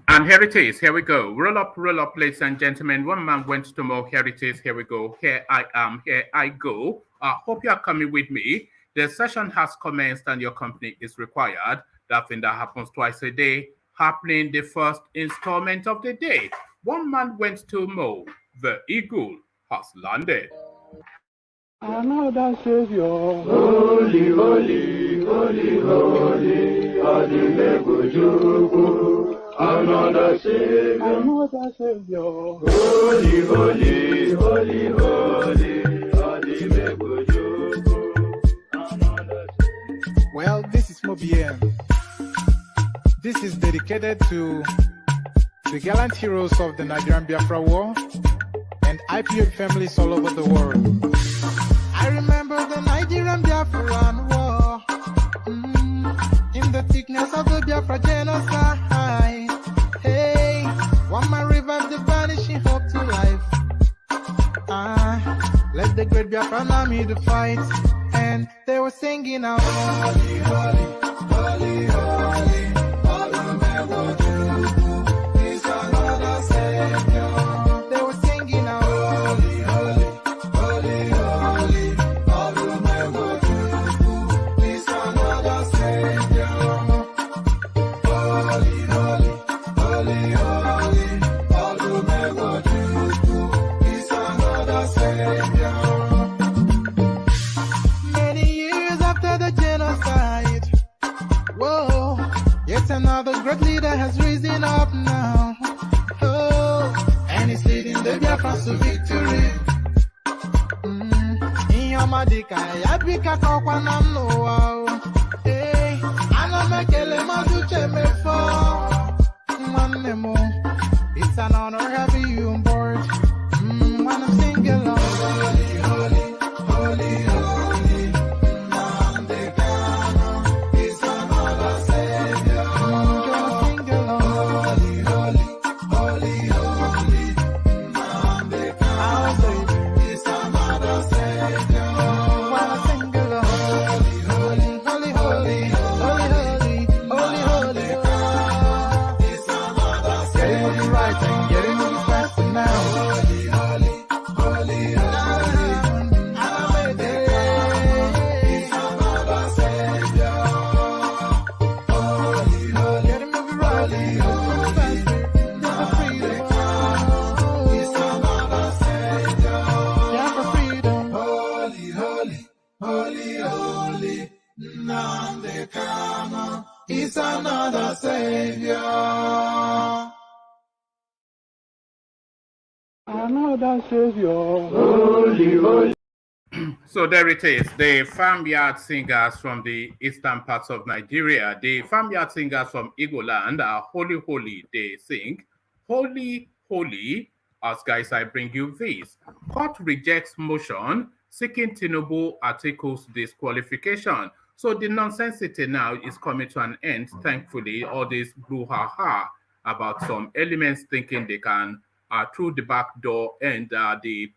And here it is. Here we go. Roll up, ladies and gentlemen. One man went to more. Here it is. Here we go. Here I am. Here I go. I hope you are coming with me. The session has commenced and your company is required. That thing that happens twice a day, happening the first installment of the day. One man went to Mo. The eagle has landed. Another Savior, holy, holy, holy, holy, Adimebujuku. Another Savior, holy, holy, holy, holy, Adimebujuku. Well, this is Mobien. This is dedicated to the gallant heroes of the Nigerian Biafra War and IPOB families all over the world. I remember the Nigerian Biafran War, in the thickness of the Biafra genocide. Hey, one man revived the vanishing hope to life. Let the great Biafran army to fight, and they were singing out, holy, holy, holy, holy, all the men will do is another Savior. They were singing out, holy, holy, holy, holy, all the men will do is another Savior. Holy, holy, holy, holy, all the men will do is another Savior. Many years after the genocide, whoa, yet another great leader has risen up now. Oh, and he's leading the Biafrans to victory. Inyamadika, Yabika Kwakwanso. Hey, Anamekele Mazuche Mefo. Manemo, it's an honor having you on board. When I'm singing along, holy, holy, holy, holy, Nnamdi Kanu is another Savior. Gonna sing along, holy, holy, holy, holy, Nnamdi Kanu is another Savior. When I sing along, holy, holy, holy, holy, holy, holy, holy, is another Savior. Getting moving right and getting moving faster now. Holy, holy, holy, holy, is another Savior. Holy, holy, getting moving right, holy, faster. Yeah, for freedom. Is another Savior. Yeah, for freedom. Holy, holy, holy, holy, Nnamdi Kanu is another Savior. another Savior, holy, holy. So there it is, the farmyard singers from the eastern parts of Nigeria. The farmyard singers from Igbo land are holy, holy. They sing, holy, holy. As guys, I bring you this. Court rejects motion seeking Tinubu articles disqualification. So the nonsensity now is coming to an end, thankfully. All this brouhaha about some elements thinking they can, through the back door, end the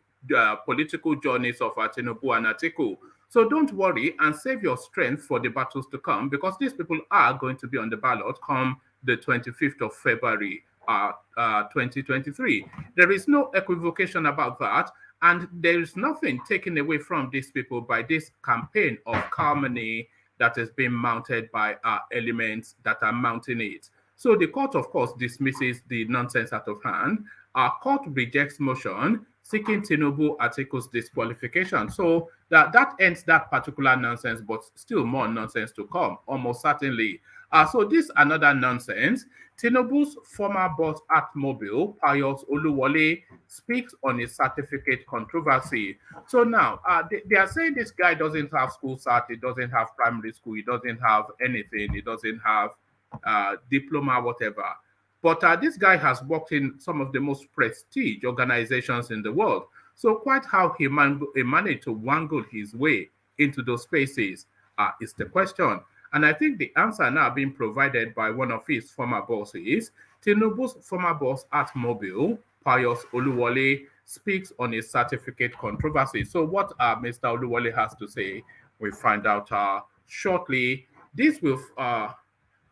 political journeys of Tinubu and Atiku. So don't worry and save your strength for the battles to come, because these people are going to be on the ballot come the 25th of February 2023. There is no equivocation about that, and there is nothing taken away from these people by this campaign of calumny that is being mounted by elements that are mounting it. So the court, of course, dismisses the nonsense out of hand. Our court rejects motion seeking Tinubu articles disqualification. So that ends that particular nonsense, but still more nonsense to come, almost certainly. So this another nonsense. Tinubu's former boss at Mobile, Pius Oluwole, speaks on a certificate controversy. So now they are saying this guy doesn't have school cert, he doesn't have primary school, he doesn't have anything, he doesn't have diploma, whatever. But this guy has worked in some of the most prestige organizations in the world. So quite how he managed to wangle his way into those spaces is the question. And I think the answer now being provided by one of his former bosses. Tinubu's former boss at Mobile, Pius Oluwole, speaks on a certificate controversy. So what Mr. Oluwole has to say, we'll find out shortly. This will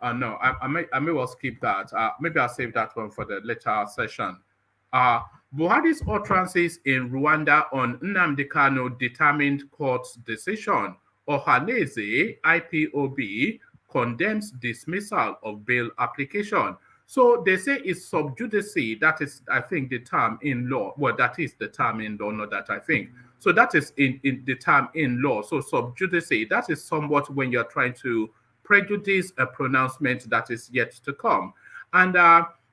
No, I may well skip that. Maybe I'll save that one for the later session. Buhari's utterances in Rwanda on NNAMDI Kanu determined court's decision. Ohaneze, IPOB, condemns dismissal of bail application. So they say it's sub judice. That is, I think, the term in law. Well, that is the term in law, not that I think. So that is in the term in law. So sub judice, that is somewhat when you're trying to prejudice a pronouncement that is yet to come. And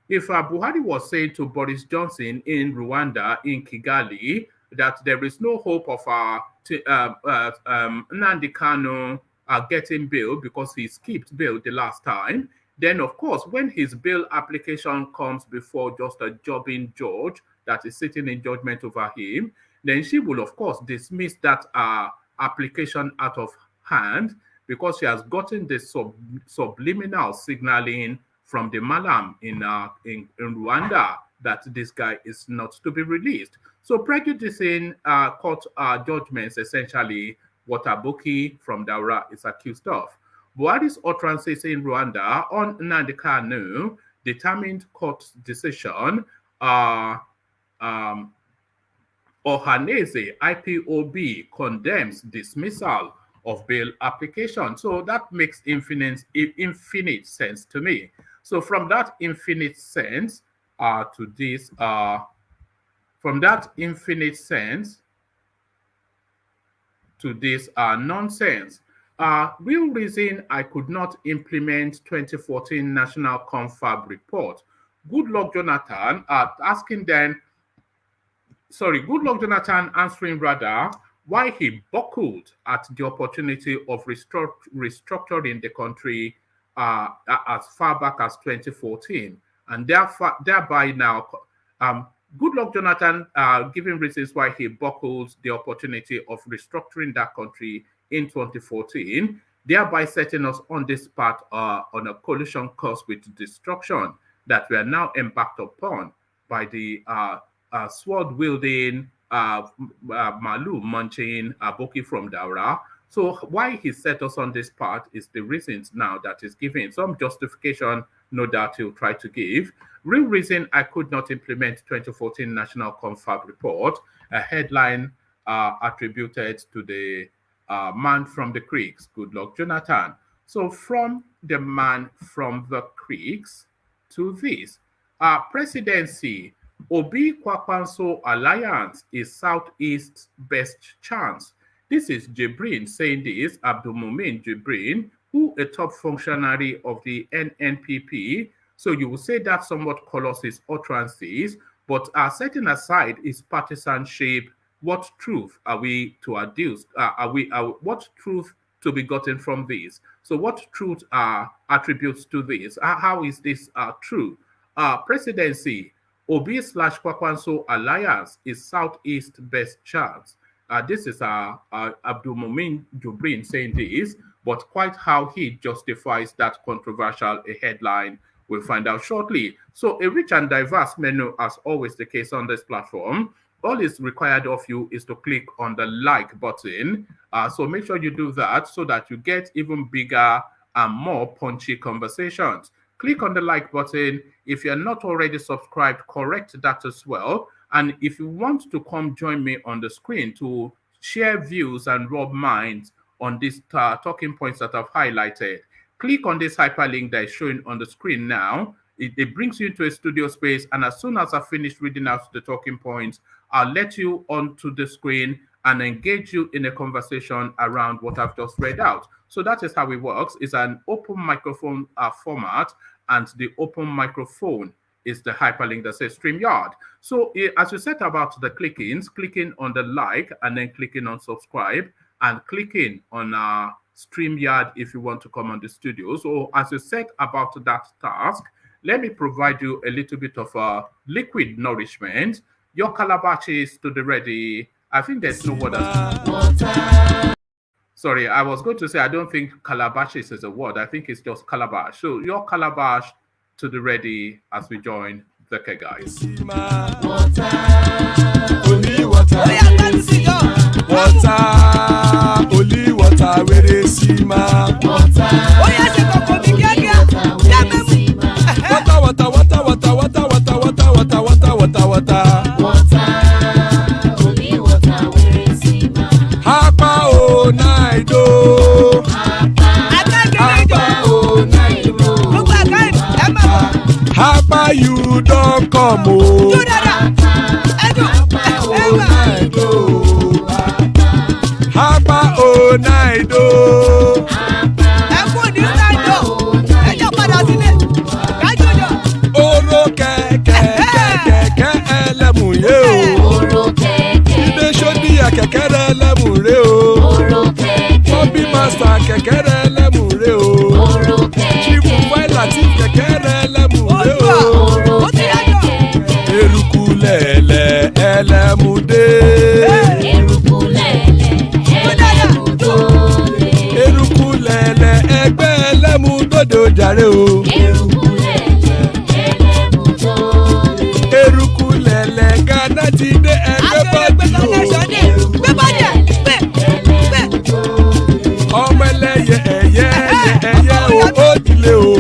if Buhari was saying to Boris Johnson in Rwanda, in Kigali, that there is no hope of NNAMDI Kanu getting bail because he skipped bail the last time, then of course, when his bail application comes before just a jobbing judge that is sitting in judgment over him, then she will of course dismiss that application out of hand because she has gotten the subliminal signaling from the Malam in Rwanda that this guy is not to be released. So prejudicing court judgments, essentially what Aboki from Daura is accused of. Buhari's utterances in Rwanda on NNAMDI Kanu determined court decision. Ohaneze, IPOB, condemns dismissal of bail application. So that makes infinite sense to me. So from that infinite sense to this, from that infinite sense to this nonsense. Real reason I could not implement 2014 National Confab report. Goodluck Jonathan Goodluck Jonathan answering rather why he buckled at the opportunity of restructuring the country as far back as 2014, and thereby now, Goodluck Jonathan giving reasons why he buckled the opportunity of restructuring that country in 2014, thereby setting us on this path on a collision course with destruction that we are now embarked upon by the sword-wielding Malu munching Aboki from Daura. So why he set us on this path is the reasons now that is given. Some justification, no doubt he'll try to give. Real reason I could not implement 2014 National Confab report, a headline attributed to the man from the creeks, Goodluck Jonathan. So from the man from the creeks to this, presidency, Obi Kwakwanso alliance is Southeast's best chance. This is Jibrin saying this, Abdulmumin Jibrin, who a top functionary of the NNPP. So you will say that somewhat colors his utterances, but setting aside his partisanship, what truth are we to adduce? What truth to be gotten from this? So what truth attributes to this? How is this true? Presidency, Obi/Kwakwanso alliance is Southeast best chance. This is Abdulmumin Jibrin saying this, but quite how he justifies that controversial headline, we'll find out shortly. So a rich and diverse menu, as always the case on this platform. All is required of you is to click on the like button. So make sure you do that so that you get even bigger and more punchy conversations. Click on the like button. If you're not already subscribed, correct that as well. And if you want to come join me on the screen to share views and rub minds on these talking points that I've highlighted, click on this hyperlink that is showing on the screen now. It brings you into a studio space, and as soon as I finish reading out the talking points, I'll let you onto the screen and engage you in a conversation around what I've just read out. So that is how it works. It's an open microphone format, and the open microphone is the hyperlink that says StreamYard. So as you set about the clickings, clicking on the like and then clicking on subscribe and clicking on StreamYard if you want to come on the studio. So as you set about that task, let me provide you a little bit of liquid nourishment. Your calabash is to the ready. I think there's no word. Sorry, I was going to say I don't think calabash is a word. I think it's just calabash. So your calabash to the ready as we join the K guys. Only water, only water, where they see my water. Apa you don't come oh. Do that. Apa oh night oh. Oro kẹ̀kẹ́ ẹlẹ́mù yé o. Ilé sọ́dí kẹ̀kẹ́ ẹlẹ́mù rẹ o. Bobby master kẹ̀kẹ́ ẹlẹ́mù rẹ o. Chief Wailati kẹ̀kẹ́ ẹlẹ́mù rẹ o. Eruku lẹ̀lẹ̀ ẹlẹ́mù dé. Eruku lẹ̀lẹ̀ ẹgbẹ́ ẹlẹ́mù dòdò jàre o. Eruku lẹ̀lẹ̀ Ghana ti dé ẹgbẹ́ bọ́dì o. Ọmọ ẹlẹ́yẹ ẹyẹ o ó dilé o.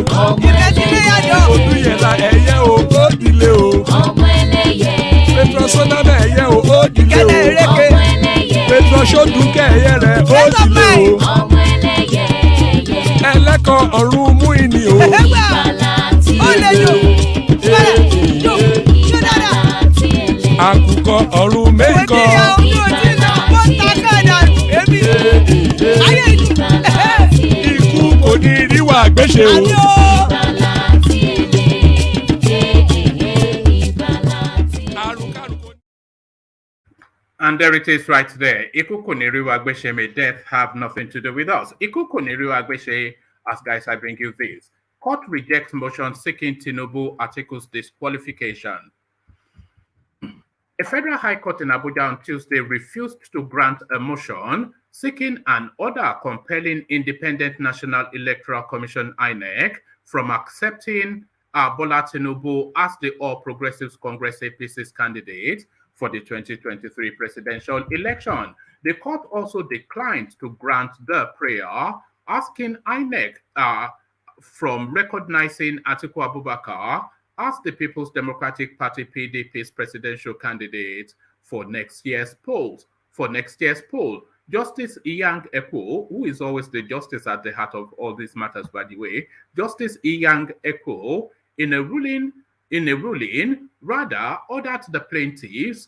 Olúyẹ̀lá ẹyẹ o ó dilé o. Petrosoname ẹyẹ o ó dilé o. Petrosodunke ẹyẹ rẹ̀ ó dilé o. Ẹlẹ́kọ̀ ọ̀run mú ìní o. Àkùkọ ọ̀run mẹ́kọ̀. Ikú kò ní ríwà gbéṣe o. And there it is right there. Iku Kuniriwa Agbeshe, may death have nothing to do with us. Iku Kuniriwa Agbeshe, as guys, I bring you this. Court rejects motion seeking Tinubu articles disqualification. A federal high court in Abuja on Tuesday refused to grant a motion seeking an order compelling Independent National Electoral Commission INEC from accepting Bola Tinubu as the All Progressives Congress APC's candidate for the 2023 presidential election. The court also declined to grant the prayer, asking INEC from recognizing Atiku Abubakar as the People's Democratic Party PDP's presidential candidate for next year's polls. Justice Iyang Eko, who is always the justice at the heart of all these matters, by the way, Justice Iyang Eko, in a ruling, rather ordered the plaintiffs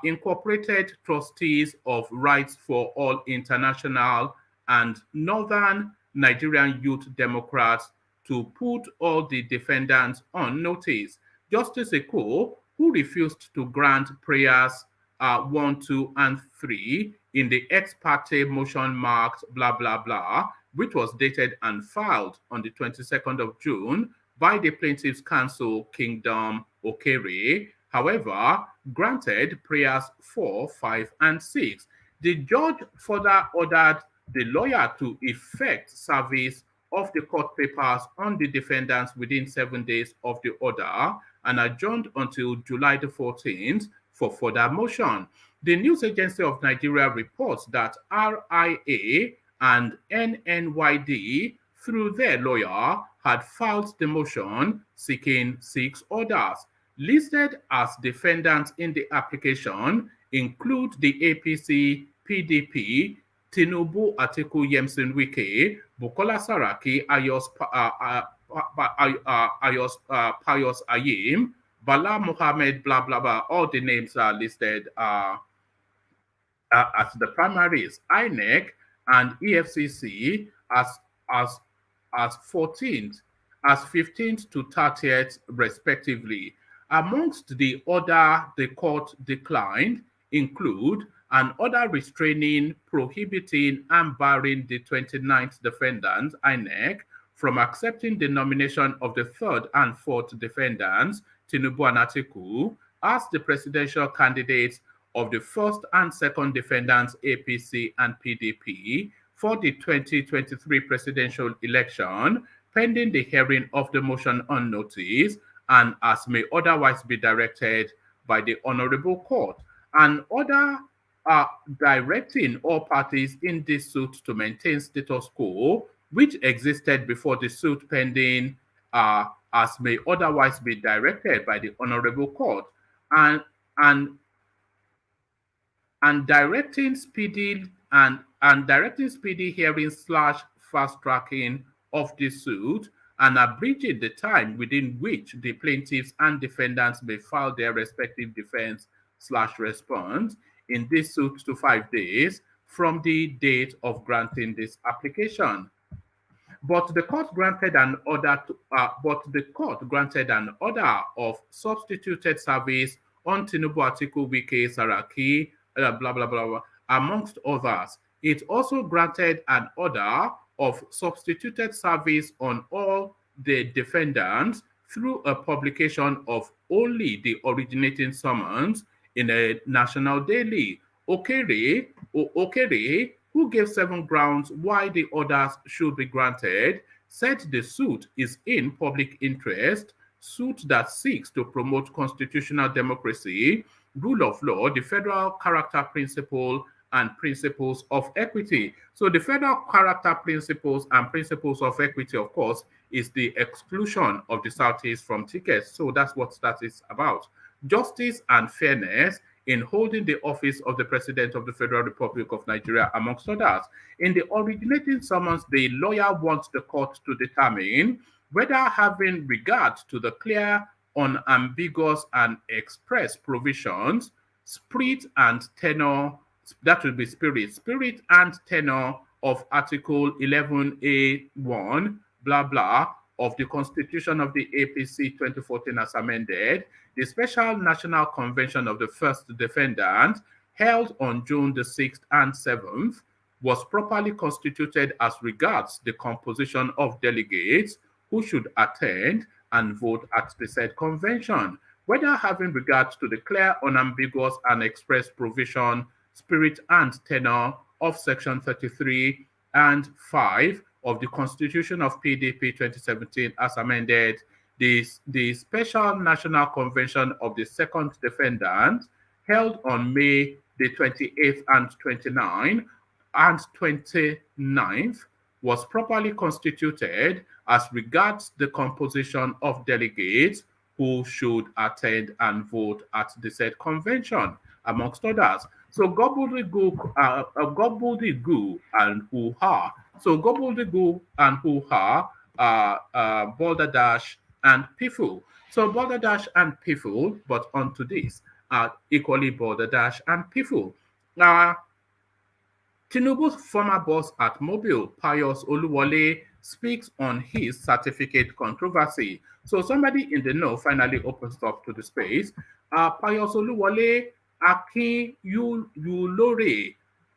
incorporated trustees of Rights for All International and Northern Nigerian Youth Democrats to put all the defendants on notice. Justice Eko, who refused to grant prayers 1, 2, and 3 in the ex parte motion marked blah, blah, blah, which was dated and filed on the 22nd of June by the plaintiff's counsel, Kingdom Okere, however, granted prayers 4, 5, and 6. The judge further ordered the lawyer to effect service of the court papers on the defendants within 7 days of the order and adjourned until July the 14th for further motion. The News Agency of Nigeria reports that RIA and NNYD, through their lawyer, had filed the motion seeking 6 orders. Listed as defendants in the application include the APC, PDP, Tinubu Atiku Yemson Wike, Bukola Saraki, Pius Ayim, Bala Mohammed, blah, blah, blah. All the names are listed as the primaries. INEC and EFCC as 14th, as 15th to 30th, respectively. Amongst the order the court declined include an order restraining, prohibiting, and barring the 29th defendants, INEC, from accepting the nomination of the 3rd and 4th defendants, Tinubu and Atiku, as the presidential candidates of the 1st and 2nd defendants, APC and PDP, for the 2023 presidential election, pending the hearing of the motion on notice, and as may otherwise be directed by the Honorable Court. An order directing all parties in this suit to maintain status quo, which existed before the suit pending, as may otherwise be directed by the Honorable Court, and directing speedy hearing / fast tracking of the suit, and abridging the time within which the plaintiffs and defendants may file their respective defense/response in this suit to 5 days from the date of granting this application. But the court granted an order of substituted service on Tinubu Atiku Wike Saraki, blah blah blah blah, amongst others. It also granted an order of substituted service on all the defendants through a publication of only the originating summons in a national daily. Okere, who gave 7 grounds why the orders should be granted, said the suit is in public interest, suit that seeks to promote constitutional democracy, rule of law, the federal character principle, and principles of equity. So the federal character principles and principles of equity, of course, is the exclusion of the Southeast from tickets. So that's what that is about. Justice and fairness in holding the office of the President of the Federal Republic of Nigeria, amongst others. In the originating summons, the lawyer wants the court to determine whether, having regard to the clear, unambiguous, and express provisions, spirit and tenor, that would be spirit and tenor of Article 11A1, blah, blah, of the Constitution of the APC 2014 as amended, the Special National Convention of the First Defendant, held on June the 6th and 7th, was properly constituted as regards the composition of delegates who should attend and vote at the said convention, whether having regard to the clear, unambiguous, and express provision, spirit, and tenor of Section 33 and 5 of the Constitution of PDP 2017 as amended, the Special National Convention of the Second Defendant, held on May the 28th and 29th, was properly constituted as regards the composition of delegates who should attend and vote at the said convention, amongst others. So gobbledygook and hoo-ha. So gobbledygook and hoo-ha are balderdash and piffle. So balderdash and piffle, but onto this, are equally balderdash and piffle. Tinubu's former boss at Mobile, Pius Oluwole, speaks on his certificate controversy. So somebody in the know finally opens up to the space. Pius Oluwole Akinyelure.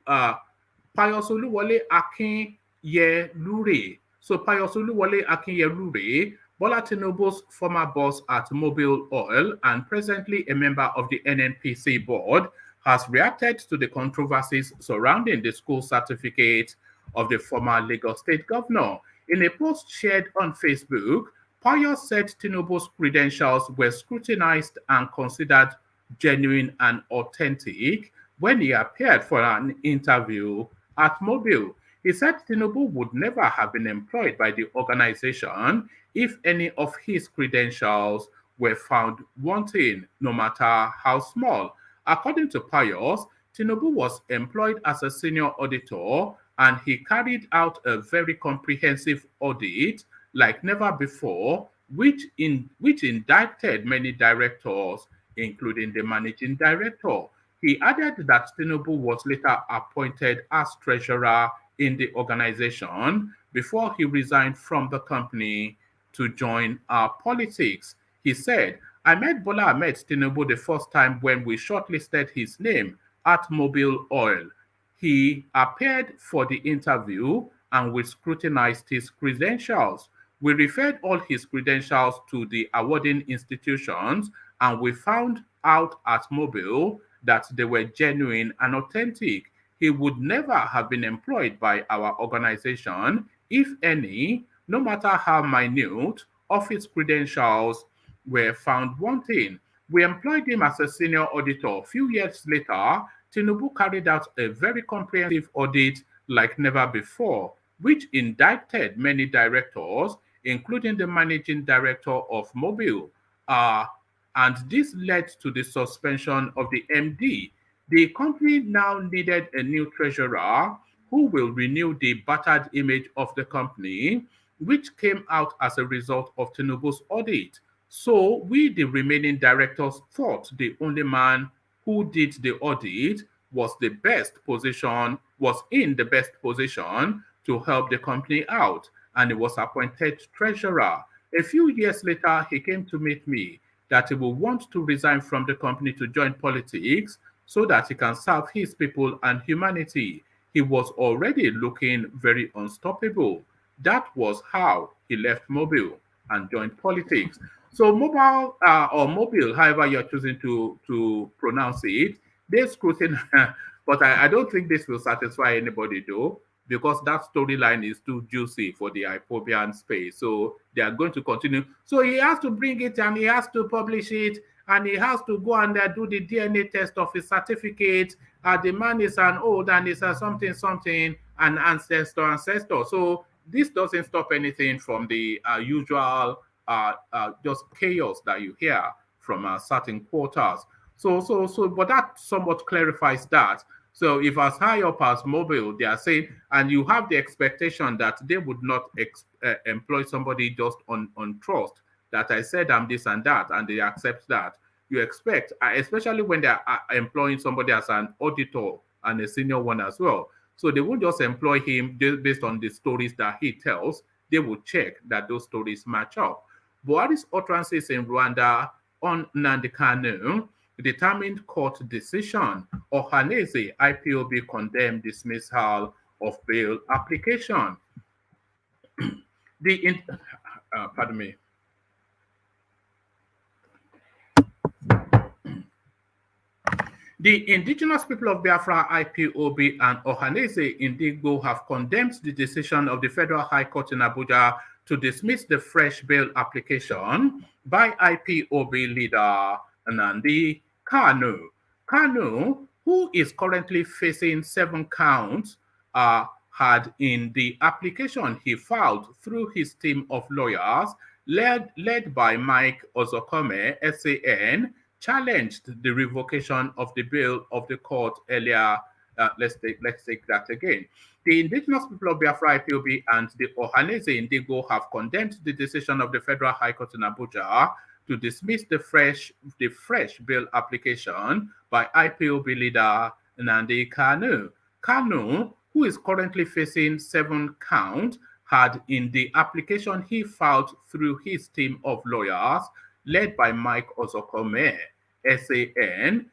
Pius Oluwole Akinyelure. So Pius Oluwole Akinyelure, Bola Tinubu's former boss at Mobile Oil and presently a member of the NNPC board, has reacted to the controversies surrounding the school certificate of the former Lagos State governor. In a post shared on Facebook, Pius said Tinubu's credentials were scrutinized and considered genuine and authentic when he appeared for an interview at Mobile. He said Tinubu would never have been employed by the organization if any of his credentials were found wanting, no matter how small. According to Pius, Tinubu was employed as a senior auditor and he carried out a very comprehensive audit like never before, which indicted many directors, including the managing director. He added that Tinubu was later appointed as treasurer in the organization before he resigned from the company to join our politics. He said, I met Bola Ahmed Tinubu the first time when we shortlisted his name at Mobile Oil. He appeared for the interview and we scrutinized his credentials. We referred all his credentials to the awarding institutions and we found out at Mobile that they were genuine and authentic. He would never have been employed by our organization if any, no matter how minute, of his credentials were found wanting. We employed him as a senior auditor. A few years later, Tinubu carried out a very comprehensive audit like never before, which indicted many directors, including the managing director of Mobile. And this led to the suspension of the MD. The company now needed a new treasurer who will renew the battered image of the company, which came out as a result of Tinubu's audit. So we, the remaining directors, thought the only man who did the audit was in the best position to help the company out, and he was appointed treasurer. A few years later, he came to meet me that he will want to resign from the company to join politics so that he can serve his people and humanity. He was already looking very unstoppable. That was how he left Mobile and joined politics. So Mobile or Mobile, however you're choosing to pronounce it, they scrutinize, but I don't think this will satisfy anybody though, because that storyline is too juicy for the IPOBian space. So they are going to continue. So he has to bring it and he has to publish it and he has to go and do the DNA test of his certificate. The man is an old and is a something, an ancestor. So this doesn't stop anything from the usual just chaos that you hear from certain quarters. But that somewhat clarifies that. So if as high up as Mobile, they are saying, and you have the expectation that they would not employ somebody just on trust, that I said I'm this and that, and they accept that. You expect, especially when they're employing somebody as an auditor and a senior one as well. So they won't just employ him based on the stories that he tells. They will check that those stories match up. Buhari's utterances in Rwanda on Nnamdi Kanu determined court decision. Ohanaeze IPOB condemned dismissal of bail application. Pardon me. The indigenous people of Biafra, IPOB, and Ohanaeze Indigo have condemned the decision of the Federal High Court in Abuja to dismiss the fresh bail application by IPOB leader Nnamdi Kanu. Kanu, who is currently facing 7 counts, had in the application he filed through his team of lawyers, led by Mike Ozokome, SAN, challenged the revocation of the bail of the court earlier. Let's take that again. The indigenous people of Biafra, IPOB, and the Ohanaeze Indigo have condemned the decision of the Federal High Court in Abuja to dismiss the fresh bail application by IPOB leader Nnamdi Kanu. Kanu, who is currently facing 7 counts, had in the application he filed through his team of lawyers, led by Mike Ozokome, SAN,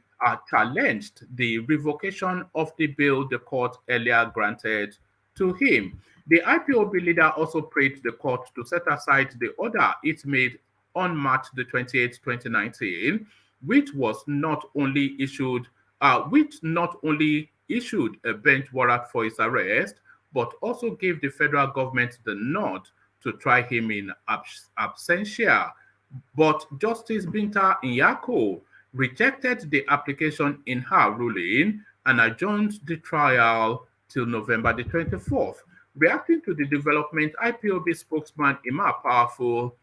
challenged the revocation of the bail the court earlier granted to him. The IPOB leader also prayed the court to set aside the order it made on March the 28th, 2019, which not only issued a bench warrant for his arrest, but also gave the federal government the nod to try him in absentia. But Justice Binta Nyako rejected the application in her ruling and adjourned the trial till November the 24th. Reacting to the development, IPOB spokesman Ima Powerful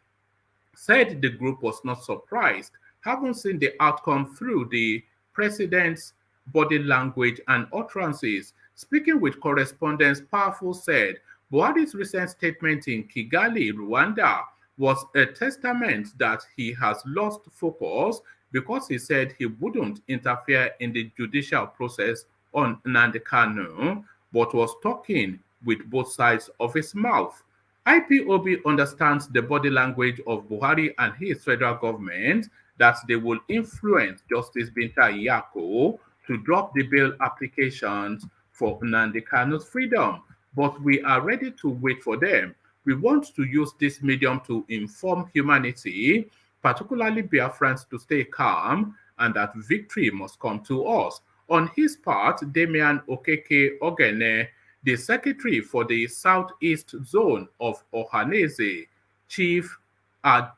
said the group was not surprised, having seen the outcome through the president's body language and utterances. Speaking with correspondents, Powerful said Buhari's recent statement in Kigali, Rwanda, was a testament that he has lost focus, because he said he wouldn't interfere in the judicial process on Nnamdi Kanu, but was talking with both sides of his mouth. IPOB understands the body language of Buhari and his federal government, that they will influence Justice Binta Nyako to drop the bail applications for Nnamdi Kanu's freedom. But we are ready to wait for them. We want to use this medium to inform humanity, particularly Biafrans, to stay calm and that victory must come to us. On his part, Damian Okeke Ogene, the secretary for the Southeast Zone of Ohanaeze, Chief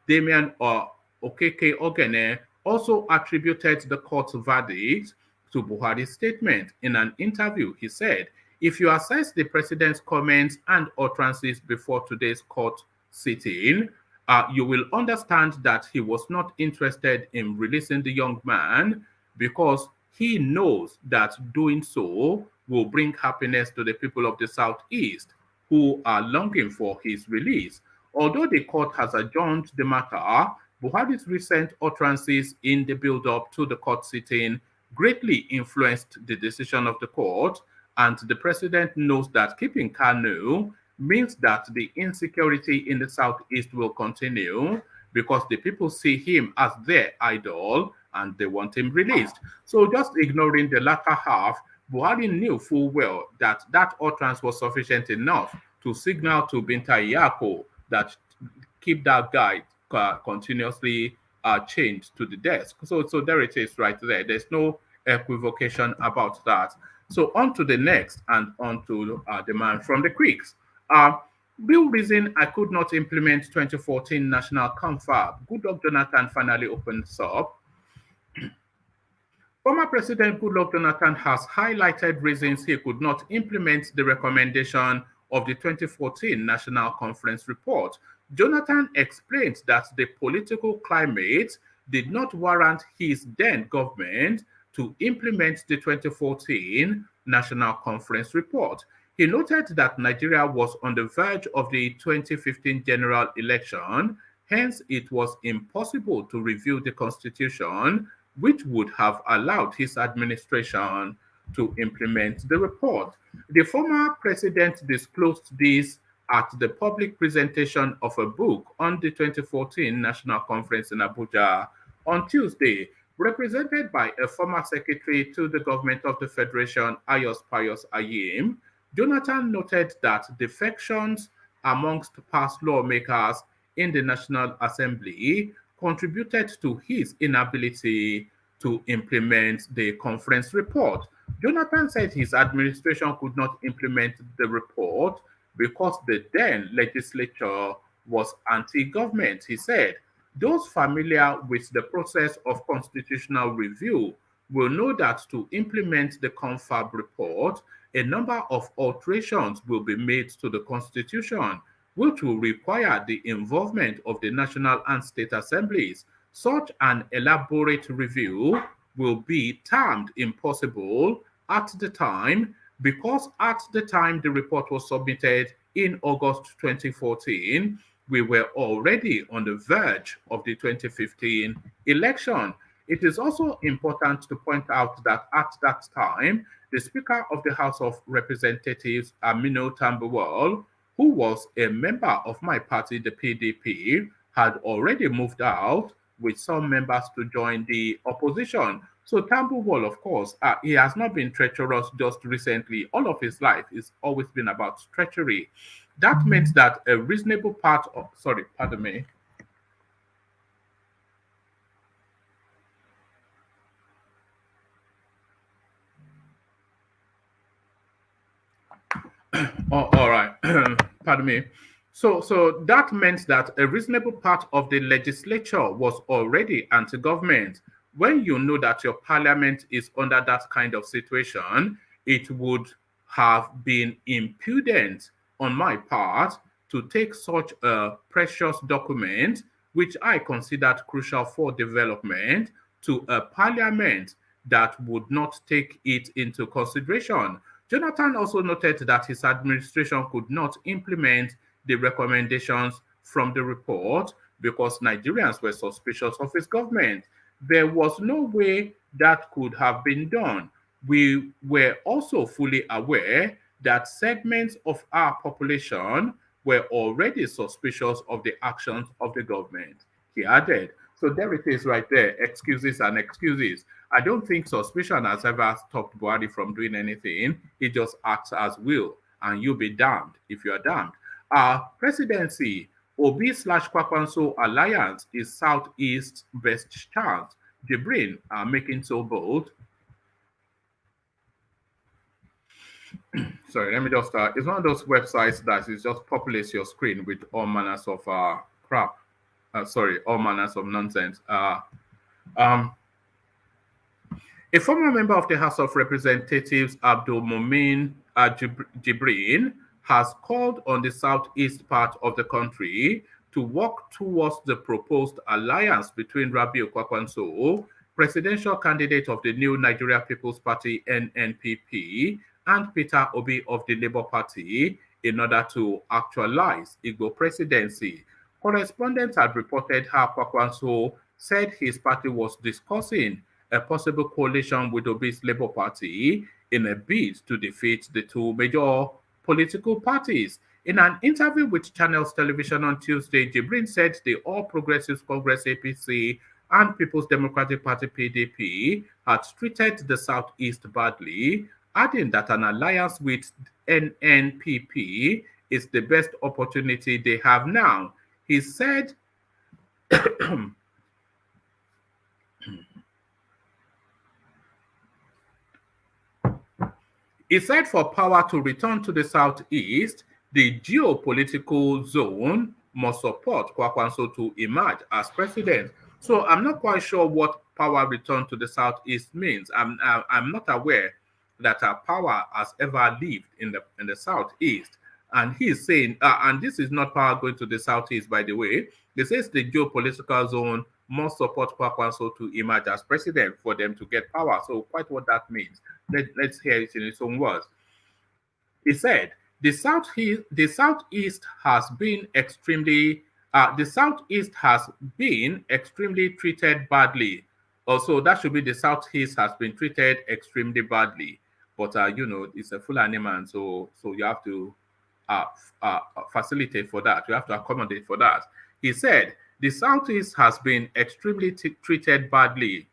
Damian Okeke Ogene, also attributed the court's verdict to Buhari's statement. In an interview, he said, if you assess the president's comments and utterances before today's court sitting, you will understand that he was not interested in releasing the young man because he knows that doing so will bring happiness to the people of the Southeast. who are longing for his release. Although the court has adjourned the matter, Buhari's recent utterances in the build-up to the court sitting greatly influenced the decision of the court, and the president knows that keeping KANU means that the insecurity in the southeast will continue because the people see him as their idol and they want him released. So just ignoring the latter half, Buhari knew full well that that utterance was sufficient enough to signal to Binta Iyako that keep that guy continuously chained to the desk. So there it is right there. There's no equivocation about that. So on to the next and on to the man from the creeks. Bill reason I could not implement 2014 national confab. Goodluck Jonathan finally opens up. Former President Goodluck Jonathan has highlighted reasons he could not implement the recommendation of the 2014 National Conference report. Jonathan explained that the political climate did not warrant his then government to implement the 2014 National Conference report. He noted that Nigeria was on the verge of the 2015 general election, hence it was impossible to review the constitution, which would have allowed his administration to implement the report. The former president disclosed this at the public presentation of a book on the 2014 National Conference in Abuja on Tuesday, represented by a former secretary to the government of the Federation, Ayos Pius Ayim. Jonathan noted that defections amongst past lawmakers in the National Assembly contributed to his inability to implement the conference report. Jonathan said his administration could not implement the report because the then legislature was anti-government. He said, those familiar with the process of constitutional review will know that to implement the Confab report, a number of alterations will be made to the Constitution, which will require the involvement of the national and state assemblies. Such an elaborate review will be termed impossible at the time because at the time the report was submitted in August 2014, we were already on the verge of the 2015 election. It is also important to point out that at that time, the Speaker of the House of Representatives, Aminu Tambuwal, who was a member of my party, the PDP, had already moved out with some members to join the opposition. So Tambuwal, of course, he has not been treacherous just recently. All of his life has always been about treachery. That meant that a reasonable part of, sorry, pardon me. Oh, all right. Pardon me. So that meant that a reasonable part of the legislature was already anti-government. When you know that your parliament is under that kind of situation, it would have been impudent on my part to take such a precious document, which I considered crucial for development, to a parliament that would not take it into consideration. Jonathan also noted that his administration could not implement the recommendations from the report because Nigerians were suspicious of his government. There was no way that could have been done. We were also fully aware that segments of our population were already suspicious of the actions of the government, he added. So there it is right there, excuses and excuses. I don't think suspicion has ever stopped Buhari from doing anything. He just acts as will, and you'll be damned if you're damned. Our presidency, Obi/Kwakwanso alliance is Southeast's best chance. Jibrin are making so bold. Sorry, let me just, it's one of those websites that is just populates your screen with all manners of crap. All manners of nonsense. A former member of the House of Representatives, Abdul Mumin Jibrin, has called on the southeast part of the country to work towards the proposed alliance between Rabiu Kwakwanso, presidential candidate of the new Nigeria People's Party, NNPP, and Peter Obi of the Labour Party in order to actualize Igbo presidency. Correspondents had reported how Kwakwanso said his party was discussing a possible coalition with Obi's Labour Party in a bid to defeat the two major political parties. In an interview with Channels Television on Tuesday, Jibrin said the All Progressives Congress APC and People's Democratic Party PDP had treated the Southeast badly, adding that an alliance with NNPP is the best opportunity they have now. He said, for power to return to the Southeast, the geopolitical zone must support Kwakwanso to emerge as president. So I'm not quite sure what power return to the Southeast means. I'm not aware that our power has ever lived in the Southeast. And he's saying, and this is not power going to the Southeast, by the way. This is the geopolitical zone must support Kwakwanso to emerge as president for them to get power. So quite what that means. Let's hear it in its own words. He said, the Southeast has been extremely treated badly. Also, that should be the Southeast has been treated extremely badly. But it's a full animal, so you have to facilitate for that. You have to accommodate for that. He said the Southeast has been extremely treated badly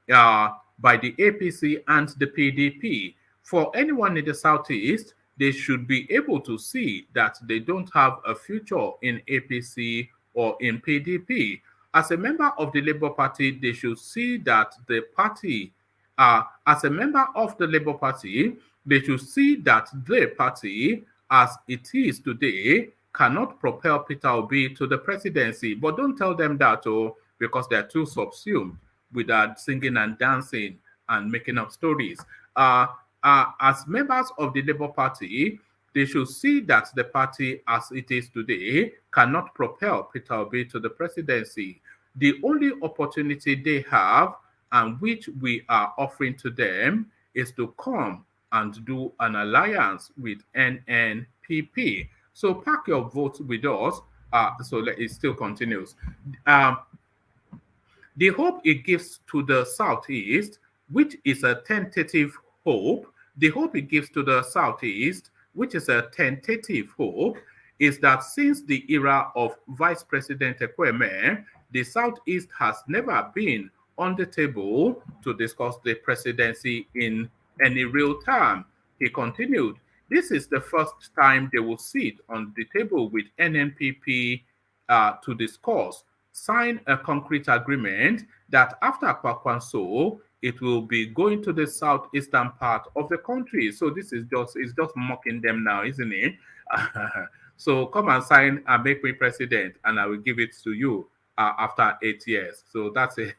by the APC and the PDP. For anyone in the Southeast, they should be able to see that they don't have a future in APC or in PDP. As a member of the Labour Party, they should see that the party, as a member of the Labour Party, they should see that the party, as it is today, cannot propel Peter Obi to the presidency. But don't tell them that, because they're too subsumed with that singing and dancing and making up stories. As members of the Labour Party, they should see that the party as it is today cannot propel Peter Obi to the presidency. The only opportunity they have, and which we are offering to them, is to come and do an alliance with NNPP. So pack your votes with us. It still continues. The hope it gives to the Southeast, which is a tentative hope, is that since the era of Vice President Ekweme, the Southeast has never been on the table to discuss the presidency in any real term. He continued, this is the first time they will sit on the table with NNPP to discuss, sign a concrete agreement that after Kwakwanso, it will be going to the southeastern part of the country. So this is just mocking them now, isn't it? So come and sign and make me president, and I will give it to you after 8 years. So that's it.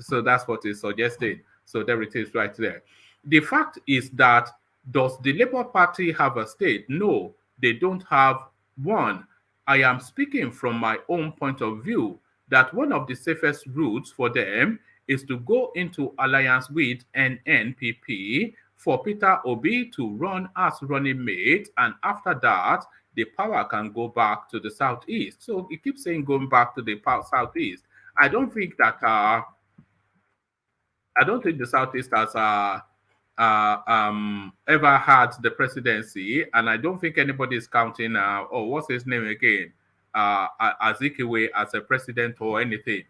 So that's what is suggested. So there it is right there. The fact is that, does the Labour Party have a state? No, they don't have one. I am speaking from my own point of view that one of the safest routes for them is to go into alliance with NNPP for Peter Obi to run as running mate, and after that, the power can go back to the Southeast. So he keeps saying going back to the Southeast. I don't think the Southeast has ever had the presidency, and I don't think anybody is counting. What's his name again? Azikiwe as a president or anything.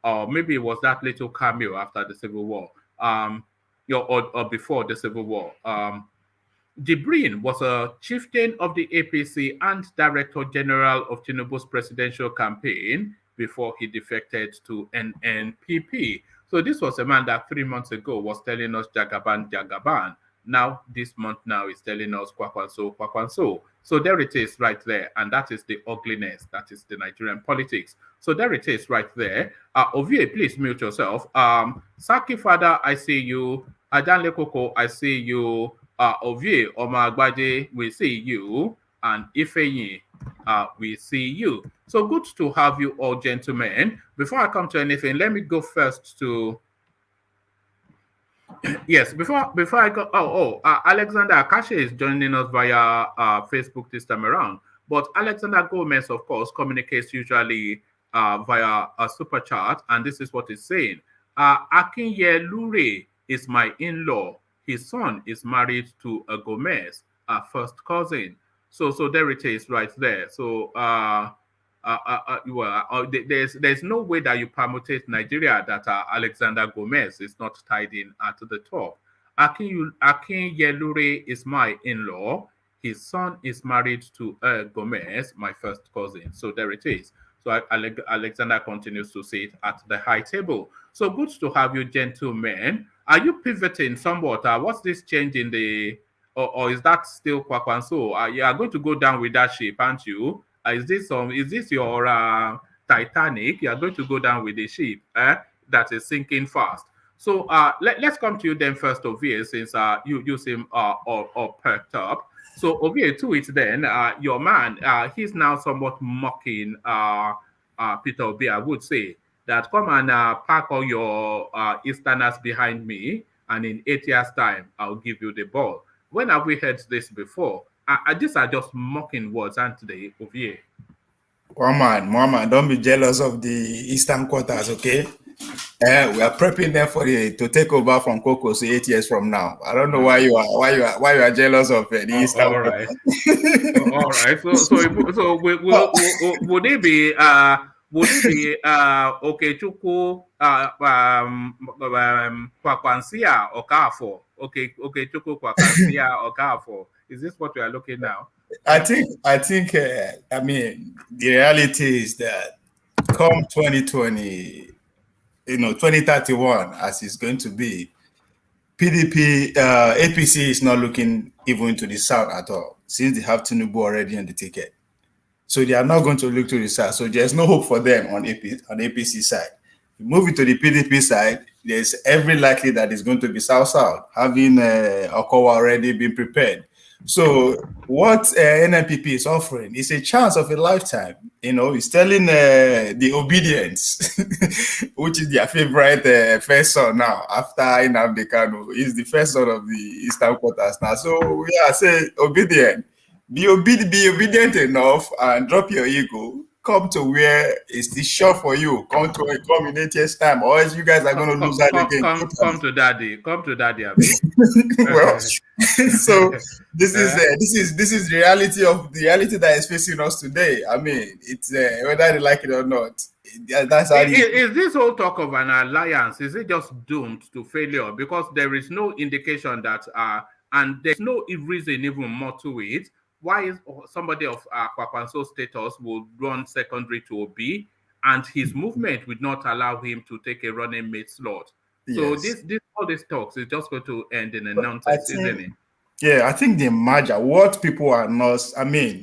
Or maybe it was that little cameo after the Civil War, or before the Civil War. Jibrin was a chieftain of the APC and Director General of Tinubu's presidential campaign before he defected to NNPP. So this was a man that 3 months ago was telling us Jagaban. Now, this month now is telling us Kwakwanso. So there it is right there. And that is the ugliness. That is the Nigerian politics. So there it is right there. Ovie, please mute yourself. Saki Father, I see you. Adanle Koko, I see you. Ovie Omagbaje, we see you. And Ifeyi, we see you. So good to have you all, gentlemen. Before I come to anything, let me go first to Yes, before I go, Alexander Akashi is joining us via Facebook this time around. But Alexander Gomez, of course, communicates usually via a super chat, and this is what he's saying. Akinye Lure is my in-law. His son is married to a Gomez, a first cousin. So there it is, right there. So there's no way that you permutate Nigeria that Alexander Gomez is not tied in at the top. Akin Yelure is my in-law. His son is married to Gomez, my first cousin. So there it is. So Alexander continues to sit at the high table. So good to have you, gentlemen. Are you pivoting somewhat? What's this change in the, or is that still Kwakwanso? You are going to go down with that ship, aren't you? Is this your Titanic? You are going to go down with the ship that is sinking fast. So let's come to you then first, Ovie, since you seem all perked up. So Ovie, to it then, your man, he's now somewhat mocking Peter Obi, I would say, that come and park all your Easterners behind me, and in 8 years' time, I'll give you the ball. When have we heard this before? These are just mocking words, aren't they, Ovie? Muhammad, don't be jealous of the Eastern quarters, okay? We are prepping them to take over from Coco 8 years from now. I don't know why you are jealous of the Eastern. All right, all right. So would it be Okechukwu Kwakwansia Okafo? Okechukwu Kwakwansia Okafo. Is this what we are looking now? I think. I mean, the reality is that come 2020, 2031, as it's going to be, PDP, APC is not looking even to the south at all, since they have Tinubu already on the ticket. So they are not going to look to the south. So there's no hope for them on APC side. Moving to the PDP side, there's every likely that it's going to be south-south, having Okowa already been prepared. So what NNPP is offering is a chance of a lifetime. It's telling the obedience, which is their favorite first son now, after NNAMDI Kanu, is the first son of the Eastern quarters now. So yeah, say obedient. Be obedient enough and drop your ego. Come to where it's sure for you. Come in 8 years' time, or else you guys are going to lose that again. Come to daddy. Well, so this is the reality that is facing us today. I mean, it's whether they like it or not. That's how is this whole talk of an alliance? Is it just doomed to failure? Because there is no indication that, and there's no reason even more to it. Why is somebody of Kwakwanso status will run secondary to Obi, and his movement would not allow him to take a running mate slot? So yes. All these talks is just going to end in a nonsense, isn't it? Yeah, I think the merger, what people are not,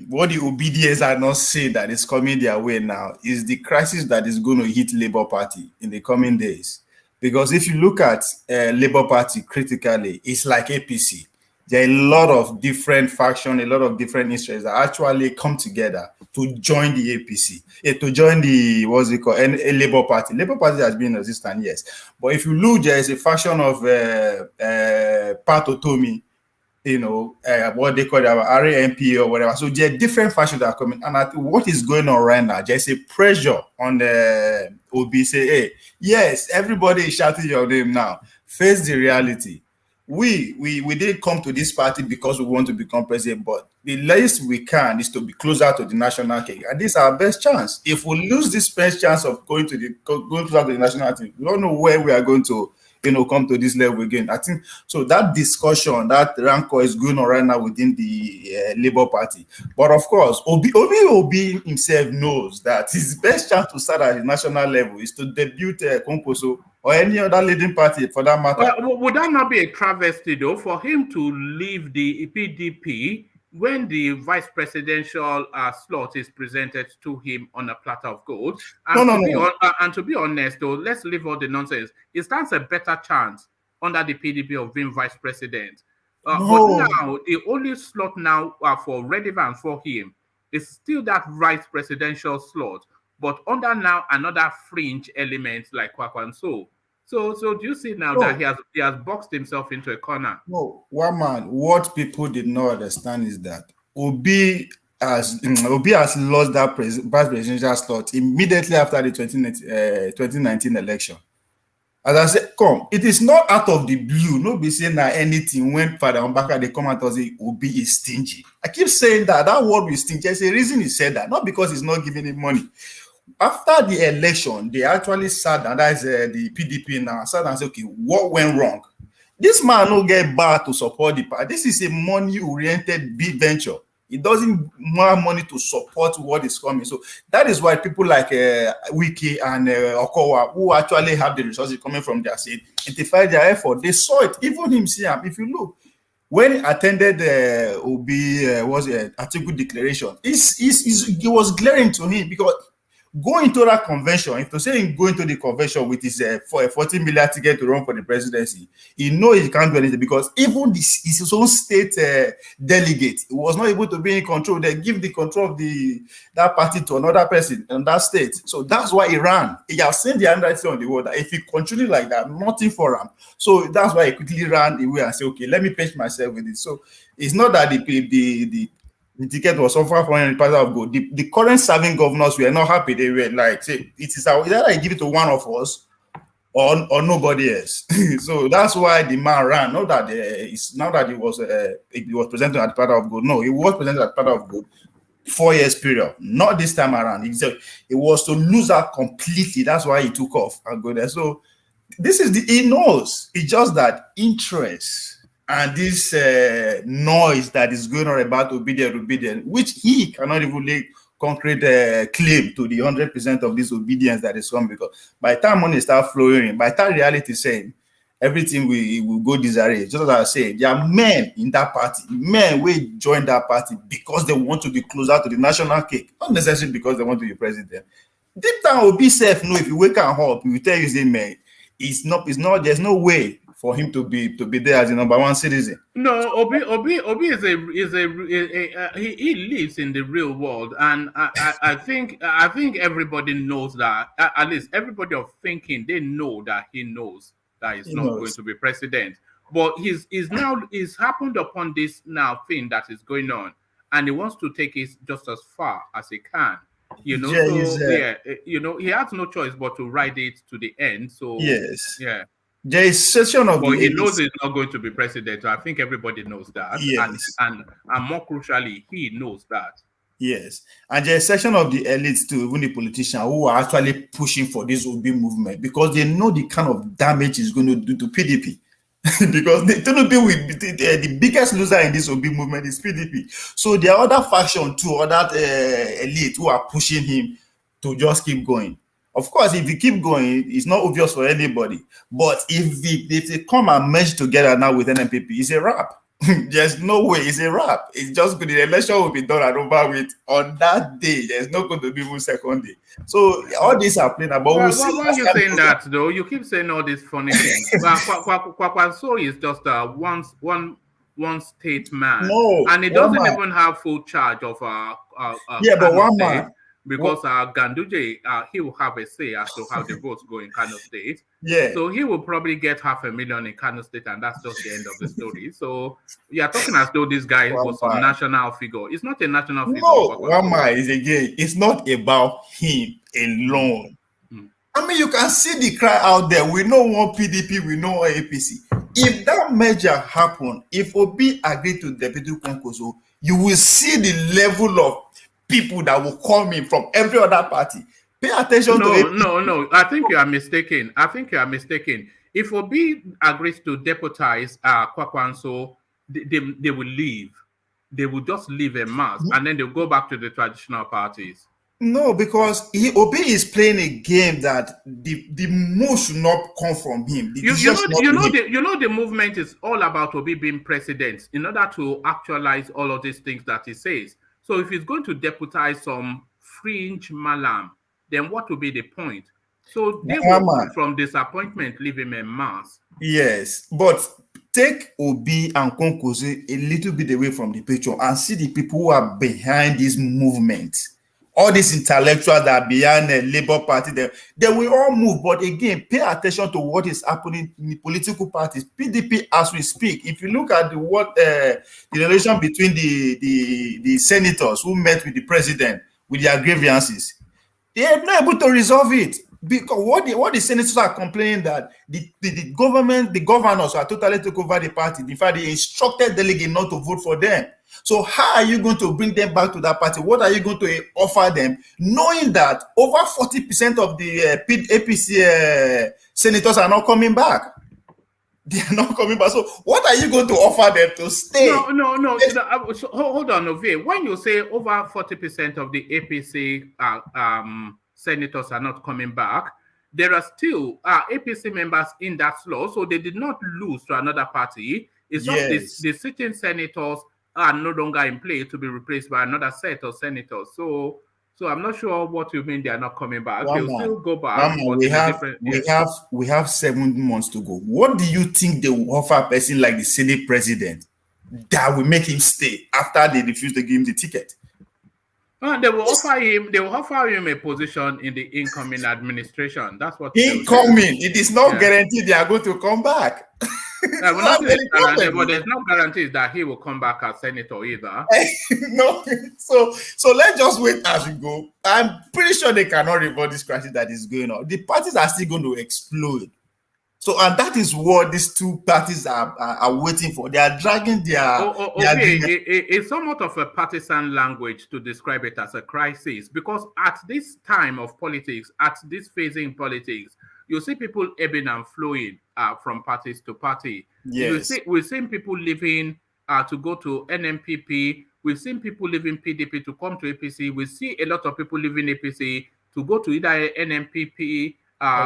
what the obedience are not saying that is coming their way now is the crisis that is going to hit Labour Party in the coming days. Because if you look at Labour Party critically, it's like APC. There are a lot of different factions, a lot of different interests that actually come together to join the APC, to join the, what's it called, a Labour Party. Labour Party has been in existence, yes. But if you look, there is a faction of Pat Otomi, what they call it, RAMP or whatever. So there are different factions that are coming. And I think what is going on right now, there's a pressure on the OB, say, hey, yes, everybody is shouting your name now. Face the reality. We didn't come to this party because we want to become president, but the least we can is to be closer to the national cake. And this is our best chance. If we lose this best chance of going closer to the national team, we don't know where we are going to come to this level again. I think so. That discussion, that rancor is going on right now within the Labour Party. But of course, Obi himself knows that his best chance to start at the national level is to debut Kwakwanso or any other leading party for that matter. Would that not be a travesty though for him to leave the PDP when the vice presidential slot is presented to him on a platter of gold? And to be honest, though, let's leave all the nonsense. It stands a better chance under the PDP of being vice president. But now, the only slot now for relevance for him is still that vice presidential slot, but under now another fringe element like Kwakwanso. So do you see now No. that he has boxed himself into a corner? No, one man. What people did not understand is that Obi has lost that vice presidential slot immediately after the 2019 election. As I said, it is not out of the blue. No be saying that anything when Father Mbaka they come out and say Obi is stingy. I keep saying that word is stingy. There's a reason he said that, not because he's not giving him money. After the election, they actually sat down, that is the PDP now, sat down and said, okay, what went wrong? This man no get back to support the party. This is a money-oriented big venture. It doesn't want money to support what is coming. So that is why people like Wiki and Okowa, who actually have the resources coming from their state, intensify their effort. They saw it. Even him, if you look, when he attended Obi article declaration, it was glaring to him because going to that convention, if to say him going to the convention with his for a 40 million ticket to run for the presidency, he knows he can't do anything because even his own state delegate was not able to be in control. They give the control of that party to another person in that state. So that's why he ran. He has seen the handwriting on the wall that if he continue like that, nothing for him. So that's why he quickly ran away and said, okay, let me patch myself with it. So it's not that the ticket was offered for any party of good. The current serving governors were not happy. They were like, say, it is either I give it to one of us or nobody else. So that's why the man ran. Not that he was presented at the party of good. No, he was presented at the party of good 4 years period. Not this time around. It was to lose that completely. That's why he took off and go there. So this is he knows. It's just that interest and this noise that is going on about obedient, which he cannot even lay concrete claim to the 100% of this obedience that is coming, because by the time money start flowing in, by the time reality is saying everything will go disarray. Just as I say, there are men in that party, men will join that party because they want to be closer to the national cake, not necessarily because they want to be president. Deep down, Obi self know if you wake up, he will tell you, say, man, it's not. There's no way for him to be there as the number one citizen. No, Obi he lives in the real world, and I think everybody knows that. At least everybody of thinking, they know that he knows that he's not going to be president. But he's happened upon this now thing that is going on, and he wants to take it just as far as he can. You know, he has no choice but to ride it to the end. So yes, yeah. There is session of he knows he's not going to be president. So I think everybody knows that. Yes. And more crucially, he knows that. Yes. And there's a section of the elites too, even the politicians, who are actually pushing for this OB movement because they know the kind of damage it's going to do to PDP. Because the biggest loser in this OB movement is PDP. So there are other factions too, other elite who are pushing him to just keep going. Of course, if you keep going, it's not obvious for anybody. But if they come and merge together now with NNPP, it's a wrap. There's no way it's a wrap. It's just good. The election will be done and over with on that day. There's not going to be even second day. So all these are playing about. Why are you saying that though? You keep saying all these funny things. Kwakwanso is just one state man, and he doesn't even have full charge of but one man. Because Ganduje, he will have a say as to how the votes go in Kano State. Yeah. So he will probably get 500,000 in Kano State, and that's just the end of the story. So you are talking as though this guy was a national figure. It's not a national figure. No, Wama is again. It's not about him alone. I mean, you can see the cry out there. We know one PDP, we know one APC. If that merger happened, if Obi agreed to Deputy Kwakwanso, you will see the level of people that will come in from every other party. Pay attention to it. No. I think you are mistaken. If Obi agrees to deputize Kwakwanso, they will leave. They will just leave en masse, and then they'll go back to the traditional parties. No, because Obi is playing a game that the most should not come from him. The movement is all about Obi being president in order to actualize all of these things that he says. So if he's going to deputize some fringe malam, then what will be the point? So they will, from disappointment, leave him en masse. Yes, but take Obi and Kwakwanso a little bit away from the picture and see the people who are behind this movement, all these intellectuals that are behind the Labour Party, they will all move. But again, pay attention to what is happening in the political parties. PDP, as we speak, if you look at the relation between the senators who met with the president with their grievances, they are not able to resolve it. Because what the senators are complaining that the governors are totally took over the party. In fact, they instructed delegates not to vote for them. So how are you going to bring them back to that party? What are you going to offer them, knowing that over 40% of the APC senators are not coming back? They are not coming back. So what are you going to offer them to stay? No. So hold on, Ovie. When you say over 40% of the APC senators are not coming back, there are still APC members in that slot, so they did not lose to another party. It's just the sitting senators are no longer in play to be replaced by another set of senators. So I'm not sure what you mean they are not coming back. They'll still go back. We have 7 months to go. What do you think they will offer a person like the Senate president that will make him stay after they refuse to give him the ticket? They will offer him a position in the incoming administration. That's what incoming. It is not guaranteed they are going to come back. But there's no guarantees that he will come back as senator either. No, so let's just wait as we go. I'm pretty sure they cannot reverse this crisis that is going on. The parties are still going to explode. So, and that is what these two parties are waiting for. They are dragging it's somewhat of a partisan language to describe it as a crisis, because at this time of politics, at this phase in politics, you see people ebbing and flowing from parties to party. Yes. We've seen people leaving to go to NMPP. We've seen people leaving PDP to come to APC. We see a lot of people leaving APC to go to either NMPP,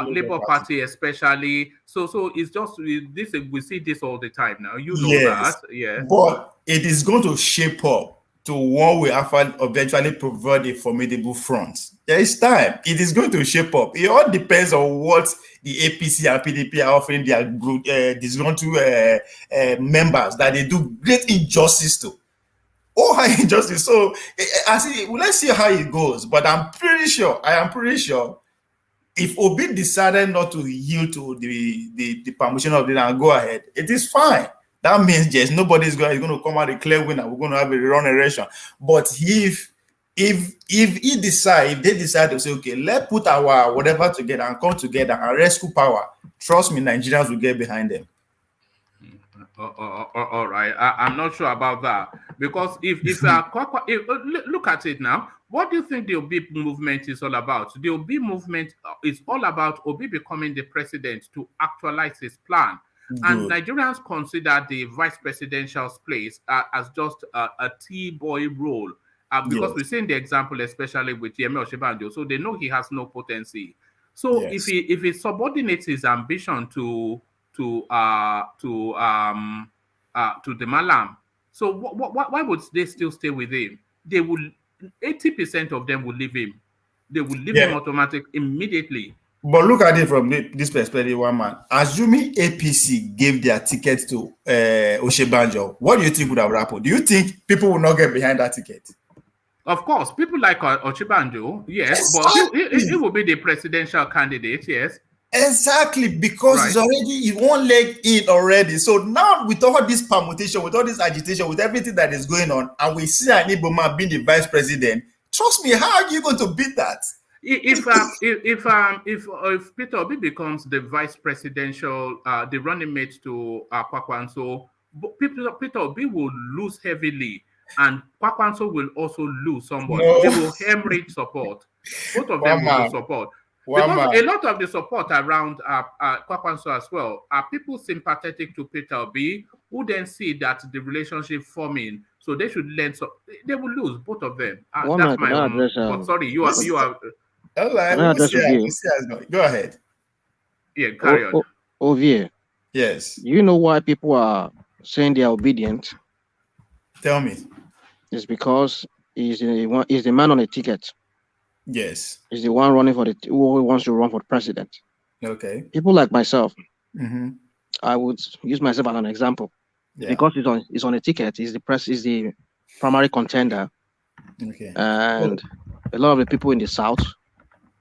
Labour Party especially. So it's just this. We see this all the time now. You know that, yes. But it is going to shape up to what will eventually provide a formidable front. There is time. It is going to shape up. It all depends on what the APC and PDP are offering their disgruntled members that they do great injustice to. Injustice. So let's see how it goes. But I am pretty sure. If Obi decided not to yield to the permission of the and go ahead, it is fine. That means yes, nobody's going to come out a clear winner. We're going to have a run election. But if they decide to say, okay, let's put our whatever together and come together and rescue power, trust me, Nigerians will get behind them. All right, I'm not sure about that, because if look at it now, what do you think the Obi movement is all about? The Obi movement is all about Obi becoming the president to actualize his plan. Good. And Nigerians consider the vice presidential place as just a T-boy role, because we've seen the example, especially with Yemi Osinbajo, so they know he has no potency. So if he subordinates his ambition to the Malam, so why would they still stay with him? They will. 80% of them will leave him. They will leave him automatically immediately. But look at it from this perspective, one man. Assuming APC gave their ticket to Osinbajo, what do you think would have happened? Do you think people will not get behind that ticket? Of course, people like Osinbajo, yes, but he will be the presidential candidate, yes. Exactly, because it's already one leg in already. So now with all this permutation, with all this agitation, with everything that is going on, and we see an Igbo man being the vice president, trust me, how are you going to beat that? If Peter Obi becomes the vice presidential, the running mate to Kwakwanso, Peter Obi will lose heavily, and Kwakwanso will also lose somebody. No. They will hemorrhage support. Both of them will lose support. Because a lot of the support around Kwakwanso as well are people sympathetic to Peter Obi, who then see that the relationship forming, so they should learn. So they will lose, both of them. That's my own. But sorry, you are. All right. Go ahead. Yeah, carry on. Ovie. Yes. You know why people are saying they are obedient? Tell me. It's because he's the man on a ticket. Yes. Is the one running who wants to run for president. Okay. People like myself, I would use myself as an example. Yeah. Because he's on a ticket, he's the primary contender. Okay. And a lot of the people in the south,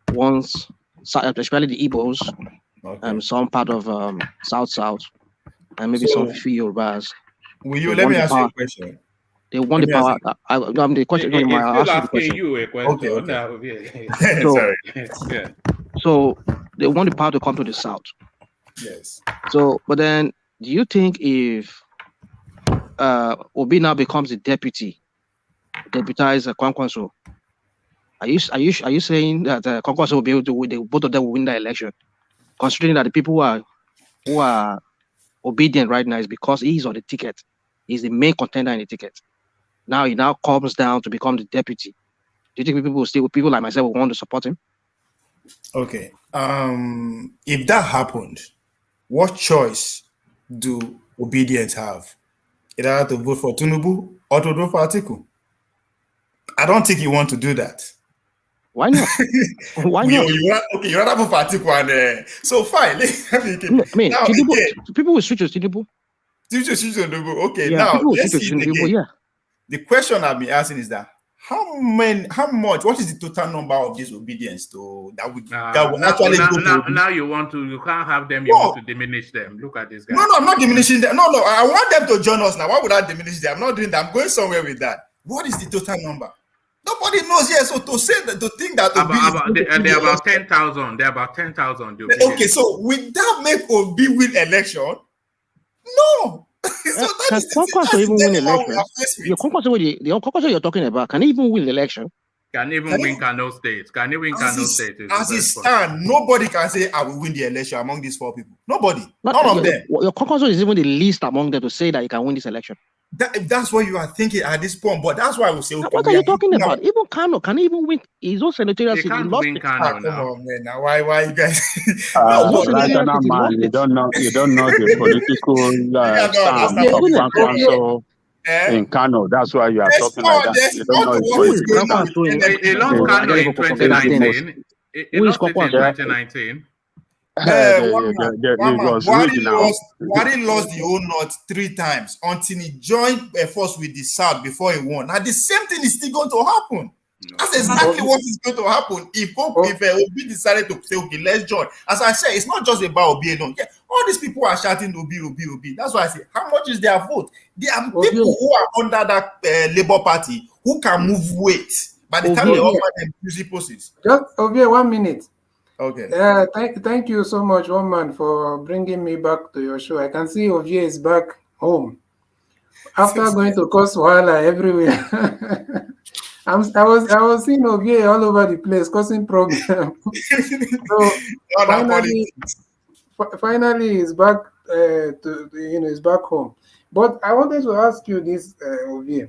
especially the Igbos, some part of south, and maybe some Yorubas. Will you let me ask you a question? They want the power. The question. It's still asking asking you a question. Okay. Sorry. So they want the power to come to the south. Yes. So, but then, do you think if Obi now becomes the deputize Kwakwanso, are you saying that Kwakwanso will be able to win, both of them will win the election, considering that the people who are obedient right now is because he's on the ticket, he's the main contender in the ticket. Now he comes down to become the deputy. Do you think people like myself will want to support him? Okay. If that happened, what choice do obedience have? Either to vote for Tinubu or to vote for Atiku? I don't think you want to do that. Why not? Why not? You rather vote for Atiku and so fine. People will switch to Tinubu. Okay, yeah, now let's see Tinubu, yeah. The question I've been asking is that how much? What is the total number of disobedience that would actually go to? Now you can't have them. You want to diminish them. Look at this guy. No, I'm not diminishing them. No, I want them to join us now. Why would I diminish them? I'm not doing that. I'm going somewhere with that. What is the total number? Nobody knows yet. So to say that, to think that they're about 10,000. They're about 10,000. Okay, so will that make Obi win election? No. Can Kwakwanso even win election? The Kwakwanso you're talking about, can he even win the election? Can even win KANU'S state? Can he win KANU'S state? As it stands, nobody can say I will win the election among these four people. Nobody. None of them. Your Kwakwanso is even the least among them to say that he can win this election. That's what you are thinking at this point, but that's why I will say. Okay, what are you talking about? Even Kano, can he even win his own senatorial seat? He can't win Kano now. Come on, man. Now, why you guys? National man, you don't know the political stand of Kwakwanso in Kano. That's why you are talking like that. You don't know his political stand. He lost Kano in 2019. He lost it in 2019. Buhari lost the whole north 3 times until he joined a force with the south before he won. Now the same thing is still going to happen. That's exactly what is going to happen if Obi decided to say, okay, let's join. As I said, it's not just about Obi alone. Yeah, all these people are shouting Obi. That's why I say, how much is their vote? There are people who are under that Labour Party who can move weight by the time they offer them music posts. Just Obi, 1 minute. Okay. Thank you so much, one man, for bringing me back to your show. I can see Ovie is back home after going to cause wahala everywhere. I was seeing Ovie all over the place causing problems. So finally, he's back he's back home. But I wanted to ask you this, Ovie.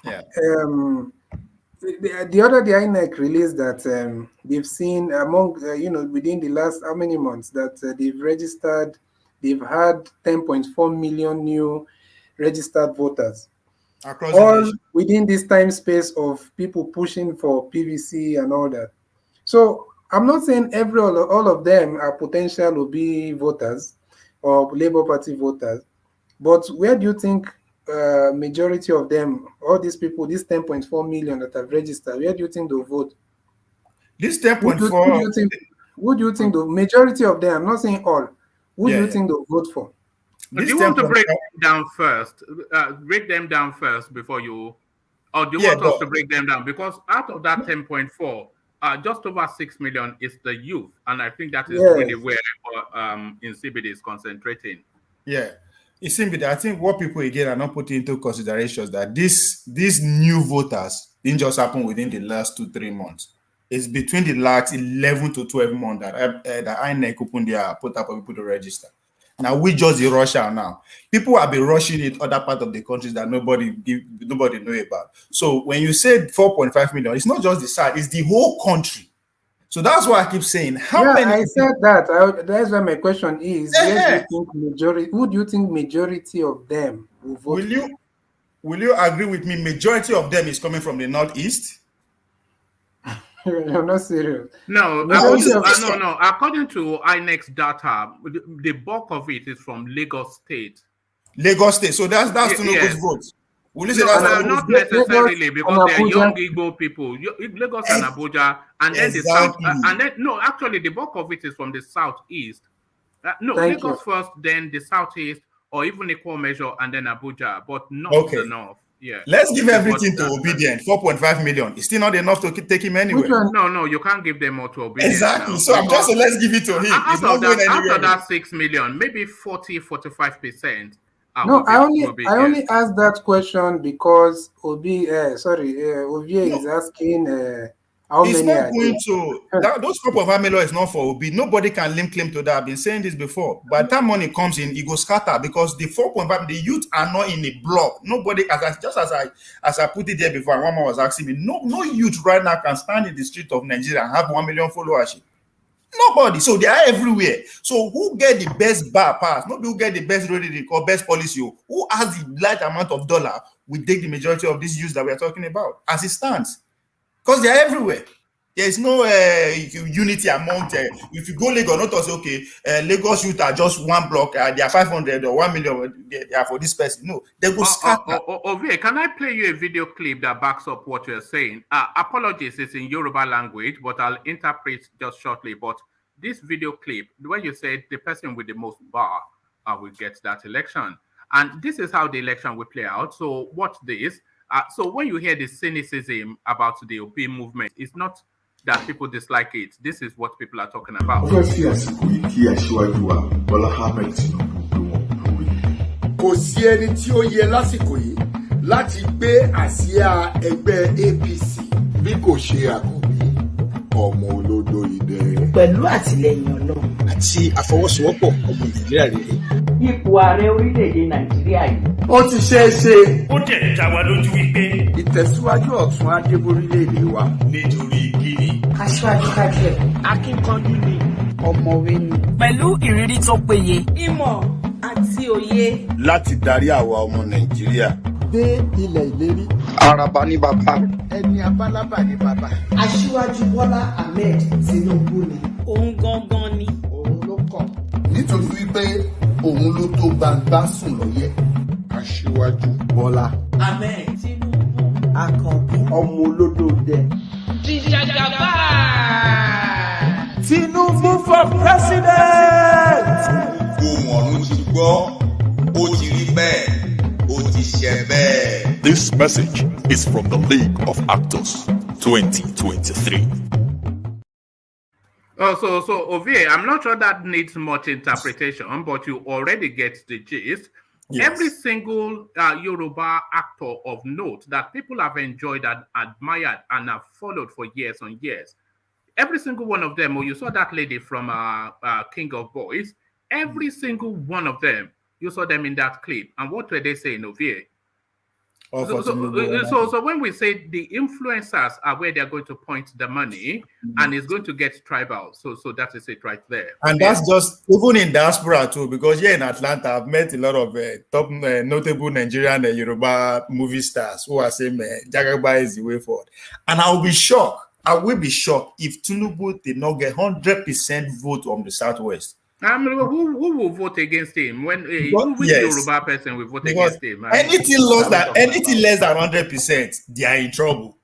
Yeah. The other day, INEC released that they've seen among, within the last how many months that they've had 10.4 million new registered voters. Across all within this time space of people pushing for PVC and all that. So I'm not saying all of them are potential Obi voters or Labour Party voters, but where do you think majority of them, all these people, these 10.4 million that have registered, where do you think they'll vote? This 10.4. Who do you think the majority of them? I'm not saying all. Who do you think they'll vote for? Do you want to break them down first? Break them down first before you, or do you want us to break them down? Because out of that 10.4, just over 6 million is the youth, and I think that is really where in CBD is concentrating. Yeah. It seems that I think what people again are not putting into consideration is that these new voters didn't just happen within the last 2-3 months. It's between the last 11 to 12 months that INEC opened their portal for people to register. Now we just the Russia now. People have been rushing it other part of the countries that nobody know about. So when you say 4.5 million, it's not just the side, it's the whole country. So that's why I keep saying how many. I said that. That's why my question is: who do you think majority of them will vote? Will you agree with me? Majority of them is coming from the northeast. I'm not serious. No. According to INEC's data, the bulk of it is from Lagos State. Lagos State. So that's Tinubu's vote. Will you say that's not necessarily, because they are young Igbo people, Lagos and Abuja, and then the south, and then no, actually the bulk of it is from the southeast. Lagos first, then the southeast, or even equal measure, and then Abuja, but not the north. Yeah. Let's give everything to Obedient. 4.5 million. It's still not enough to take him anywhere. No, you can't give them more to Obedient. Exactly. Now, so I'm just saying, let's give it to him. After that 6 million, maybe 40-45%. No, I only asked that question because Ovie is asking how it's many not going to those 4.5 million is not for Obi. Nobody can link claim to that. I've been saying this before. But that money comes in, it goes scatter because the 4.5, the youth are not in a block. Nobody, as I put it there before, and one man was asking me, no youth right now can stand in the street of Nigeria and have 1 million followership. Nobody. So they are everywhere. So who get the best bar pass? Nobody who get the best rhetoric or best policy. Who has the large amount of dollar will take the majority of these youths that we are talking about as it stands. Because they are everywhere. There is no unity among if you go Lagos, not to say, okay, Lagos youth are just one block, they are 500 or 1 million, they are for this person. No, they go scatter. Ovie, can I play you a video clip that backs up what you're saying? Apologies, it's in Yoruba language, but I'll interpret just shortly. But this video clip, when you said the person with the most bar will get that election. And this is how the election will play out. So watch this. So when you hear the cynicism about the OP movement, it's not that people dislike it. This is what people are talking about. Kò sí ẹni tí ó yẹ lásìkò yìí láti gbé àsíá ẹgbẹ́ APC bí kò ṣe àkọ́bí ọmọ olódò idẹ. Pẹ̀lú àtìlẹ́yìn Ọlọ́run àti àfọwọ́sowọ́pọ̀ ọmọ Nàìjíríà rere. Ipò ààrẹ orílẹ̀-èdè Nàìjíríà yìí. Ó ti ṣeé ṣe. Ó dẹ̀ dá wa lójú wípé ìtẹ̀síwájú ọ̀tún á dé borílẹ̀-èdè wa. Nítorí kíni. Aṣáájú kájẹ. Akíkanjú ni. Ọ̀mọ̀wé ni. Pẹ̀lú ìrírí tó péye. Ìmọ̀ àti òye. Láti darí àwa ọmọ Nàìjíríà dé ilẹ̀ ìlérí. Àràbà ní bàbá. Ẹni abálábà ní bàbá. Aṣíwájú Bọ́lá Ahmed Tinubu ni. Òun gangan ni. Òun ló kàn. Nítorí wípé òun ló tó gbangba sùn lọ́yẹ̀. Aṣíwájú Bọ́lá Ahmed Tinubu. Àkànbí. Ọmọ olódò dẹ. Jìjàgàbá. Tinubu for president. Gbogbo ọ̀run ti gbọ́, ó ti rí bẹ́ẹ̀, ó ti ṣẹ bẹ́ẹ̀. This message is from the League of Actors 2023. So Ovie, I'm not sure that needs much interpretation, but you already get the gist. Yes. Every single Yoruba actor of note that people have enjoyed and admired and have followed for years and years, every single one of them, or you saw that lady from King of Boys, every single one of them, you saw them in that clip. And what were they saying, Ovie? So when we say the influencers are where they're going to point the money, and it's going to get tribal, so that is it right there. And that's just even in diaspora too, because here in Atlanta, I've met a lot of top notable Nigerian Yoruba movie stars who are saying Jagaba is the way forward. And I will be shocked if Tinubu did not get 100% vote on the Southwest. Who will vote against him when which Yoruba person will vote against him? Anything less than 100%, they are in trouble.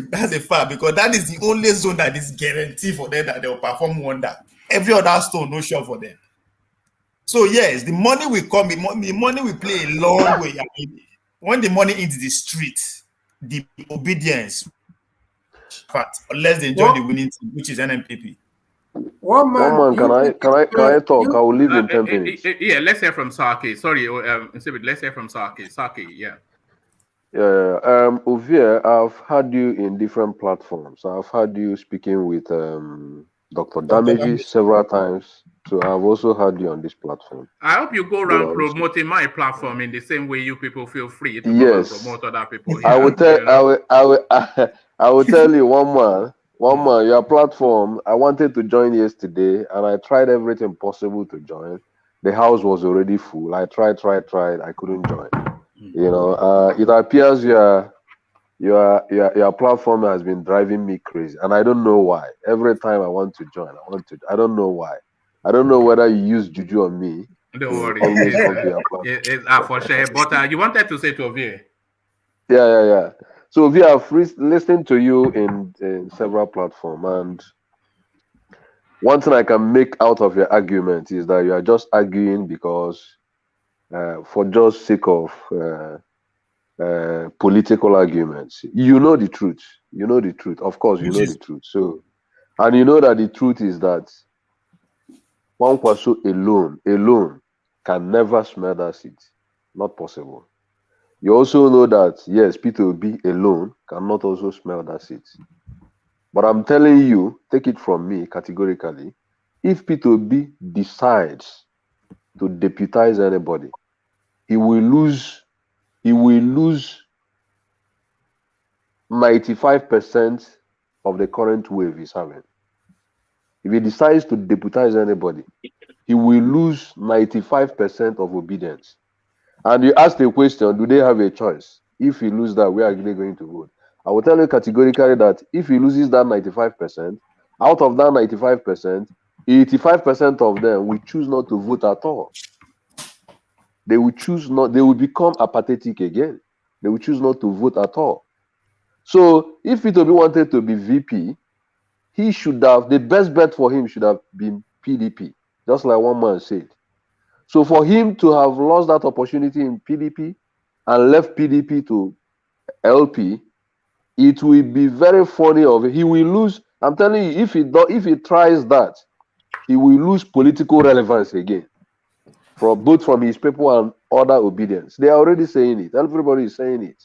That's a fact, because that is the only zone that is guaranteed for them that they will perform wonder. Every other stone, no sure for them. So yes, the money will come. The money will play a long way. I mean, when the money into the street, the obedience, fact, unless they join the winning team, which is NNPP. One man, can I talk? I will leave in 10 minutes. Yeah, let's hear from Saki. Sorry, let's hear from Saki. Saki, yeah. Yeah, Ovie, I've had you in different platforms. I've had you speaking with Dr. Damages several times. So I've also had you on this platform. I hope you go around promoting my platform in the same way you people feel free to promote other people. I will tell you one man, your platform, I wanted to join yesterday and I tried everything possible to join. The house was already full. I tried, I couldn't join. You know, it appears your platform has been driving me crazy, and I don't know why. Every time I want to join, I don't know why. I don't know whether you use juju on me. Don't worry. For sure. But you wanted to say to Ovie. Yeah. So we are listening to you in several platforms, and one thing I can make out of your argument is that you are just arguing because for just sake of political arguments. You know the truth. You know the truth. Of course, you know the truth. So, and you know that the truth is that Kwakwanso alone can never smell that seat. Not possible. You also know that, yes, Peter Obi alone cannot also smell that seat. But I'm telling you, take it from me categorically, if Peter Obi decides to deputize anybody, he will lose 95% of the current wave he's having. If he decides to deputize anybody, he will lose 95% of obedience. And you ask the question, do they have a choice? If he loses that, where are they going to vote? I will tell you categorically that if he loses that 95%, out of that 95%, 85% of them will choose not to vote at all. They will choose not, they will become apathetic again. They will choose not to vote at all. So if Peter Obi wanted to be VP, he should have, the best bet for him should have been PDP, just like one man said. So for him to have lost that opportunity in PDP and left PDP to LP, it will be very funny of it. He will lose. I'm telling you, if he tries that, he will lose political relevance again, both from his people and other obedience. They are already saying it. Everybody is saying it.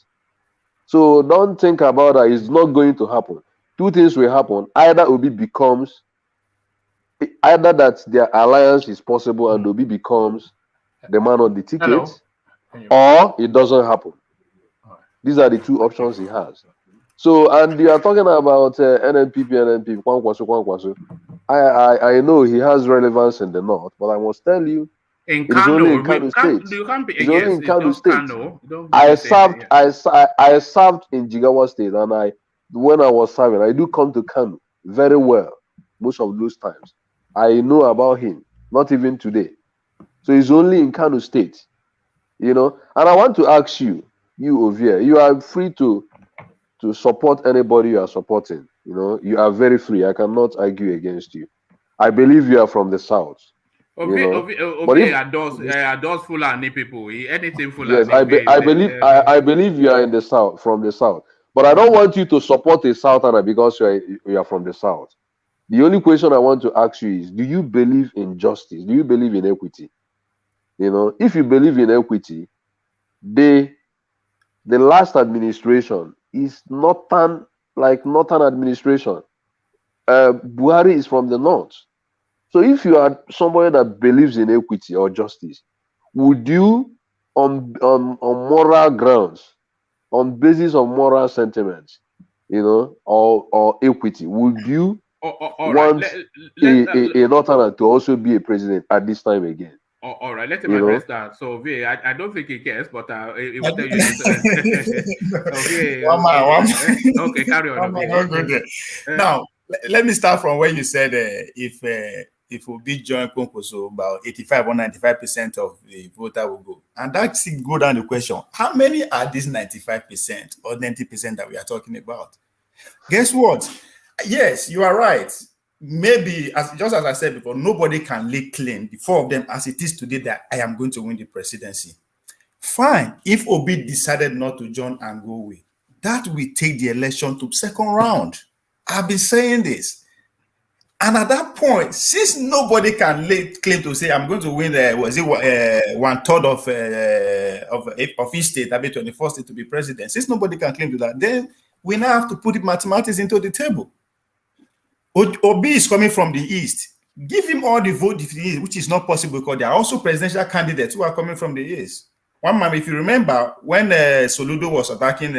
So don't think about that. It's not going to happen. Two things will happen. Either that their alliance is possible and Obi becomes the man on the ticket, or it doesn't happen. These are the two options he has. So, and you are talking about NNPP, Kwakwanso. I know he has relevance in the north, but I must tell you, in it is only in Kanu State. It's only in Kanu State. I served in Jigawa State, and when I was serving, I do come to Kanu very well most of those times. I know about him, not even today. So it's only in Kanu State, you know. And I want to ask you over here, you are free to support anybody you are supporting. You know, you are very free. I cannot argue against you. I believe you are from the south. Those Fulani people, anything Fulani. Yes, I believe you are in the south, from the south. But I don't want you to support a southerner because you are from the south. The only question I want to ask you is, do you believe in justice? Do you believe in equity? You know, if you believe in equity, the last administration is northern administration. Buhari is from the north. So if you are somebody that believes in equity or justice, would you, on moral grounds, on basis of moral sentiments, you know, or equity, would you want a northerner to also be a president at this time again? All right, let him address that. So, I don't think he cares, but he will tell you this. Okay, carry on. Now, let me start from where you said if Obi join Kwakwanso, about 85 or 95% of the voter will go. And that's go down the question, how many are these 95% or 90% that we are talking about? Guess what? Yes, you are right. Maybe, just as I said before, nobody can lay claim, the four of them, as it is today, that I am going to win the presidency. Fine. If Obi decided not to join and go away, that will take the election to second round. I've been saying this. And at that point, since nobody can lay claim to say, I'm going to win, 1/3 of each state, I mean 24 states to be president, since nobody can claim to that, then we now have to put mathematics into the table. Obi is coming from the east. Give him all the vote, which is not possible because there are also presidential candidates who are coming from the east. One man, if you remember, when Soludo was attacking,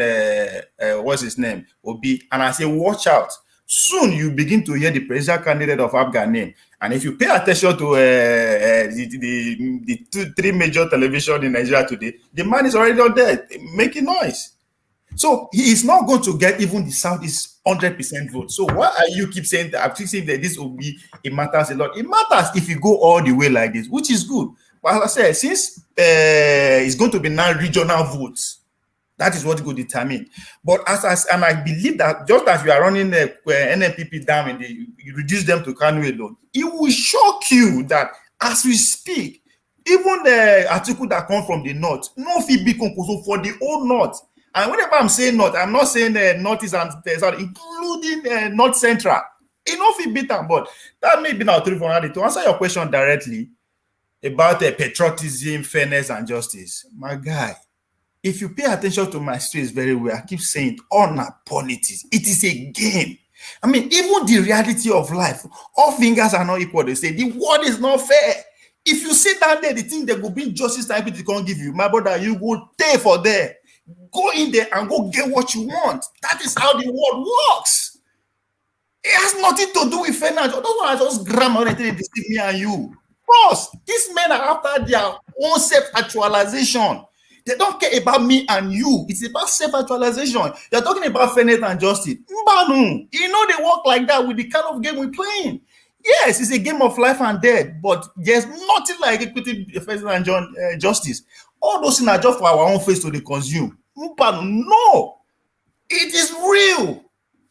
what's his name, Obi, and I say, watch out. Soon you begin to hear the presidential candidate of Afghan name. And if you pay attention to the three major television in Nigeria today, the man is already out there making noise. So he is not going to get even the Southeast 100% vote. So why are you keep saying that? I keep saying that this will be, it matters a lot. It matters if you go all the way like this, which is good. But as I said, since it's going to be now regional votes, That is what will determine. But and I believe that just as you are running the NNPP down and you reduce them to KANU alone, it will shock you that as we speak, even the article that come from the north, no fee be composed for the whole north. And whenever I'm saying north, I'm not saying northeast and south, including north central. It no fee beat them, but that may be now 300. To answer your question directly about patriotism, fairness, and justice, my guy. If you pay attention to my streets very well, I keep saying honor politics. It is a game. I mean, even the reality of life, all fingers are not equal. They say the world is not fair. If you sit down there, the thing they will bring justice type it can't give you, my brother, you go pay for there. Go in there and go get what you want. That is how the world works. It has nothing to do with finance. Those are just grammar and deceive me and you. Boss, these men are after their own self-actualization. They don't care about me and you. It's about self-actualization. You're talking about fairness and justice. Mbanu, you know they work like that with the kind of game we're playing. Yes, it's a game of life and death, but there's nothing like equity, fairness, and justice. All those things are just for our own face to the consume. Mbanu, no, it is real.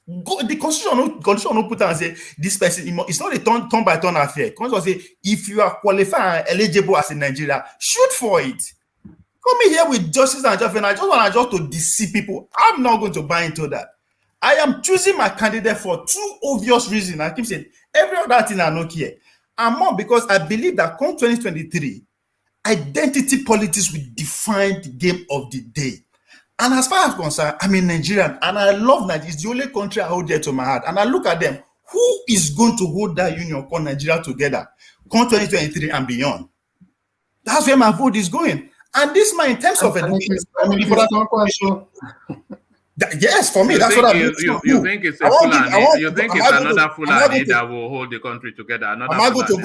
The constitution no put and say this person. It's not a turn by turn affair. Constitution say if you are qualified and eligible as a Nigeria, shoot for it. Coming here with justice and justice, I just want to deceive people. I'm not going to buy into that. I am choosing my candidate for two obvious reasons. I keep saying every other thing I don't care. And more because I believe that come 2023, identity politics will define the game of the day. And as far as I'm concerned, I'm a Nigerian and I love Nigeria. It's the only country I hold dear to my heart. And I look at them. Who is going to hold that union called Nigeria together come 2023 and beyond? That's where my vote is going. And this man, in terms of education, yes, for me, that's what I mean. You think it's a Fulani? You think it's another Fulani that will hold the country together? Am I going to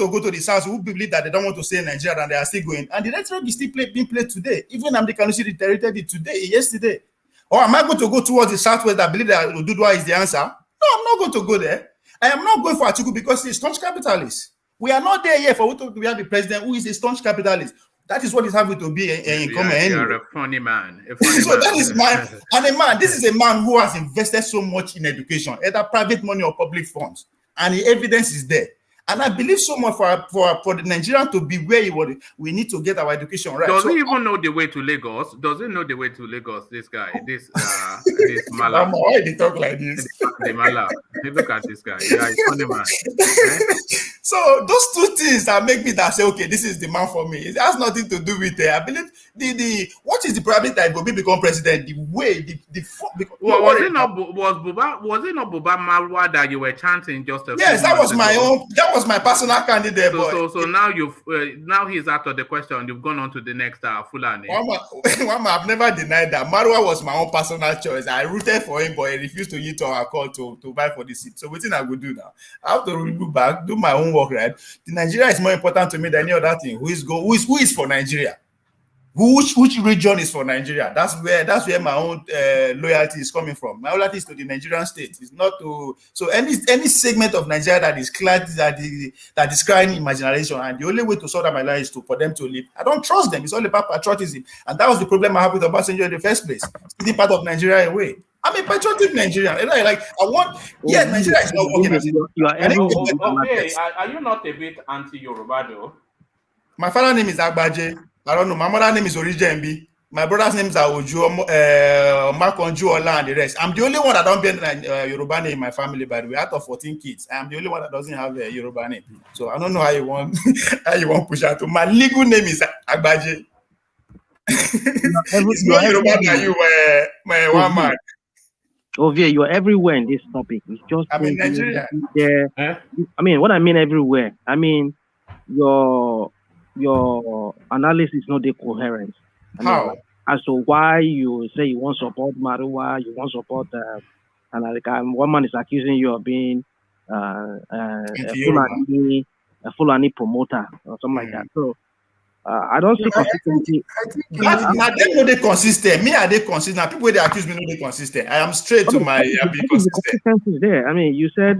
go to the South who believe that they don't want to stay in Nigeria and they are still going? And the rhetoric is still being played today. Even KANU'S reiterated it today, yesterday. Or am I going to go towards the Southwest that believe that Ududwa is the answer? No, I'm not going to go there. I am not going for Atiku because he's a staunch capitalist. We are not there yet for we have the president who is a staunch capitalist. That is what is having to be in common. You're a funny man. So that is this is a man who has invested so much in education, either private money or public funds. And the evidence is there. And I believe so much for the Nigerian to be where we need to get our education right. Does he even know the way to Lagos? Does he know the way to Lagos? This guy, this Mala. Why they talk like this? The Mala. Look at this guy. Yeah, he's funny man. So those two things that make me that say, okay, this is the man for me. It has nothing to do with I believe what is the probability that Bobi become president? The way was it not Buba Marwa that you were chanting just a yes, that was my own. That was my personal candidate. So now now he's out of the question. You've gone on to the next Fulani. I've never denied that Marwa was my own personal choice. I rooted for him, but he refused to yield to our call to buy for the seat. So what thing I will do now? I have to go back, do my own work. Right? The Nigeria is more important to me than any other thing. Who is for Nigeria? Which region is for Nigeria? That's where my own loyalty is coming from. My loyalty is to the Nigerian state. It's not to any segment of Nigeria that is that is crying imagination. And the only way to sort out my life is for them to live. I don't trust them. It's all about patriotism, and that was the problem I have with Obasanjo in the first place. It's part of Nigeria away. I'm a patriotic Nigerian. Nigeria is not working. Are you not a bit anti-Yoruba though? My father's name is Agbaje. I don't know. My mother's name is Orija Mbi. My brother's name is Aoju, Makonju, Ola, and the rest. I'm the only one that don't bear Yoruba name in my family, by the way. Out of 14 kids, I'm the only one that doesn't have a Yoruba name. So I don't know how you want push out to. My legal name is Agbaje. It's not Yoruba that you were my one man. Ovie, you're everywhere in this topic. It's just I'm in Nigeria. I mean, what I mean everywhere. I mean, your analysis is not the coherence. How? As to why you say you want to support Marwa, you want to support, one man is accusing you of being a Fulani promoter or something like that. So I don't see consistency. Now they know they consistent. Me, are they consistent? People they accuse me know they consistent. I am straight to my consistent. Consistency is there. I mean, you said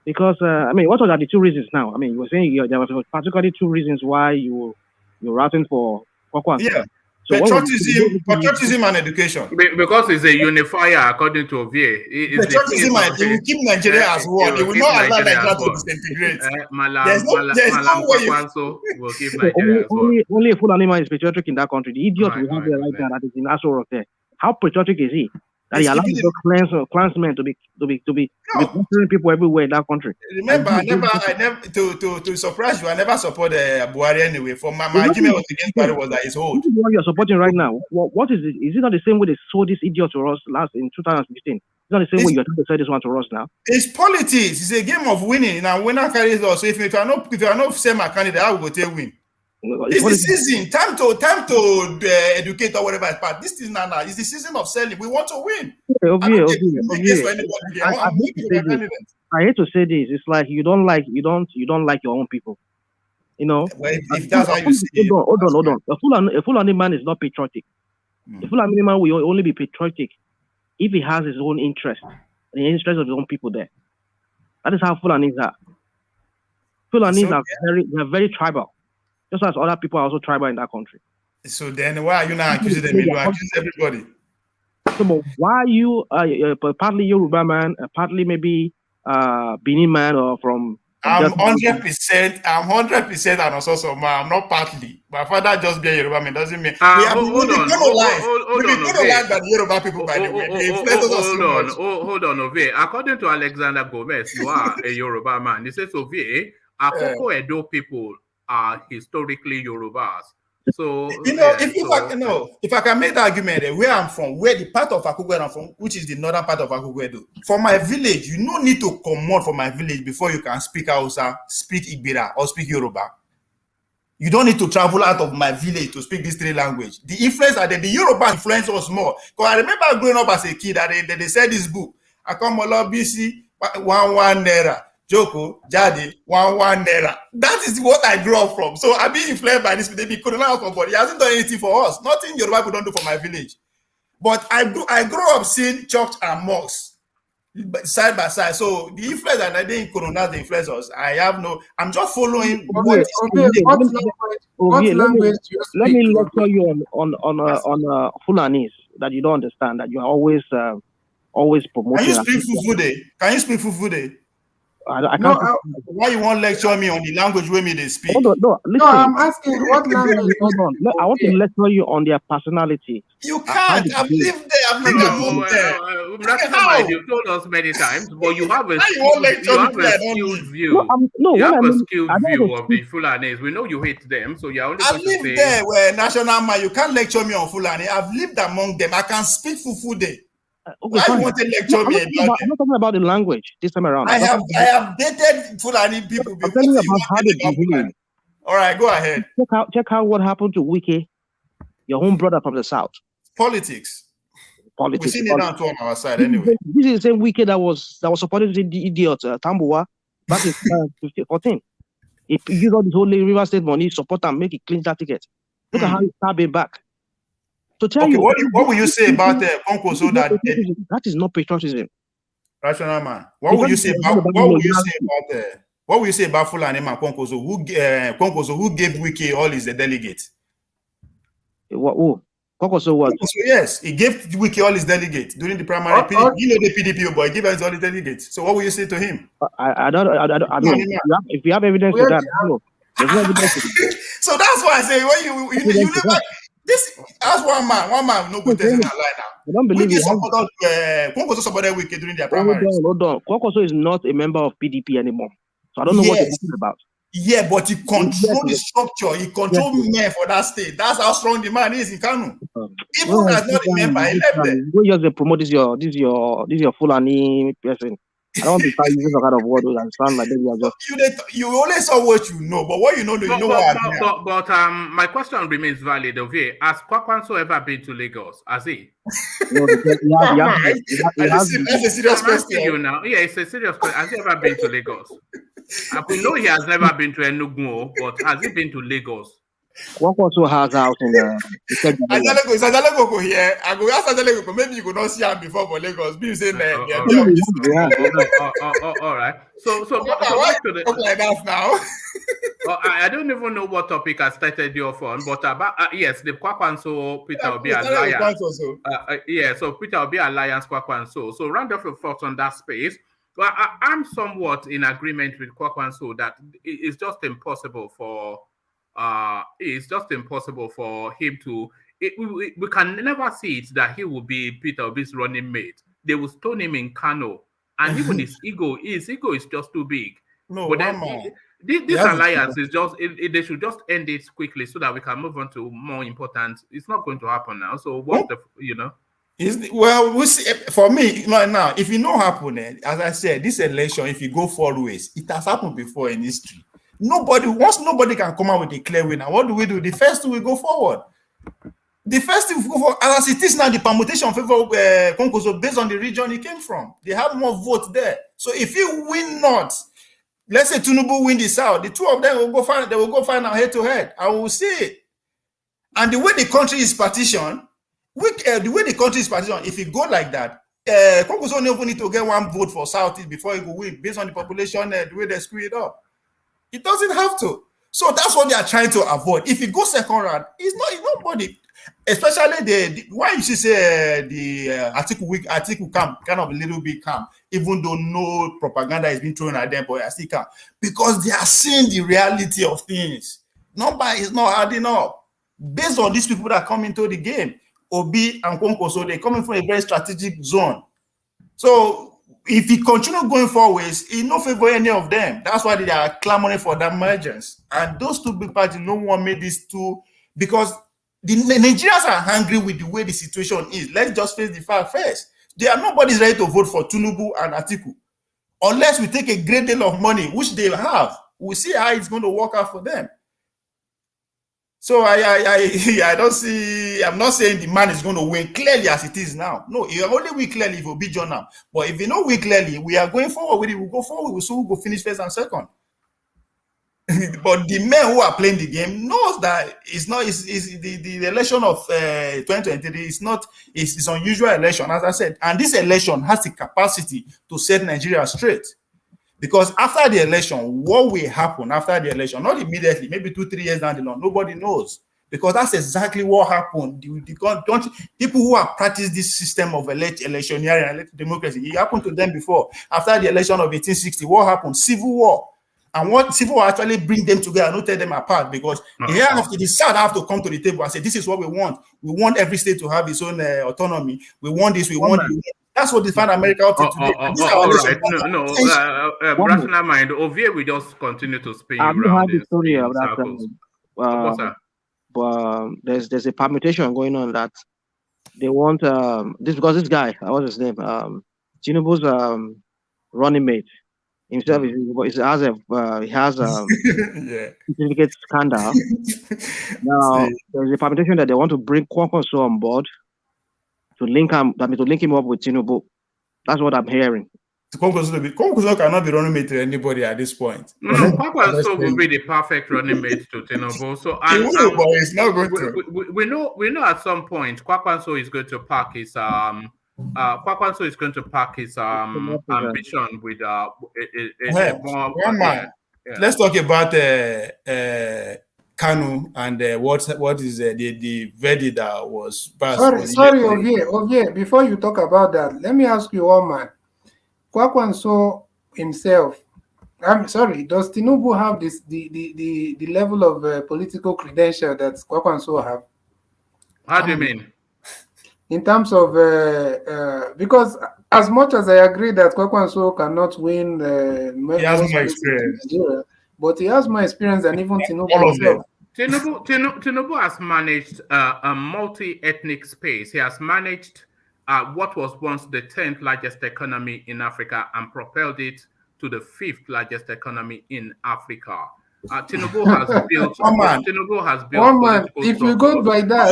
because what are the two reasons now? I mean, you were saying there was particularly two reasons why you're routing for Kwakwanso. Yeah. So patriotism and education. Because it's a unifier, according to Ovie. Patriotism and it will keep Nigeria as one. It will not allow Nigeria to disintegrate. There's no way Kwakwanso will keep Nigeria as one. Only a Fulani man is patriotic in that country. The idiot we have there right now that is in Aso Rock there. How patriotic is he? That he allows the clansmen to be butchering people everywhere in that country. Remember, I never to surprise you, I never support Buhari anyway. For my argument was against Buhari was that he's old. What you're supporting right now? What is it? Is it not the same way they sold this idiot to us last in 2016? It's not the same way you're trying to sell this one to us now. It's politics. It's a game of winning. Now, winner carries us. So if you are not sell my candidate, I will go take win. It's the season. Time to educate or whatever part. This is now. It's the season of selling. We want to win. I hate to say this. It's like you don't like your own people. You know. Well, if that's how you see it. Hold on. A Fulani man is not patriotic. A Fulani man will only be patriotic if he has his own interest, the interest of his own people there. That is how Fulanis are. Fulanis are very tribal. Just as other people are also tribal in that country. So then why are you not accusing them? You accuse everybody. So why are you partly Yoruba man, partly maybe Benin man or from I'm 100%. I'm 100% and also man. I'm not partly. My father just be a Yoruba man. Doesn't mean we have been lied by the Yoruba people. By the way, hold on, Ovie. According to Alexander Gomez, you are a Yoruba man. He says, Ovie, Akoko Edo people are historically Yorubas. So if I can make the argument where I'm from, where the part of Akoko I'm from, which is the northern part of Akoko Edo, from my village, you no need to come out from my village before you can speak Hausa, speak Igbira, or speak Yoruba. You don't need to travel out of my village to speak these three languages. The influence the Yoruba influence us more. Because I remember growing up as a kid that they said this book, Akomolo BC 1 naira. Joko, Jadi, 1 naira. That is what I grew up from. So I'm being influenced by this. They couldn't have somebody. He hasn't done anything for us. Nothing Yoruba people don't do for my village. But I grew up seeing church and mosques side by side. So the influence that I didn't colonize the influence us. I'm just following. What language do you speak? Let me lecture you on Fulanis that you don't understand, that you are always promoting. Can you speak Fufude? Why you won't lecture me on the language where me they speak? Listen. No, I'm asking what language. Hold on. I want to lecture you on their personality. You can't. I've lived there. I've lived there. You've told us many times, but you have a skewed view. You have a skewed view of the Fulanis. We know you hate them, so you're only I've lived there where national man. You can't lecture me on Fulani. I've lived among them. I can speak Fufude. Okay, I want to lecture me about I'm not talking about the language this time around. I have dated Fulani people before. I'm telling you about how they behave. All right, go ahead. Check out what happened to Wike, your own brother from the south. Politics. We've seen it now on our side anyway. This is the same Wike that was supporting the idiot Tambuwa back in 2014. He used all this whole River State money, support and make it clean that ticket. Look at how he's stabbing back. To tell you, what will you say about Kwakwanso that is not patriotism. Rational man. What will you say about Fulani man Kwakwanso who gave Wiki all his delegates? Kwakwanso what? Yes, he gave Wiki all his delegates during the primary. You know the PDP, but he gave us all the delegates. So what will you say to him? I don't. If you have evidence for that, no. There's no evidence. So that's why I say when you never. This as one man no good in our line now. I don't believe it. Kwakwanso supported Wiki during their primary. Hold on. Kwakwanso is not a member of PDP anymore. So I don't know what you're talking about. Yeah, but he controls the structure. He controls men for that state. That's how strong the man is in Kanu. Even as not a member, he left there. You just promote this your Fulani person. I don't want to start using some kind of word and sound like you are just. You only saw what you know, but what you know, do you know what? But my question remains valid. Okay, has Kwakwanso ever been to Lagos? Has he? That's a serious question. You now. Yeah, it's a serious question. Has he ever been to Lagos? We know he has never been to Enugu, but has he been to Lagos? Kwakwanso has out in Azalego here. I go ask Azalego. Maybe you could not see him before for Lagos. Be saying all right. So like that now. I don't even know what topic I started you off on, but about yes, the Kwakwanso Peter Obi alliance. So Peter Obi alliance Kwakwanso. So round off your thoughts on that space. Well, I'm somewhat in agreement with Kwakwanso that it's just impossible for him to. We can never see it that he will be Peter Obi's running mate. They will stone him in Kano, and even his ego is just too big. No, but then this alliance is just they should just end it quickly so that we can move on to more important. It's not going to happen now. So what well, we see. For me, now, if it not happen, as I said, this election, if you go 4 ways, it has happened before in history. Once nobody can come out with a clear winner, what do? The first two will go forward. The first thing will go forward, as it is now, the permutation favor Konkoso based on the region he came from. They have more votes there. So if you win not, let's say Tinubu win the South, the two of them will go find. They will go find out head to head, and we will see it. And the way the country is partitioned. If it go like that, Congress only need to get 1 vote for Southeast before it will win, based on the population, the way they screw it up. It doesn't have to. So that's what they are trying to avoid. If it goes second round, it's nobody. Especially why you should say the article camp kind of a little bit calm, even though no propaganda is being thrown at them, but I still calm because they are seeing the reality of things. Number is not adding up based on these people that come into the game. Obi and Konkoso, they're coming from a very strategic zone. So if he continue going forwards, he no favor any of them. That's why they are clamoring for that emergence. And those two big parties, no one made these two because the Nigerians are angry with the way the situation is. Let's just face the fact first. Nobody's ready to vote for Tinubu and Atiku unless we take a great deal of money, which they have. We'll see how it's going to work out for them. So I don't see. I'm not saying the man is going to win clearly as it is now. No, he only win clearly if it will be John now. But if you don't win clearly, we are going forward with it. We'll go forward. We'll go finish first and second. But the men who are playing the game knows that it's not. The election of 2023 is not. It's unusual election, as I said, and this election has the capacity to set Nigeria straight. Because after the election, what will happen after the election? Not immediately, maybe 2-3 years down the line. Nobody knows. Because that's exactly what happened. People who have practiced this system of electioneering and democracy, it happened to them before. After the election of 1860, what happened? Civil war. And what civil war actually bring them together, not tear them apart. Because the South have to come to the table and say, this is what we want. We want every state to have its own autonomy. We want this, we want this. That's what define America up to today. All right. Rational mind. Ovie, we just continue to spin I've around heard the story of that. But there's a permutation going on that they want this because this guy, what's his name? Tinubu's running mate himself he has certificate scandal. Now there's a permutation that they want to bring Kwakwanso on board to link him up with Tinubu. That's what I'm hearing. Kwakwanso cannot be running mate to anybody at this point. No, Kwakwanso will be the perfect running mate to Tinubu. So it's not going to. We know at some point Kwakwanso is going to pack his ambition with one man. Let's talk about KANU and what is the verdict that was passed. Sorry, Ovie, before you talk about that, let me ask you one man. Kwakwanso himself, I'm sorry, does Tinubu have the level of political credential that Kwakwanso have? How do you mean? In terms of because as much as I agree that Kwakwanso cannot win, he has more experience. But he has more experience than even Tinubu himself. Tinubu has managed a multi-ethnic space. He has managed what was once the 10th largest economy in Africa and propelled it to the 5th largest economy in Africa. Tinubu has built. Tinubu has built. One man, if we go by that,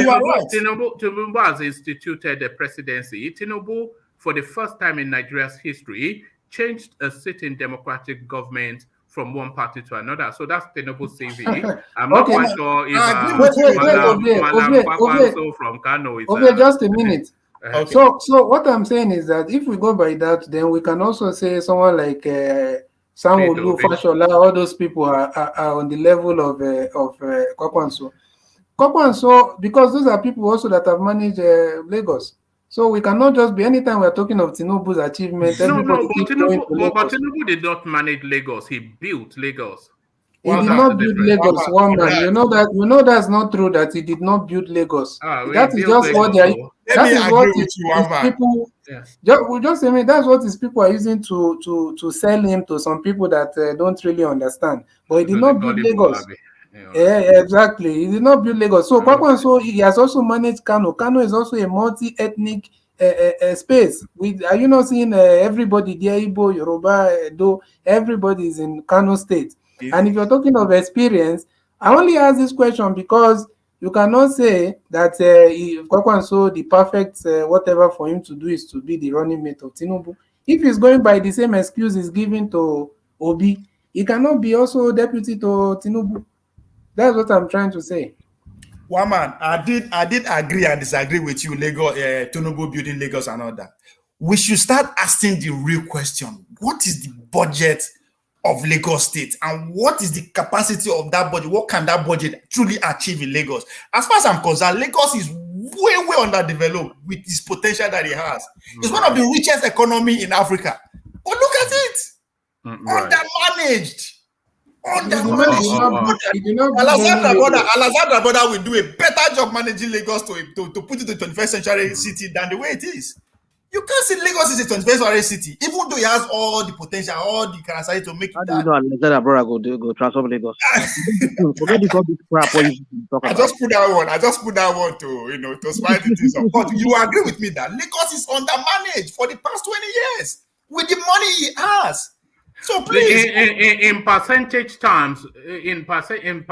Tinubu has instituted the presidency. Tinubu, for the first time in Nigeria's history, changed a sitting democratic government from one party to another. So that's Tinubu's CV. I'm not quite sure if Madam Kwakwanso from Kano is. Okay, just a minute. So what I'm saying is that if we go by that, then we can also say someone like Sanwo-Olu, Fashola, all those people are on the level of Kwakwanso. Kwakwanso, because those are people also that have managed Lagos. So we cannot just be, anytime we're talking of Tinubu's achievement, everybody keeps going to Lagos. But Tinubu did not manage Lagos. He built Lagos. He did not build Lagos, one man. You know that's not true, that he did not build Lagos. That is just what they are. That is what his people. Just I mean, that's what his people are using to sell him to some people that don't really understand. But he did not build Lagos. Yeah, exactly. He did not build Lagos. So Kwakwanso, he has also managed Kano. Kano is also a multi-ethnic space. Are you not seeing everybody there? Igbo, Yoruba, Edo, everybody is in Kano State. And if you're talking of experience, I only ask this question because you cannot say that Kwakwanso, the perfect whatever for him to do is to be the running mate of Tinubu. If he's going by the same excuse he's given to Obi, he cannot be also deputy to Tinubu. That's what I'm trying to say. One man, I did agree and disagree with you, Lagos, Tinubu building Lagos and all that. We should start asking the real question: what is the budget of Lagos State, and what is the capacity of that budget? What can that budget truly achieve in Lagos? As far as I'm concerned, Lagos is way underdeveloped with this potential that it has. It's one of the richest economy in Africa. But look at it, undermanaged. Alexandra brother will do a better job managing Lagos to put it to 21st century city than the way it is. You can't say Lagos is a 21st century city, even though it has all the potential, all the capacity to make it. How do you know Alexandra brother go transform Lagos? Forget this all this crap. I just put that one to spice the things up. But you agree with me that Lagos is undermanaged for the past 20 years with the money it has. So please, in percentage terms, just in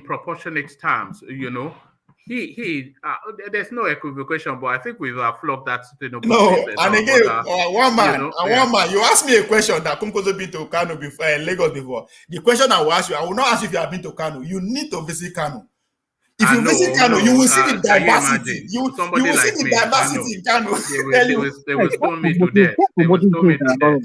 proportionate terms, he there's no equivocation, but I think we've flogged that. No, and again, one man, you asked me a question that Kumkozo been to Kano before, Lagos before. The question I will ask you, I will not ask you if you have been to Kano. You need to visit Kano. If you visit Kano, you will see the diversity. You will see the diversity in Kano. They will stone me to death. They will stone me to death.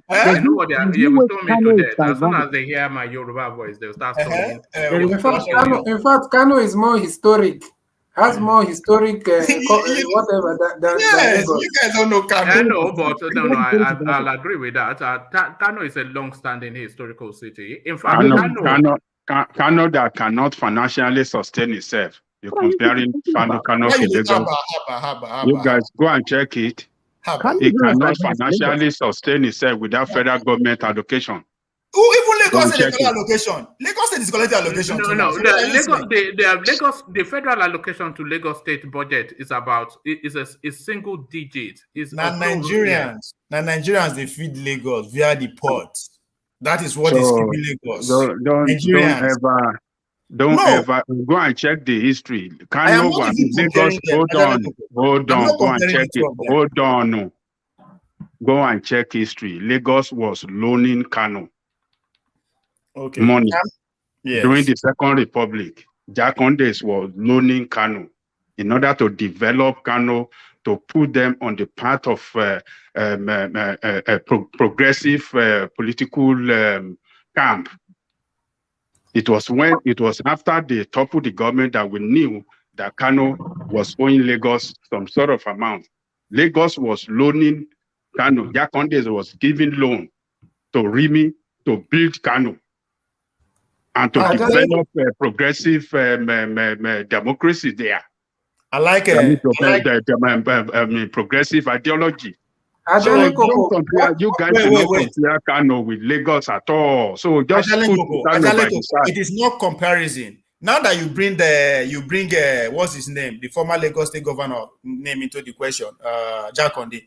I know what they will stone me to death. As soon as they hear my Yoruba voice, they will start stoning. In fact, Kano is more historic. Has more historic whatever than yes, you guys don't know Kano. I know, but I'll agree with that. Kano is a long-standing historical city. In fact, Kano that cannot financially sustain itself. You're comparing Kano to Lagos. You guys go and check it. It cannot financially sustain itself without federal government allocation. Even Lagos State federal allocation. Lagos State is collecting allocation. No. The federal allocation to Lagos State budget is single digit. Nigerians they feed Lagos via the ports. That is what is keeping Lagos. Don't ever go and check the history. Kano was Lagos. Hold on. Go and check it. Hold on. Go and check history. Lagos was loaning Kano money during the Second Republic. Condemns was loaning Kano in order to develop Kano, to put them on the path of progressive political camp. It was after they toppled the government that we knew that Kano was owing Lagos some sort of amount. Lagos was loaning Kano. Condemns was giving loan to Rimi to build Kano and to develop progressive democracy there. I like it. Progressive ideology. So you guys cannot compare Kano with Lagos at all. So just put Kano by the side. It is not comparison. Now that you bring what's his name, the former Lagos State governor name into the question, Jakonde,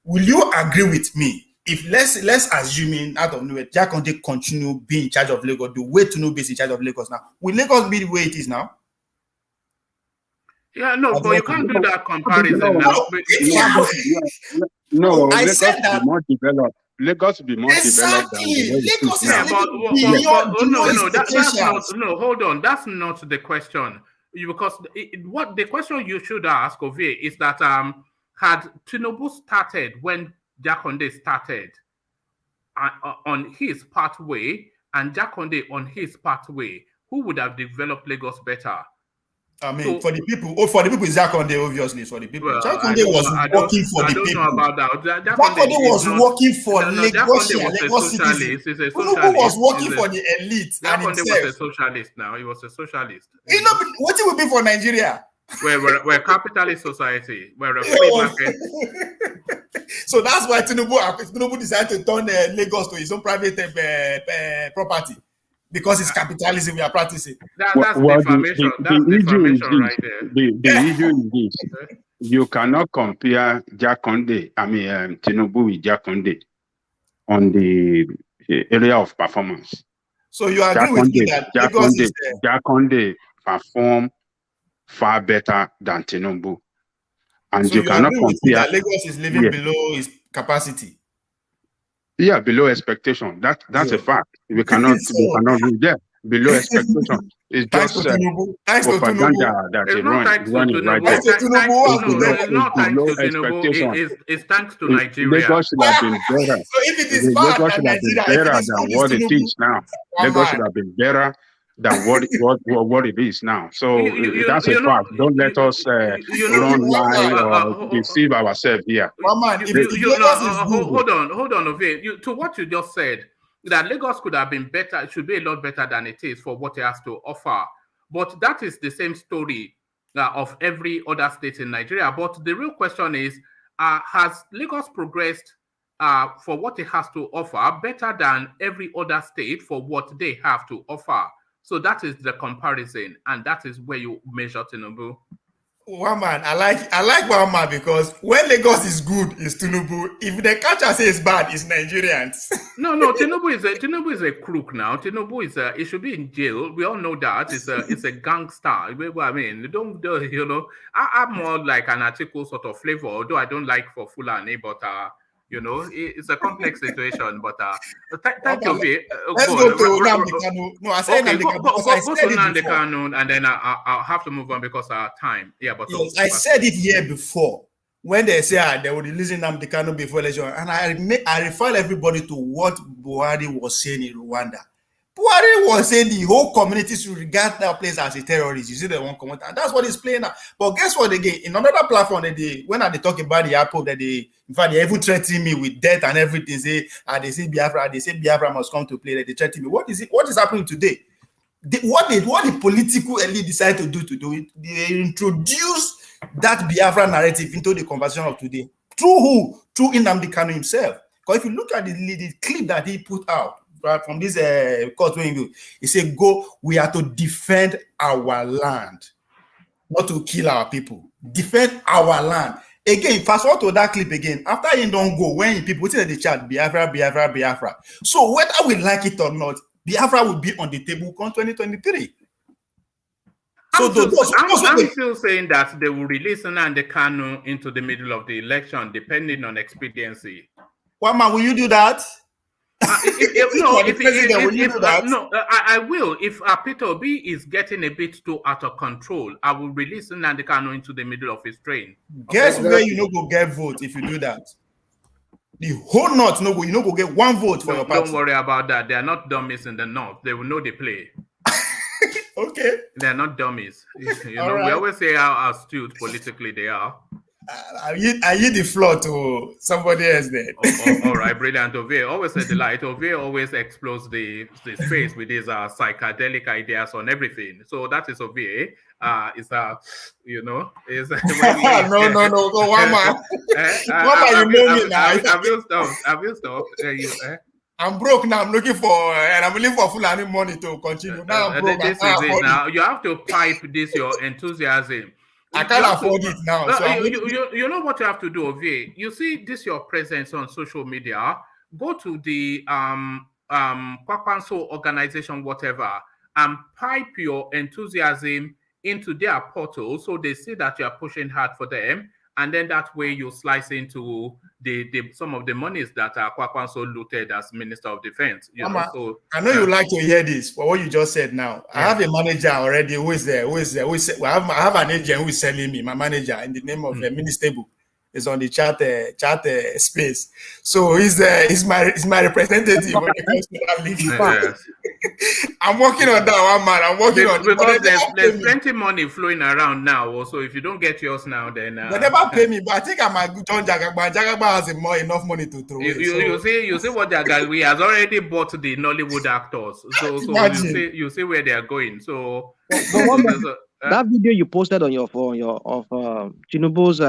will you agree with me? If let's assuming out of nowhere, Jakonde continue being in charge of Lagos, the way Tinubu is in charge of Lagos now, will Lagos be the way it is now? Yeah, no, but you can't do that comparison now. No, I said that. Lagos will be more developed than Lagos is no, hold on. That's not the question. Because what the question you should ask of it is that had Tinubu started when Jakonde started, on his pathway and Jakonde on his pathway, who would have developed Lagos better? I mean, for the people, it's Jakonde, obviously, for the people. Well, Jakonde was working for the people. I don't know about that. Jakonde was working for Lagos. Lagos citizens. He's a socialist. Tinubu was working for the elite. Jakonde was a socialist now. He was a socialist. You know, what it would be for Nigeria? We're a capitalist society. We're a free market. So that's why Tinubu decided to turn Lagos to his own private property. Because it's capitalism we are practicing. That's defamation. That's defamation right there. The issue is this. You cannot compare Tinubu with Jakonde on the area of performance. So you agree with me that Jakonde performed far better than Tinubu. And so you cannot compare that Lagos is living below its capacity. Yeah, below expectation. That's a fact. We cannot be there. Below expectation. It's just propaganda that is running right there. It's thanks to Nigeria. Lagos should have been better. So if it is bad, Lagos should have been better than what it is now. Lagos should have been better than what it is now. So that's a fact. Don't let us run lie or deceive ourselves here. Hold on, Ove. To what you just said, that Lagos could have been better, it should be a lot better than it is for what it has to offer. But that is the same story of every other state in Nigeria. But the real question is, has Lagos progressed for what it has to offer better than every other state for what they have to offer? So that is the comparison, and that is where you measure Tinubu. One man, I like one man because when Lagos is good, it's Tinubu. If the catcher says bad, it's Nigerians. No, Tinubu is a crook now. Tinubu is he should be in jail. We all know that. It's a gangster. I mean, I'm more like an article sort of flavor, although I don't like for Fulani, but it's a complex situation, but thank you. Let's go to Nnamdi Kanu. No, I said Nnamdi Kanu because I said it Nnamdi Kanu, and then I'll have to move on because of our time. Yeah, but yes, I said it here before when they say they would release Nnamdi Kanu before election, and I refer everybody to what Buhari was saying in Rwanda. Buhari was saying the whole community should regard that place as a terrorist. You see the one comment, and that's what he's playing now. But guess what? Again, in another platform, when they talk about the IPOB, in fact, they even threaten me with death and everything. They say Biafra must come to play. They threaten me. What is it? What is happening today? What the political elite decided to do? They introduce that Biafra narrative into the conversation of today. Through who? Through Nnamdi Kanu himself. Because if you look at the clip that he put out, right, from this court, he said, we are to defend our land, not to kill our people. Defend our land. Again, fast forward to that clip again. After he don't go, when people say in the chat, Biafra. So whether we like it or not, Biafra will be on the table come 2023. So I'm still saying that they will release Nnamdi Kanu into the middle of the election, depending on expediency. Well, man, will you do that? I will. If Peter Obi is getting a bit too out of control, I will release Nnamdi Kanu into the middle of his train. Guess where you go get vote if you do that? The whole North, you go get one vote for your party. Don't worry about that. They are not dummies in the North. They will know they play. Okay. They are not dummies. We always say how astute politically they are. I yield the floor to somebody else there. All right, brilliant. Ovie always a delight. Ovie always explodes the space with his psychedelic ideas on everything. So that is Ovie. Is no. Go one man. You know me now. I will stop. I'm broke now. I'm looking for, and I'm looking for Fulani money to continue. Now I'm broke. This is it. Now you have to pipe this your enthusiasm. I can't afford it now. So you know what you have to do, Ovie? You see this your presence on social media. Go to the Kwakwanso organization, whatever, and pipe your enthusiasm into their portal so they see that you are pushing hard for them, and then that way you slice into the some of the monies that Kwakwanso looted as Minister of Defense. I know you like to hear this, but what you just said now, yeah. I have a manager already who is there. I have an agent who is selling me, my manager, in the name of Ministable. is on the chat space. So he's my representative when it comes to that link. Yes. I'm working on that one, man. I'm working on it. Because there's plenty money flowing around now. Also, if you don't get yours now, then they never pay me. But I think I'm a good John Jagagba. Jagagba has enough money to throw. You see what Jagagba has already bought the Nollywood actors. So you see where they are going. So that video you posted on your phone, of Tinubu's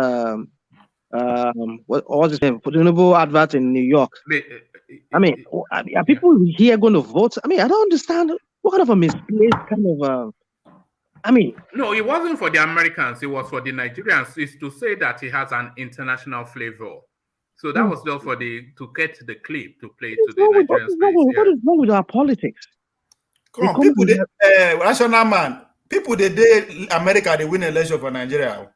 what was his name? Tinubu advert in New York. I mean, are people here going to vote? I mean, I don't understand what kind of a misplaced kind of. I mean, no, it wasn't for the Americans. It was for the Nigerians. It's to say that he has an international flavor. So that was just for to get the clip to play to the Nigerian space. What is wrong with our politics? Come on, people, rational man. People, they America, they win election for Nigeria.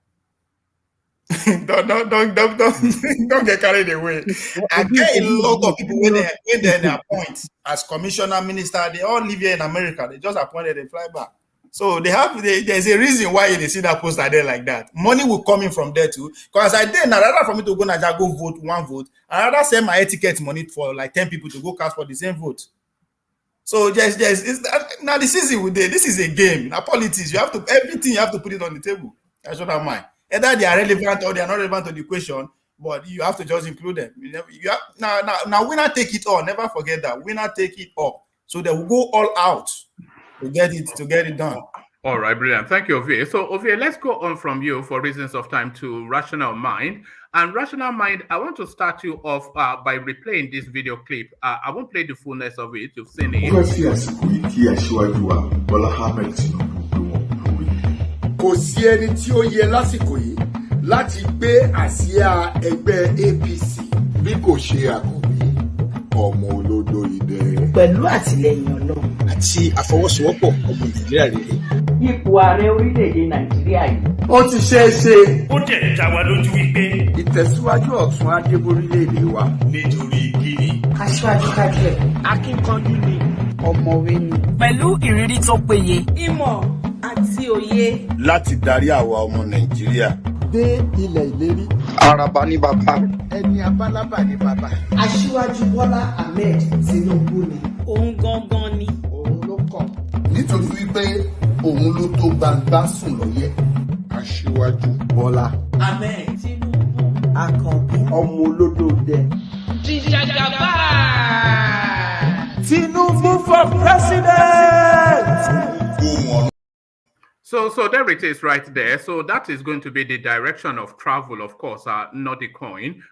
don't get carried away. I get a lot of people when they appoint as commissioner, minister, they all live here in America. They just appointed, they fly back. So there's a reason why they see that poster there like that. Money will come in from there too. Because I did rather for me to go Nigeria, go vote one vote, I rather send my etiquette money for like 10 people to go cast for the same vote. So now this is a game. Now politics, you have to everything you have to put it on the table. That's what I mind. Either they are relevant or they are not relevant to the question, but you have to just include them. You have, now winner take it all. Never forget that winner take it all. So they will go all out to get it done. All right, brilliant. Thank you, Ovie. So, Ovie, let's go on from you for reasons of time to Rational Mind. And Rational Mind, I want to start you off by replaying this video clip. I won't play the fullness of it. You've seen it. Kò sí ẹni tí ó yẹ lásìkò yìí láti gbé àsíá ẹgbẹ́ APC bí kò ṣe àkọ́bí ọmọ olódò idẹ. Pẹ̀lú àtìlẹ́yìn Ọlọ́run àti àfọwọ́sowọ́pọ̀ ọmọ Nàìjíríà rere. Ipò ààrẹ orílẹ̀-èdè Nàìjíríà yìí. Ó ti ṣeé ṣe. Ó dẹ̀ dá wa lójú wípé ìtẹ̀síwájú ọ̀tún á dé borílẹ̀-èdè wa. Nítorí kíni. Aṣíwájú kájúẹ̀. Akíkanjú ni. Ọ̀mọ̀wé ni. Pẹ̀lú ìrírí tó péye. Ìmọ̀ àti òye. Láti darí àwa ọmọ Nàìjíríà dé ilẹ̀ ìlérí. Araba ní bàbá. Ẹni abálábà ní bàbá. Aṣíwájú Bọ́lá Ahmed Tinubu ni. Òun gangan ni. Òun ló kàn. Nítorí wípé òun ló tó gbangba sùn lọ́yẹ̀. Aṣíwájú Bọ́lá Ahmed Tinubu. Àkànbí. Ọmọ olódò dẹ. Jìjàgàbá. Tinubu for president. So there it is right there. So that is going to be the direction of travel, of course, not the coin,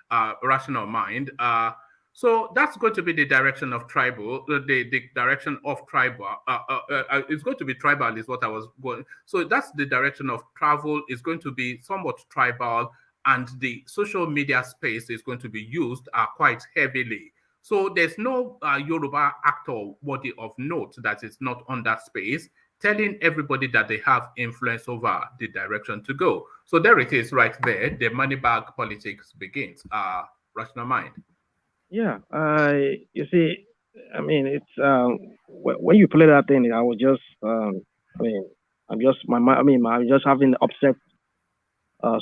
Rational Mind. So that's going to be the direction of tribal, the direction of tribal. It's going to be tribal is what I was going. So that's the direction of travel is going to be somewhat tribal, and the social media space is going to be used quite heavily. So there's no Yoruba actor worthy of note that is not on that space, telling everybody that they have influence over the direction to go. So there it is right there. The money bag politics begins. Rational Mind. Yeah, you see, I mean, it's when you play that thing, I was just, I'm just having upset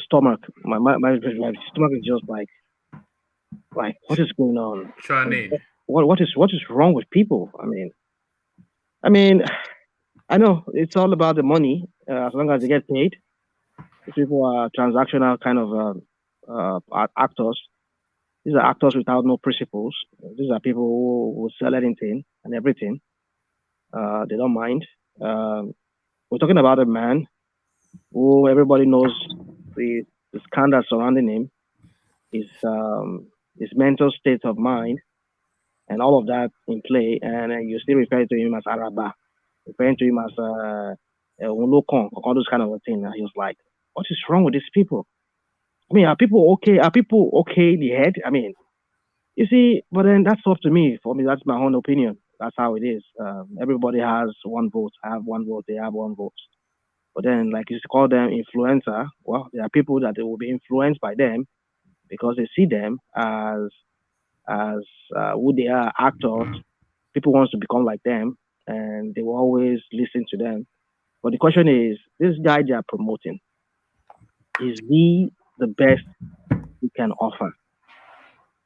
stomach. My stomach is just like, what is going on? What is wrong with people? I mean, I know it's all about the money. As long as they get paid, people are transactional kind of actors. These are actors without no principles. These are people who sell anything and everything. They don't mind. We're talking about a man who everybody knows the scandal surrounding him, his mental state of mind, and all of that in play. And you still refer to him as Araba, referring to him as Unlokon, all those kind of things. And he was like, what is wrong with these people? I mean, are people okay? Are people okay in the head? I mean, you see, but then that's up to me. For me, that's my own opinion. That's how it is. Everybody has one vote. I have one vote. They have one vote. But then, like you call them influencer, well, there are people that they will be influenced by them because they see them as who they are, actors. People want to become like them, and they will always listen to them. But the question is, this guy they are promoting, is he the best he can offer?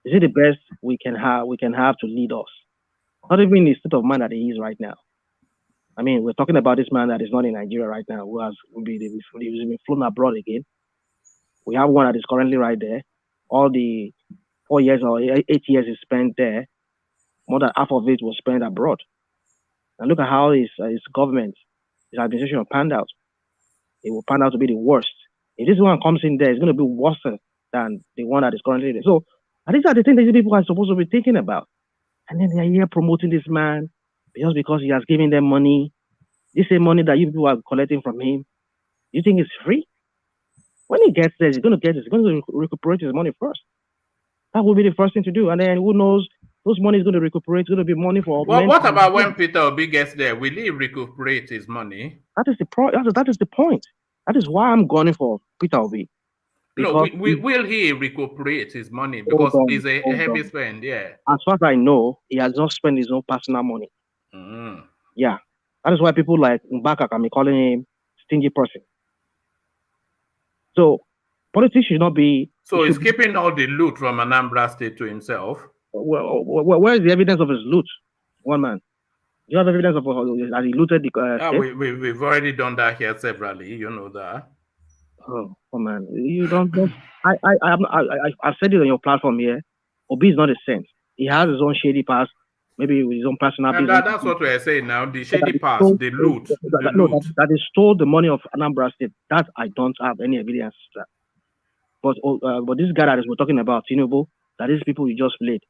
Is it the best we can have to lead us? Not even the state of mind that he is right now. I mean, we're talking about this man that is not in Nigeria right now, who has been flown abroad again. We have one that is currently right there. All the 4 years or 8 years he spent there, more than half of it was spent abroad. And look at how his government, his administration panned out. It will pan out to be the worst. If this one comes in there, it's going to be worse than the one that is currently there. So these are the things that these people are supposed to be thinking about. And then they are here promoting this man just because he has given them money. This same money that you people are collecting from him, you think it's free? When he gets there, he's going to recuperate his money first. That will be the first thing to do. And then who knows, those money is going to recuperate. It's going to be money for. Well, what about when Peter Obi gets there? Will he recuperate his money? That is the point. That is why I'm going for Peter Obi. No, will he recuperate his money? Because it's a heavy spend, yeah. As far as I know, he has not spent his own personal money. Yeah. That is why people like Mbaka can be calling him stingy person. So politics should not be. So he's keeping all the loot from Anambra State to himself. Well, where is the evidence of his loot? One man. Do you have evidence of that he looted the we've already done that here severally. You know that. Oh man, you don't. I've said it on your platform here. Obi is not a saint. He has his own shady past. Maybe with his own personal business. That's what we're saying now. The shady past, the loot. That he stole the money of Anambra State. That I don't have any evidence to that. But this guy that we're talking about, Tinubu, that is people you just played.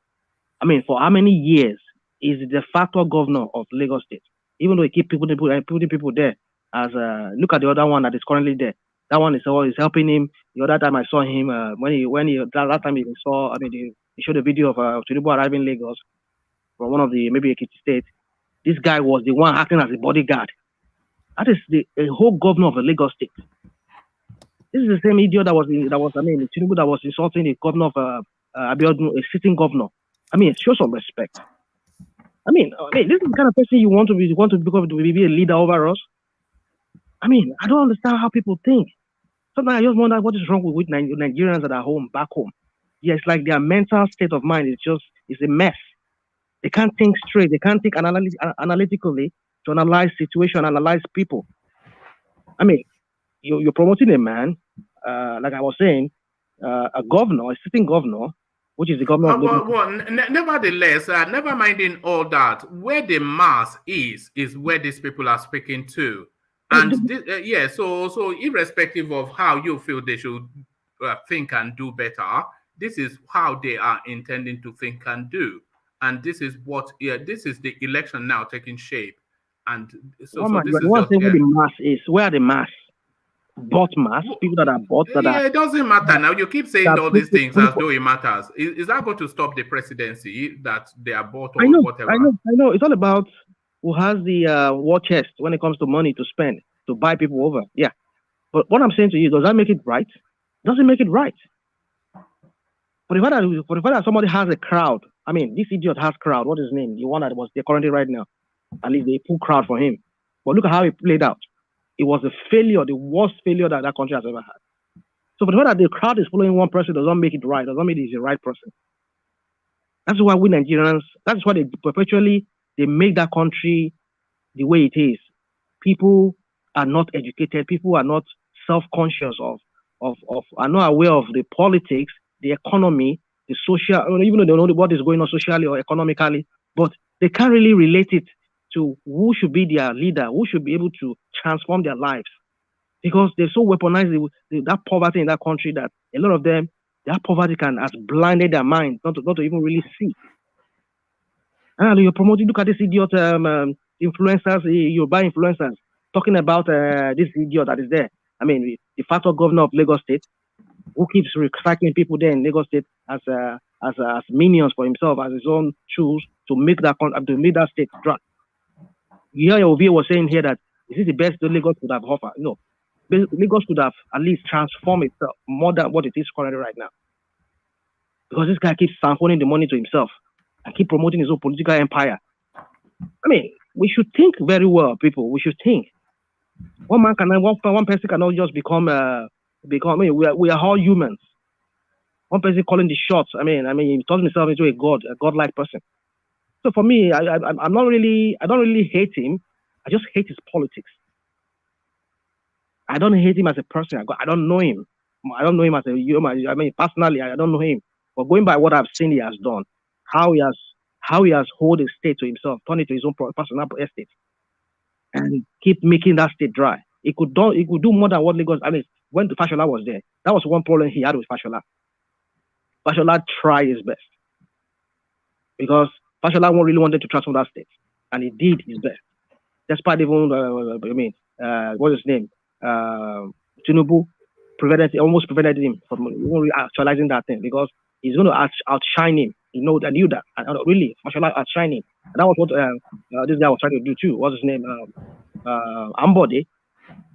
I mean, for how many years is the de facto governor of Lagos State? Even though he keep putting people there. As look at the other one that is currently there. That one is helping him. The other time I saw him last time he showed a video of Tinubu arriving in Lagos from one of the maybe Ekiti state. This guy was the one acting as a bodyguard. That is the whole governor of the Lagos State. This is the same idiot Tinubu that was insulting the governor of Abiodun, a sitting governor. I mean, show some respect. I mean, this is the kind of person you want to be a leader over us. I mean, I don't understand how people think. Sometimes I just wonder what is wrong with Nigerians that are back home. Yeah, it's like their mental state of mind is a mess. They can't think straight. They can't think analytically to analyze situation, analyze people. I mean, you're promoting a man, like I was saying, a governor, a sitting governor, which is the governor of nevertheless, never minding all that, where the mass is where these people are speaking to. And so irrespective of how you feel they should think and do better, this is how they are intending to think and do. And this is this is the election now taking shape. And so this is where the mass is. Where are the mass? Bought mass, people that are bought. It doesn't matter now. You keep saying all these things as though it matters. Is that going to stop the presidency that they are bought or whatever? I know. It's all about who has the war chest when it comes to money to spend to buy people over. Yeah, but what I'm saying to you, does that make it right? Doesn't make it right. For the fact that somebody has a crowd, I mean, this idiot has crowd. What is his name? The one that was there currently right now. At least they pull crowd for him. But look at how it played out. It was a failure, the worst failure that country has ever had. So for the fact that the crowd is following one person doesn't make it right, doesn't mean he's the right person. That's why we Nigerians, that's why they make that country the way it is. People are not educated, people are not self-conscious are not aware of the politics, the economy, the social, even though they know what is going on socially or economically, but they can't really relate it to who should be their leader, who should be able to transform their lives. Because they're so weaponized, that poverty in that country, that a lot of them, that poverty has blinded their mind, not to even really see. And you're promoting, look at this idiot influencers, Yoruba influencers, talking about this idiot that is there. I mean, the facto governor of Lagos State, who keeps recycling people there in Lagos State as minions for himself, as his own tools to make that state dry. You hear Ovi was saying here that this is the best that Lagos could have offered. No, Lagos could have at least transformed itself more than what it is currently right now. Because this guy keeps sampling the money to himself and keep promoting his own political empire. I mean, we should think very well, people. We should think. One person cannot just become. I mean, we are all humans. one person calling the shots. I mean, he turns himself into a godlike person. So for me, I don't really hate him. I just hate his politics. I don't hate him as a person. I don't know him. I don't know him as a human. I mean, personally, I don't know him. But going by what I've seen, he has done, how he has hold a state to himself, turn it to his own personal estate, and keep making that state dry. He could do more than what Lagos. I mean, when Fashola was there, that was one problem he had with Fashola. Fashola tried his best because Fashola really wanted to transform that state, and he did his best, despite even what's his name, Tinubu almost prevented him from actualizing that thing because he's going to outshine him. He knew that, and really, Fashola outshine him. And that was what this guy was trying to do too. What's his name? Ambode.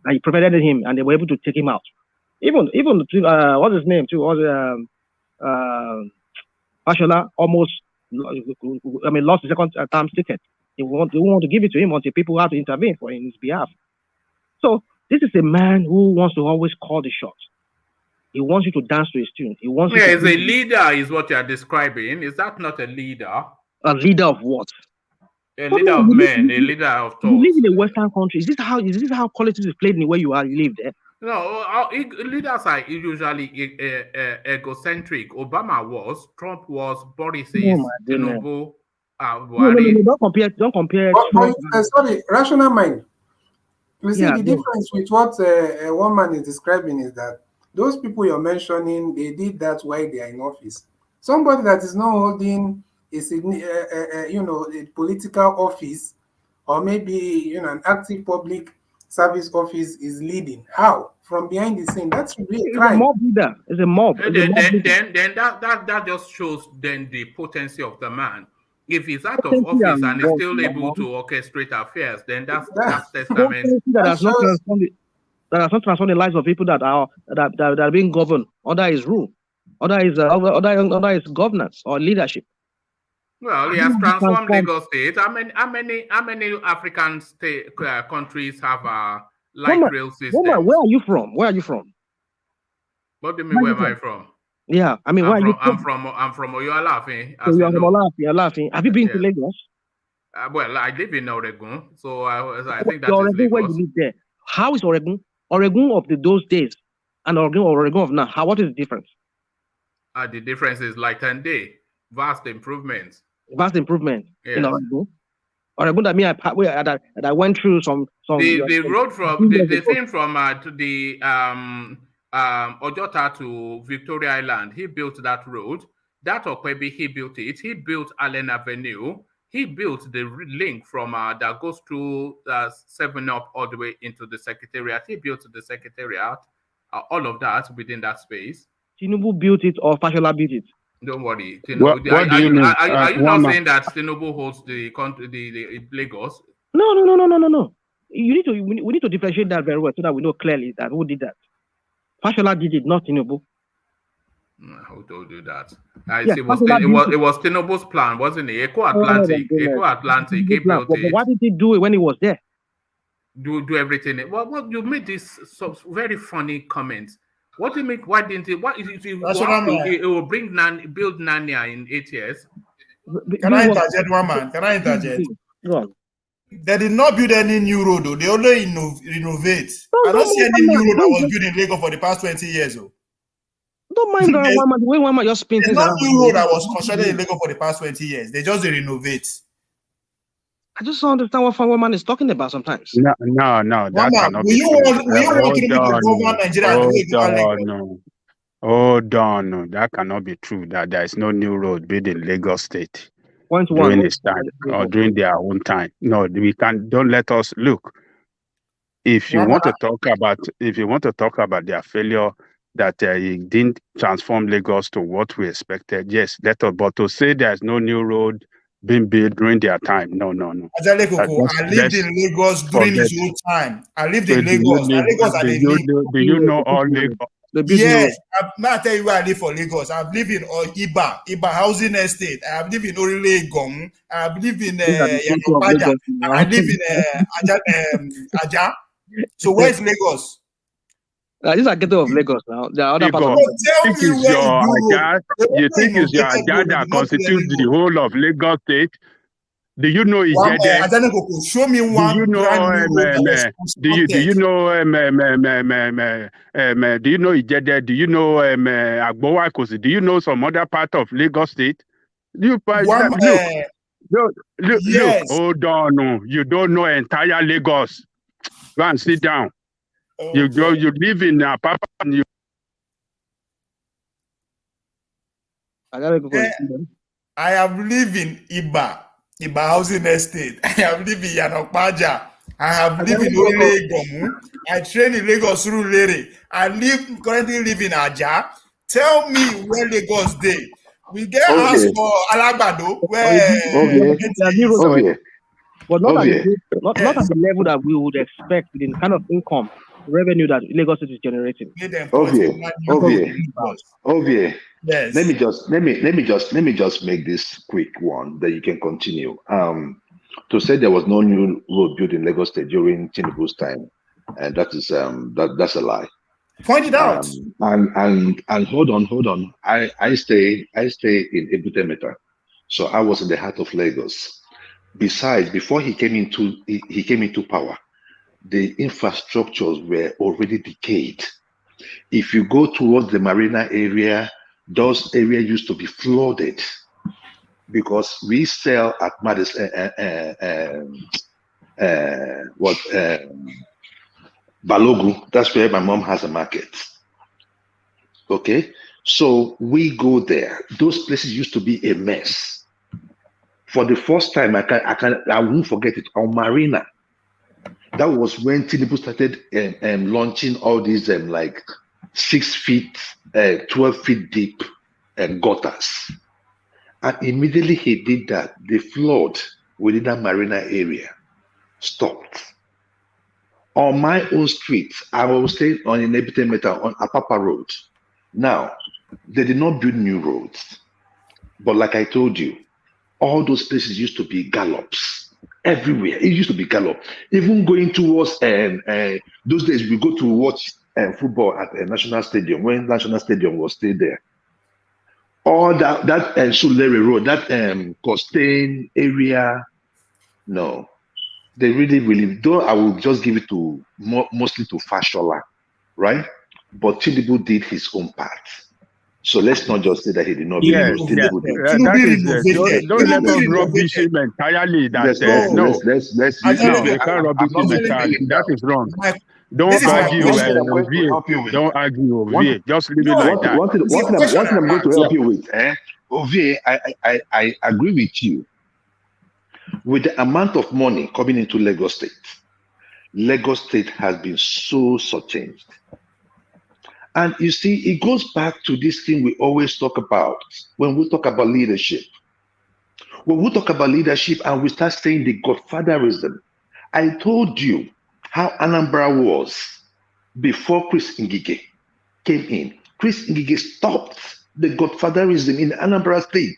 And he prevented him, and they were able to take him out. Even what's his name too? Was Fashola almost lost the second term ticket. They won't to give it to him until people have to intervene for his behalf. So this is a man who wants to always call the shots. He wants you to dance to his tune. He wants. Yeah, as a leader is what you are describing. Is that not a leader? A leader of what? A leader of men, a leader of thoughts. You live in a Western country. Is this how politics is played in where you are? You live there. No, leaders are usually egocentric. Obama was, Trump was, Boris is, Tinubu, Buhari. No, don't compare. Sorry, rational mind. You see, the difference with what one man is describing is that those people you're mentioning, they did that while they are in office. Somebody that is not holding a political office, or maybe an active public service office is leading. How? From behind the scene. That's really a mob leader. It's a mob. Then that just shows then the potency of the man. If he's out of office and is still able to orchestrate affairs, then that's testament. That has not transformed the lives of people that are being governed under his rule, under his governance or leadership. Well, he has transformed Lagos State. How many African countries have a light rail system? Where are you from? Where are you from? What do you mean? Where am I from? Yeah, I mean, I'm from Oyo Alaafin. So you are from Alaafin. Have you been to Lagos? Well, I live in Oregon, so I think that Oregon, is Lagos. where you live there. How is Oregon? Oregon of those days and Oregon of now. What is the difference? The difference is light and day. Vast improvements. Vast improvement in Oregon. Oregon that I went through some. The road from the thing from to the Ojota to Victoria Island. He built that road. That Okwebi, he built it. He built Allen Avenue. He built the link from that goes through 7-Up all the way into the Secretariat. He built the Secretariat. All of that within that space. Tinubu built it or Fashola built it? Don't worry. What do you mean? Are you not saying that Tinubu holds the Lagos? No. We need to differentiate that very well so that we know clearly that who did that. Fashola did it, not Tinubu. Who told you that? It was Tinubu's plan, wasn't it? Eco Atlantic. He built it. Why did he do it when he was there? Do everything. Well, you made this very funny comments. What do you mean? Why didn't he? What it will build Nanya in 8 years? Can I interject, one man? Can I interject? Go on. They did not build any new road, though. They only renovate. I don't see any new road that was built in Lagos for the past 20 years, though. Don't mind that one man. The way one man just spins. There's not new road that was constructed in Lagos for the past 20 years. They just renovate. I just don't understand what one man is talking about sometimes. No, that cannot be true. Hold on, no, that cannot be true. That there is no new road built in Lagos State during his time or during their own time. No, we can. Don't let us look. If you want to talk about their failure, that it didn't transform Lagos to what we expected, yes, let us. But to say there's no new road being built during their time, no. I lived in Lagos during his own time. I lived in Lagos. Do you know all Lagos? Yes, I tell you where I live for Lagos. I've lived in Iba Housing Estate. I've lived in Orile Gong. I've lived in Yanopaja. And I live in Aja. So where is Lagos? These are ghetto of Lagos now. There are other parts of Lagos. Tell me where you do road. You think it's your Ajah that constitutes the whole of Lagos State? Do you know Ijede? Show me one brand new road. Do you know do you know Ijede? Do you know Agbowakosi? Do you know some other part of Lagos State? Look, hold on. You don't know entire Lagos. Go and sit down. You live in Papa and you. I have lived in Iba Housing Estate. I have lived in Yanokpaja. I have lived in Olegomu. I train in Lagos through Lere. I currently live in Aja. Tell me where Lagos day. We get house for Alagbado where but not at the level that we would expect with the kind of income revenue that Lagos State is generating. Okay. Yes. Let me just make this quick one that you can continue. To say there was no new road built in Lagos State during Tinubu's time, and that is that's a lie. Point it out. And hold on. I stay in Ebute, so I was in the heart of Lagos. Besides, before he came into power, the infrastructures were already decayed. If you go towards the marina area, those areas used to be flooded because we sell at Madison, Balogu. That's where my mom has a market. Okay, so we go there. Those places used to be a mess. For the first time, I won't forget it, on Marina. That was when Tinubu started launching all these like 6 feet, 12 feet deep gutters. And immediately he did that, the flood within that Marina area stopped. On my own street, I was staying on Inhabited Metal on Apapa Road. Now, they did not build new roads. But like I told you, all those places used to be gallops. Everywhere, it used to be gallop. Even going towards those days, we go to watch football at a National Stadium, when National Stadium was still there. All that Sulere Road, that Costain area, no. They really, though I will just give it to mostly to Fashola, right? But Tinubu did his own part. So let's not just say that he did not. Don't let us rubbish him entirely. That we can't rubbish him entirely. That is wrong. Don't argue. Don't argue, Ovie. Just leave it like that. One thing I'm going to help you with, Ovie, I agree with you. With the amount of money coming into Lagos State has been so changed. And you see, it goes back to this thing we always talk about when we talk about leadership. When we talk about leadership and we start saying the godfatherism, I told you how Anambra was before Chris Ngige came in. Chris Ngige stopped the godfatherism in Anambra State.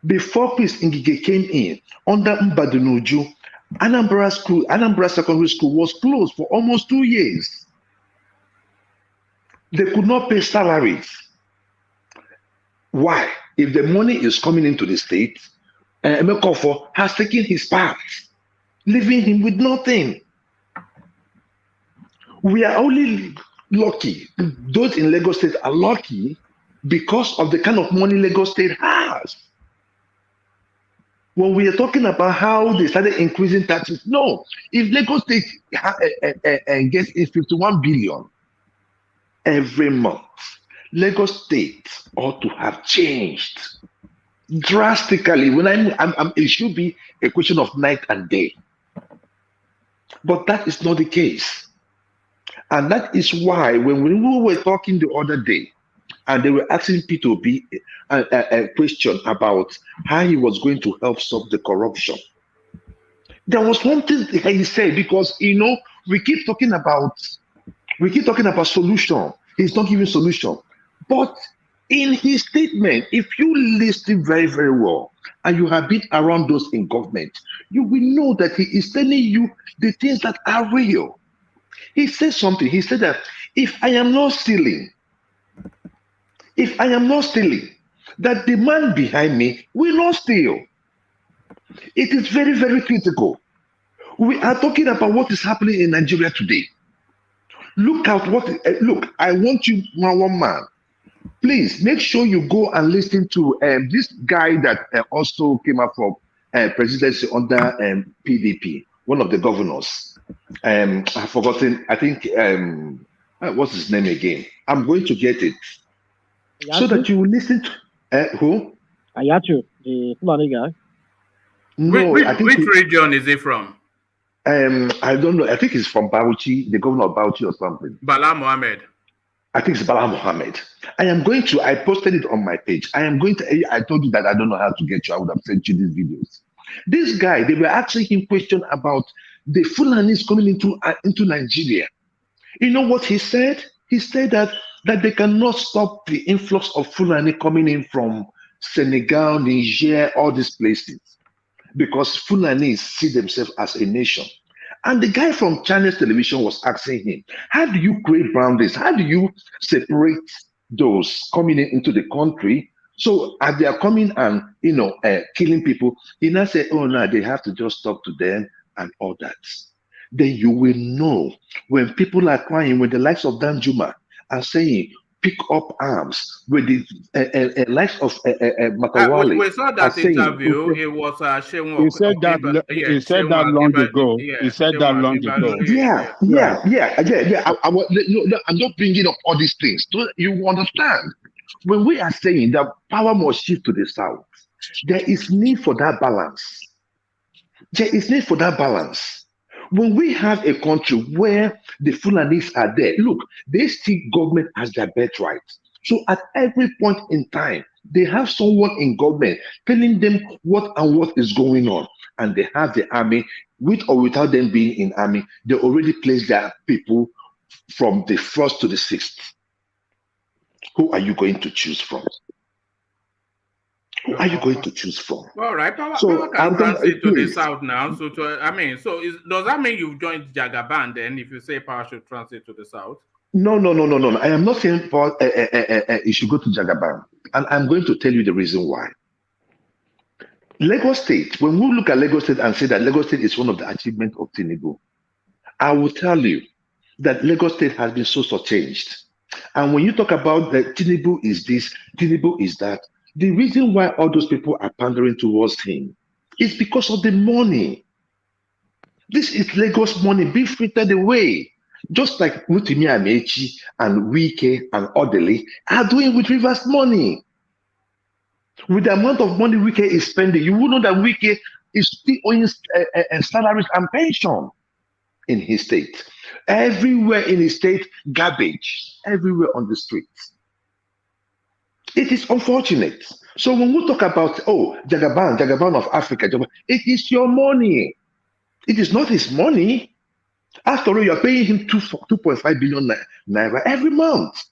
Before Chris Ngige came in, under Mbadunuju, Anambra Secondary School was closed for almost 2 years. They could not pay salaries. Why? If the money is coming into the state, Emekofo has taken his part, leaving him with nothing. We are only lucky. Those in Lagos State are lucky because of the kind of money Lagos State has. When we are talking about how they started increasing taxes, no. If Lagos State gets 51 billion every month, Lagos State ought to have changed drastically. It should be a question of night and day. But that is not the case. And that is why when we were talking the other day, and they were asking P2B a question about how he was going to help solve the corruption, there was one thing he said, because we keep talking about solution. He's not giving solution. But in his statement, if you listen very, very well, and you have been around those in government, you will know that he is telling you the things that are real. He said something. He said that If I am not stealing, that the man behind me will not steal. It is very, very critical. We are talking about what is happening in Nigeria today. Look at what, look, I want you, one man, please make sure you go and listen to this guy that also came up from presidency under PDP, one of the governors. I've forgotten, I think, what's his name again? I'm going to get it. Ayatu? So that you will listen to, who? Ayatu, the Fulani guy. No, which region is he from? I don't know. I think he's from Bauchi, the governor of Bauchi or something. Bala Mohammed. I think it's Bala Mohammed. I posted it on my page. I told you that I don't know how to get you. I would have sent you these videos. This guy, they were asking him questions about the Fulanis coming into Nigeria. You know what he said? He said that they cannot stop the influx of Fulani coming in from Senegal, Niger, all these places, because Fulanis see themselves as a nation. And the guy from Chinese television was asking him, how do you create boundaries? How do you separate those coming into the country? So as they are coming and, killing people, he now said, oh, no, they have to just talk to them and all that. Then you will know when people are crying, when the likes of Danjuma are saying, pick up arms, with the likes of Makawali. We saw that interview. It was Shewon. He said that long ago. He said that long ago. Yeah. I'm not bringing up all these things. You understand? When we are saying that power must shift to the south, there is need for that balance. When we have a country where the Fulanis are there, look, they see government as their birthright. So at every point in time, they have someone in government telling them what is going on. And they have the army, with or without them being in army, they already place their people from the 1st to the 6th. Who are you going to choose from? Who are you going to choose from? All right, power can transit to the south now. So, does that mean you've joined Jagaban then? If you say power should transit to the south? No. I am not saying you should go to Jagaban, and I'm going to tell you the reason why. Lagos State. When we look at Lagos State and say that Lagos State is one of the achievements of Tinubu, I will tell you that Lagos State has been so changed. And when you talk about that Tinubu is this, Tinubu is that. The reason why all those people are pandering towards him is because of the money. This is Lagos money being frittered away. Just like Rotimi Amechi and Wike and Odele are doing with Rivers money. With the amount of money Wike is spending, you will know that Wike is still owing salaries and pension in his state. Everywhere in his state, garbage. Everywhere on the streets. It is unfortunate. So when we talk about, Jagaban of Africa, it is your money. It is not his money. After all, you're paying him 2.5 billion naira every month.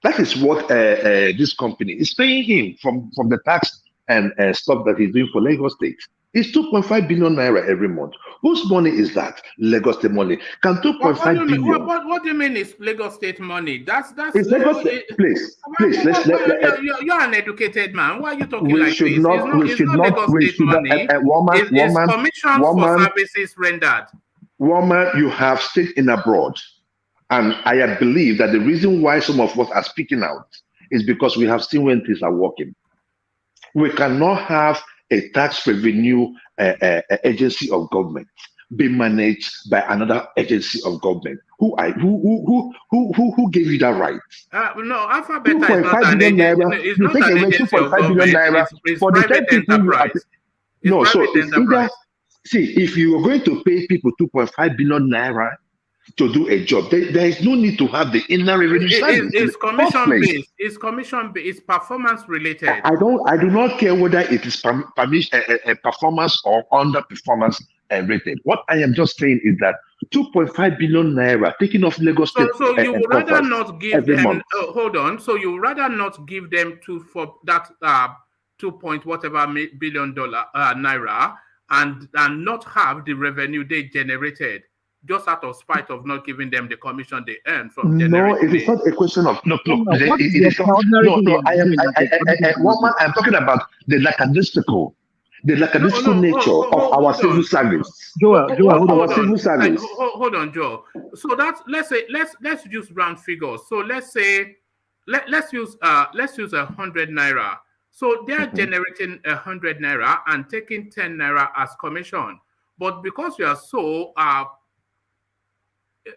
That is what this company is paying him from the tax and stuff that he's doing for Lagos State. It's 2.5 billion naira every month. Whose money is that? Lagos State money. Can 2.5 billion? What do you mean is Lagos State money? That's it's Lagos State. Please. You're an educated man. Why are you talking like this? It's not Lagos State money. It's commission for services rendered. Woman, you have stayed in abroad. And I believe that the reason why some of us are speaking out is because we have seen when things are working. We cannot have a tax revenue agency of government be managed by another agency of government. Who gave you that right? No, Alphabet is not an agency. It's not an agency of government. It's private enterprise. No, so it's either, see, if you are going to pay people 2.5 billion naira to do a job, there is no need to have the inner revenue service. It's commission based. It's commission based. It's performance related. I do not care whether it is performance or underperformance rated. What I am just saying is that 2.5 billion naira taking off Lagos State. So you would rather not give them. Hold on. So you would rather not give them for that 2 point whatever billion naira and not have the revenue they generated just out of spite of not giving them the commission they earn from No, generating it is not a question of no. No, It is not. No. I'm talking about the lackadaisical nature of our civil service. Our civil service. Hold on, Joe. So that's let's use round figures. So let's say let's use 100 naira. So they are generating 100 naira and taking 10 naira as commission. But because you are so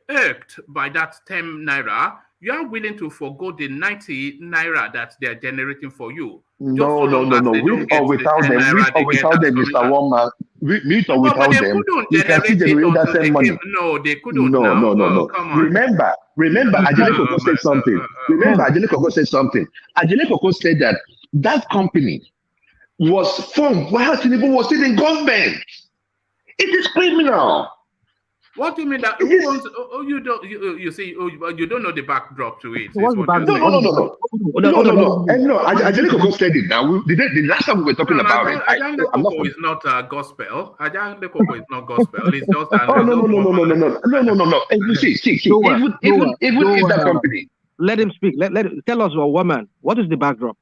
irked by that 10 naira, you are willing to forgo the 90 naira that they are generating for you. No. With or without them, Mr. Woman. With or without them, you can still generate that same money. No, they couldn't. No. Come on. Remember, Ajele Koko said something. Ajele Koko said that company was formed while Tinubu was still in government. It is criminal. What do you mean that? You don't. You see. You don't know the backdrop to it. What's the backdrop? No. Ajele Koko said it. Now, the last time we were talking about it. Ajele Koko is not gospel. Ajele Koko is not gospel. It's just. No. You see. Even if that company. Let him speak. Let him tell us, woman. What is the backdrop?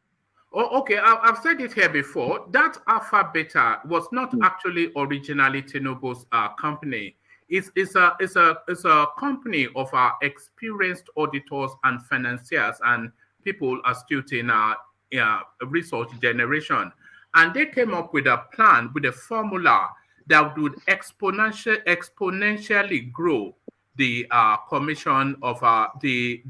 Oh, okay. I've said it here before. That Alpha Beta was not actually originally Tinubu's company. It's a company of our experienced auditors and financiers and people astute in resource generation, and they came up with a plan, with a formula that would exponentially grow the commission of the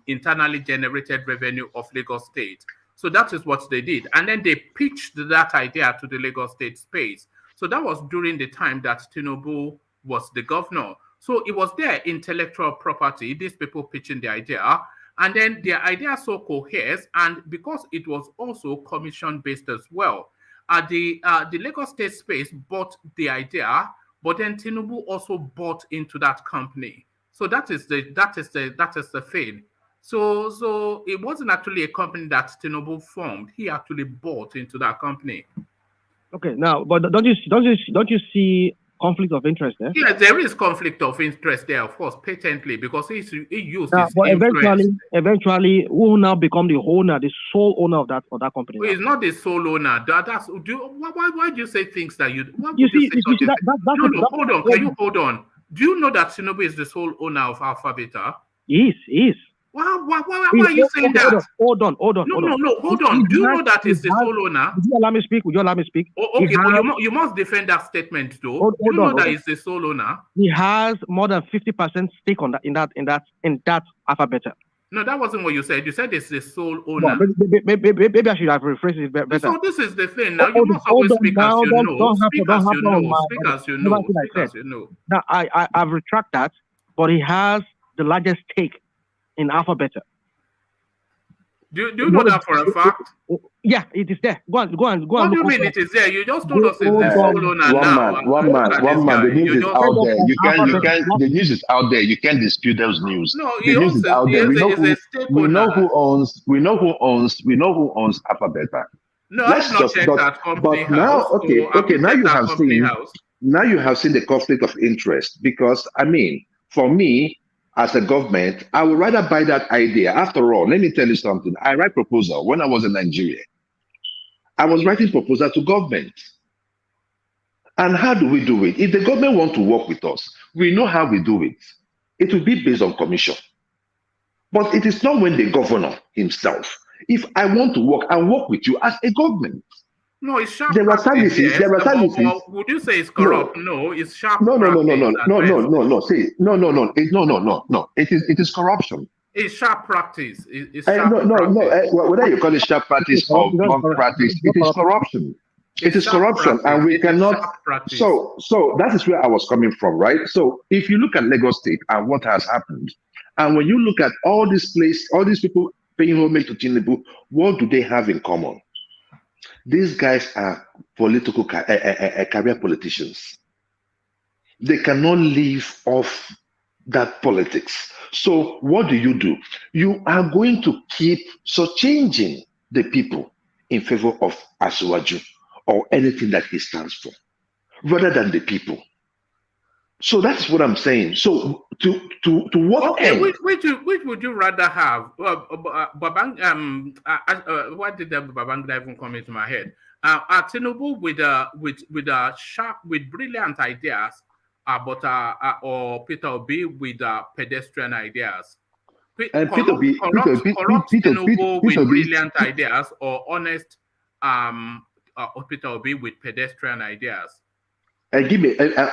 internally generated revenue of Lagos State. So that is what they did. And then they pitched that idea to the Lagos State space. So that was during the time that Tinubu was the governor. So it was their intellectual property, these people pitching the idea. And then their idea so coheres, and because it was also commission-based as well. The Lagos State space bought the idea, but then Tinubu also bought into that company. So that is the thing. So it wasn't actually a company that Tinubu formed. He actually bought into that company. Okay, now, but don't you see conflict of interest there? Yes, there is conflict of interest there, of course, patently, because he used now, his but influence. eventually, who will now become the owner, the sole owner of that company? Well, he's not the sole owner. Why do you say things that you? Hold on. Can you hold on? Do you know that Tinubu is the sole owner of Alpha Beta? He is. Why are you saying that? Hold on. No, hold on. Do you know that he's the sole owner? Would you allow me speak? Oh, okay, but you must defend that statement, though. Do you know that he's the sole owner? He has more than 50% stake on that in that Alpha Beta. No, that wasn't what you said. You said it's the sole owner. No, maybe I should have rephrased it better. So this is the thing. Now you must always speak as you know. Speak as you know. Now I've retracted that, but he has the largest stake in Alpha Beta. Do you know that for a fact? Yeah, it is there. Go on. What do you mean it is there? You just told us it's the sole owner now. One man. The news is out there. You can. The news is out there. You can't dispute those news. No, the news is out there. We know who owns Alpha Beta. No, I've not checked that company house. But now, okay. Now you have seen the conflict of interest, because for me, as a government, I would rather buy that idea. After all, let me tell you something. I write proposal when I was in Nigeria. I was writing proposal to government. And how do we do it? If the government want to work with us, we know how we do it. It will be based on commission. But it is not when the governor himself. If I want to work, I work with you as a government. No, it's sharp. There are services. Yes. There are services. Well, would you say it's corrupt? No, it's sharp. No. See, no. It is corruption. It's sharp practice. It's sharp practice. Whether you call it sharp practice or wrong practice, it is corruption. It is corruption, and we cannot. So that is where I was coming from, right? So if you look at Lagos State and what has happened, and when you look at all these people paying homage to Tinubu, what do they have in common? These guys are political career politicians. They cannot live off that politics. So what do? You are going to keep changing the people in favor of Asiwaju or anything that he stands for, rather than the people. So that's what I'm saying. So to what end? Which would you rather have? What did Babangida even come into my head? Tinubu with brilliant ideas, or Peter Obi with pedestrian ideas. And corrupt Tinubu with brilliant ideas, or honest Peter Obi with pedestrian ideas. I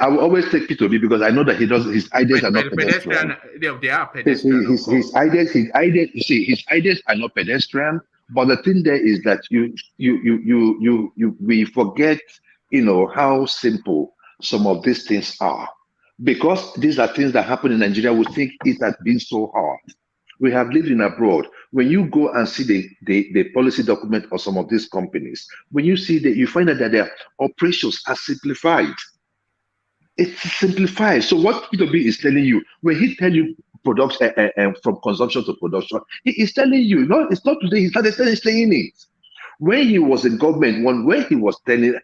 will always take Peter Obi because I know that his ideas are not pedestrian. They are pedestrian. His ideas. You see, his ideas are not pedestrian. But the thing there is that we forget, how simple some of these things are, because these are things that happen in Nigeria. We think it has been so hard. We have lived in abroad. When you go and see the policy document of some of these companies, when you see that, you find out that their operations are simplified. It's simplified. So what P2B is telling you, when he tell you products from consumption to production, he is telling you, no, it's not today. He started saying it. When he was in government, when he was telling,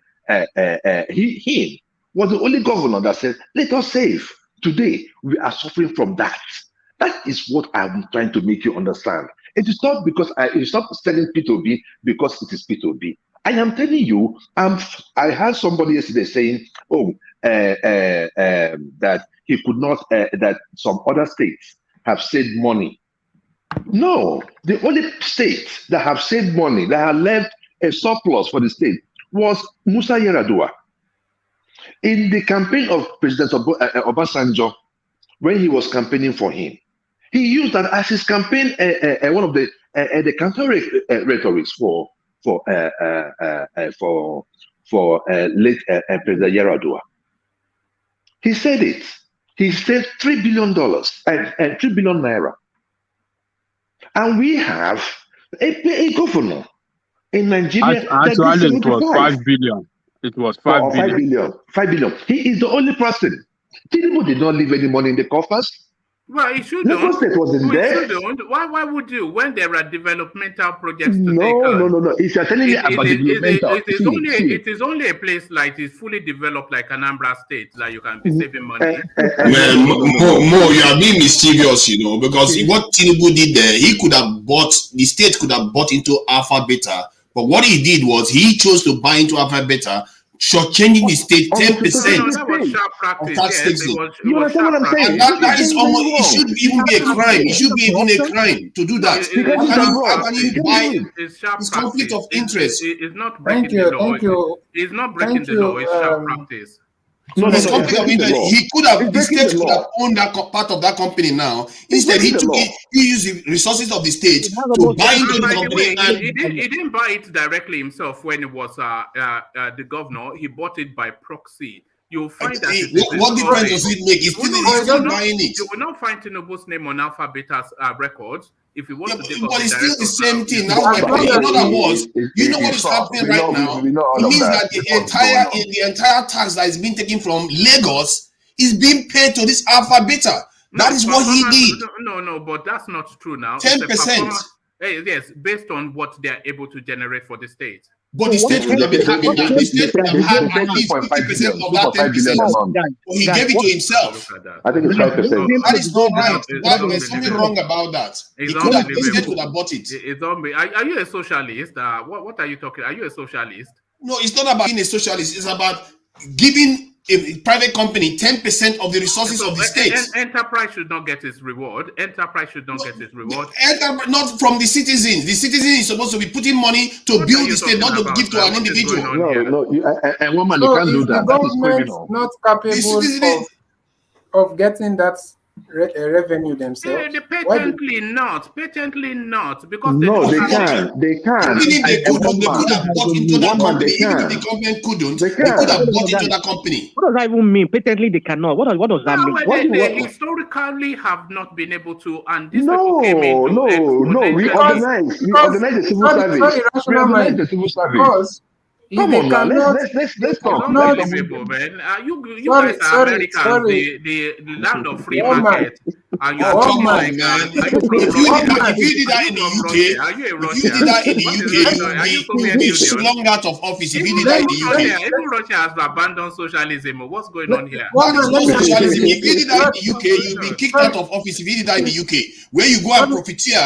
he was the only governor that said, let us save. Today, we are suffering from that. That is what I'm trying to make you understand. It is not because it's not selling P2B because it is P2B. I am telling you, I had somebody yesterday saying, that he could not, that some other states have saved money. No, the only state that have saved money, that have left a surplus for the state, was Musa Yar'Adua. In the campaign of President Obasanjo, when he was campaigning for him, he used that as his campaign, one of the counter rhetorics for late President Yar'Adua. He said it. He said $3 billion and 3 billion naira. And we have a governor in Nigeria. Actually, it was 5 billion. It was 5 billion. 5 billion. He is the only person. Tinubu did not leave any money in the coffers. Well, it shouldn't. Why would you, when there are developmental projects to take on? No. If you're telling me about developmental, it is only a place like it's fully developed like Anambra State that you can be saving money. Mo, you are being mischievous, because what Tinubu did there, the state could have bought into Alpha Beta, but what he did was he chose to buy into Alpha Beta, shortchanging the state 10%. That was sharp practice. You understand what I'm saying? And that is almost, it should even be a crime. It should be even a crime to do that. It's conflict of interest. It's not breaking the law. Thank you. It's not breaking the law. It's sharp practice. It's conflict of interest. The state could have owned that part of that company now. Instead, he used the resources of the state to buy into the company. He didn't buy it directly himself when he was the governor. He bought it by proxy. You'll find that. What difference does it make? He's still buying it. You will not find Tinubu's name on Alpha Beta's records. If you want to take but it's still the same thing. That's my point. In other words, you know what is happening right now? It means that the entire tax that is being taken from Lagos is being paid to this Alpha Beta. That is what he did. No, but that's not true now. 10%. Yes, based on what they are able to generate for the state. But the state could have been having that. The state could have had at least 50% of that 10%. But he gave it to himself. I think it's 5%. That is not right. There's something wrong about that. The state could have bought it. Are you a socialist? What are you talking? Are you a socialist? No, it's not about being a socialist. It's about giving a private company 10% of the resources of the state. Enterprise should not get its reward. Not from the citizens. The citizen is supposed to be putting money to build the state, not to give to an individual. And woman, you can't do that. That is criminal. Not capable of getting that revenue themselves. Patently not, because they can. They could have bought into that company. Even if the government couldn't, they could have bought into that company. What does that even mean? Patently they cannot. What does that mean? They historically have not been able to, and this we organize the civil service. Come on, man. Let's talk. Unbelievable, man. You guys are Americans, the land of free market. And you are come on, man. If you did that in the UK, you'll be slung out of office. If you did that in the UK, even Russia has abandoned socialism. What's going on here? Socialism. If you did that in the UK, you'll be kicked out of office. If you did that in the UK, where you go and profiteer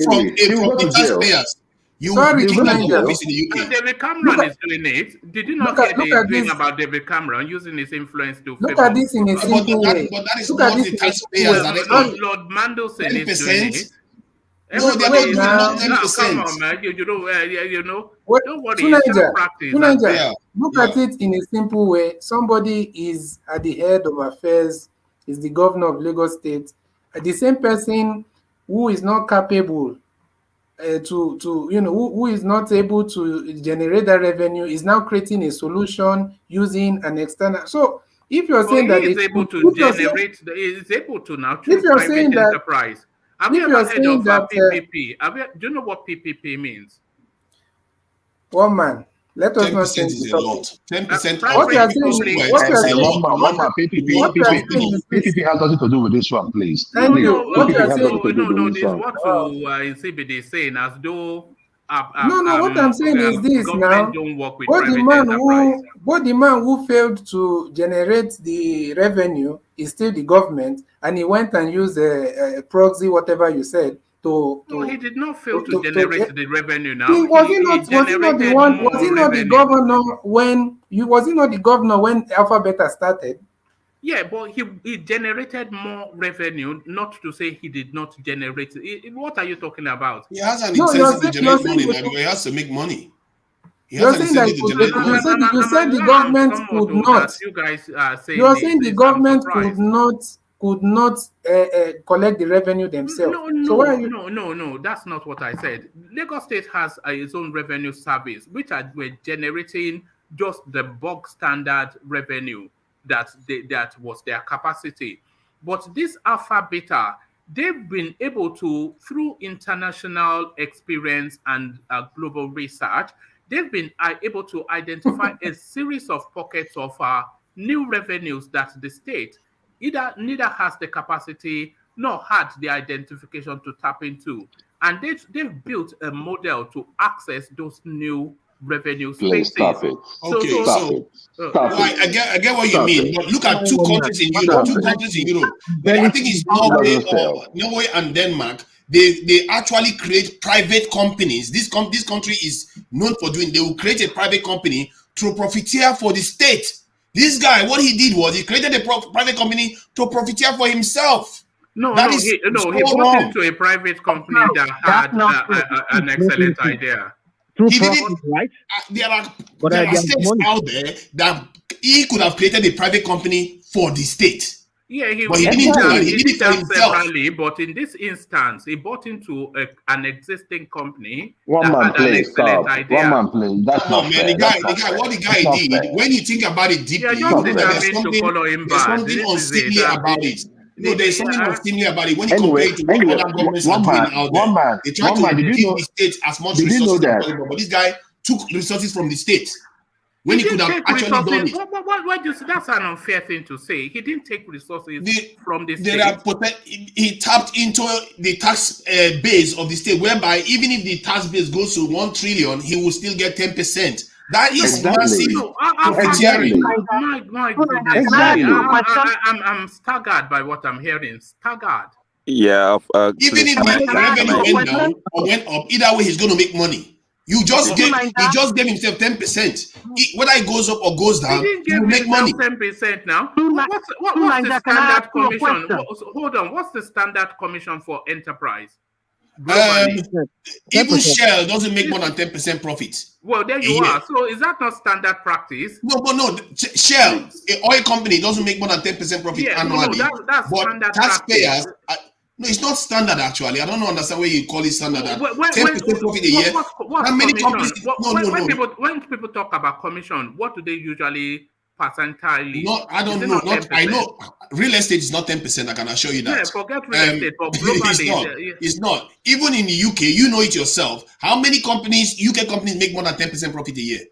from the taxpayers. You will be kicked out of office in the UK. David Cameron is doing it. Did you not hear the thing about David Cameron using his influence to look at this in a simple way. But that is not the taxpayers. Lord Mandelson is doing it. No, they're not 10%. Come on, man. You know. Don't worry. Look at it in a simple way. Somebody is at the head of affairs, is the governor of Lagos State. The same person who is not capable who is not able to generate that revenue is now creating a solution using an external. So if you're saying that he's able to generate, is able to now through private enterprise. Have you ever heard of PPP? Do you know what PPP means? One man. Let us not say is a lot. 10%. What you are saying, PPP has nothing to do with this one, please. Thank you. What you are saying, this is what CBD is saying as though. What I'm saying is this now. What the man who failed to generate the revenue is still the government, and he went and used a proxy, whatever you said. No, he did not fail to generate the revenue now. Was he not the governor when Alpha Beta started? Yeah, but he generated more revenue, not to say he did not generate it. What are you talking about? He has an incentive to generate money, man. He has to make money. You said the government could not. You guys are saying. You are saying the government could not collect the revenue themselves. No, that's not what I said. Lagos State has its own revenue service, which were generating just the bog standard revenue that was their capacity. But this Alpha Beta, they've been able to, through international experience and global research, they've been able to identify a series of pockets of new revenues that the state neither has the capacity nor had the identification to tap into. And they've built a model to access those new revenue spaces. Stop it. I get what you mean. But look at two countries in Europe. I think it's Norway and Denmark. They actually create private companies. This country is known for doing. They will create a private company to profiteer for the state. This guy, what he did was he created a private company to profiteer for himself. He bought into a private company that had an excellent idea. He didn't, right? There are steps out there that he could have created a private company for the state. Yeah, he did it for himself. Separately, but in this instance, he bought into an existing company. One man play. That's not fair. What the guy did, when you think about it deeply, there's something unseemly about it. No, there's something unseemly about it when you compare it to what other governments are doing out there. They try to give the state as much resources as possible, but this guy took resources from the state. When he could have actually done it. That's an unfair thing to say. He didn't take resources from the state. He tapped into the tax base of the state, whereby even if the tax base goes to 1 trillion, he will still get 10%. That is massive. My goodness. I'm staggered by what I'm hearing. Staggered. Yeah. Even if the revenue went down or went up, either way, he's going to make money. He just gave himself 10%. Whether it goes up or goes down, he will make money. 10% now. What's the standard commission? Hold on. What's the standard commission for enterprise? Even Shell doesn't make more than 10% profit. Well, there you are. So is that not standard practice? No. Shell, an oil company, doesn't make more than 10% profit annually. That's but standard taxpayers. practice. No, it's not standard actually. I don't understand why you call it standard. 10% profit a year. How many companies? When people talk about commission, what do they usually percentile? I don't know. I know real estate is not 10%. I can assure you that. Yeah, forget real estate, but globally, it's not. Even in the UK, you know it yourself. How many companies, UK companies, make more than 10% profit a year?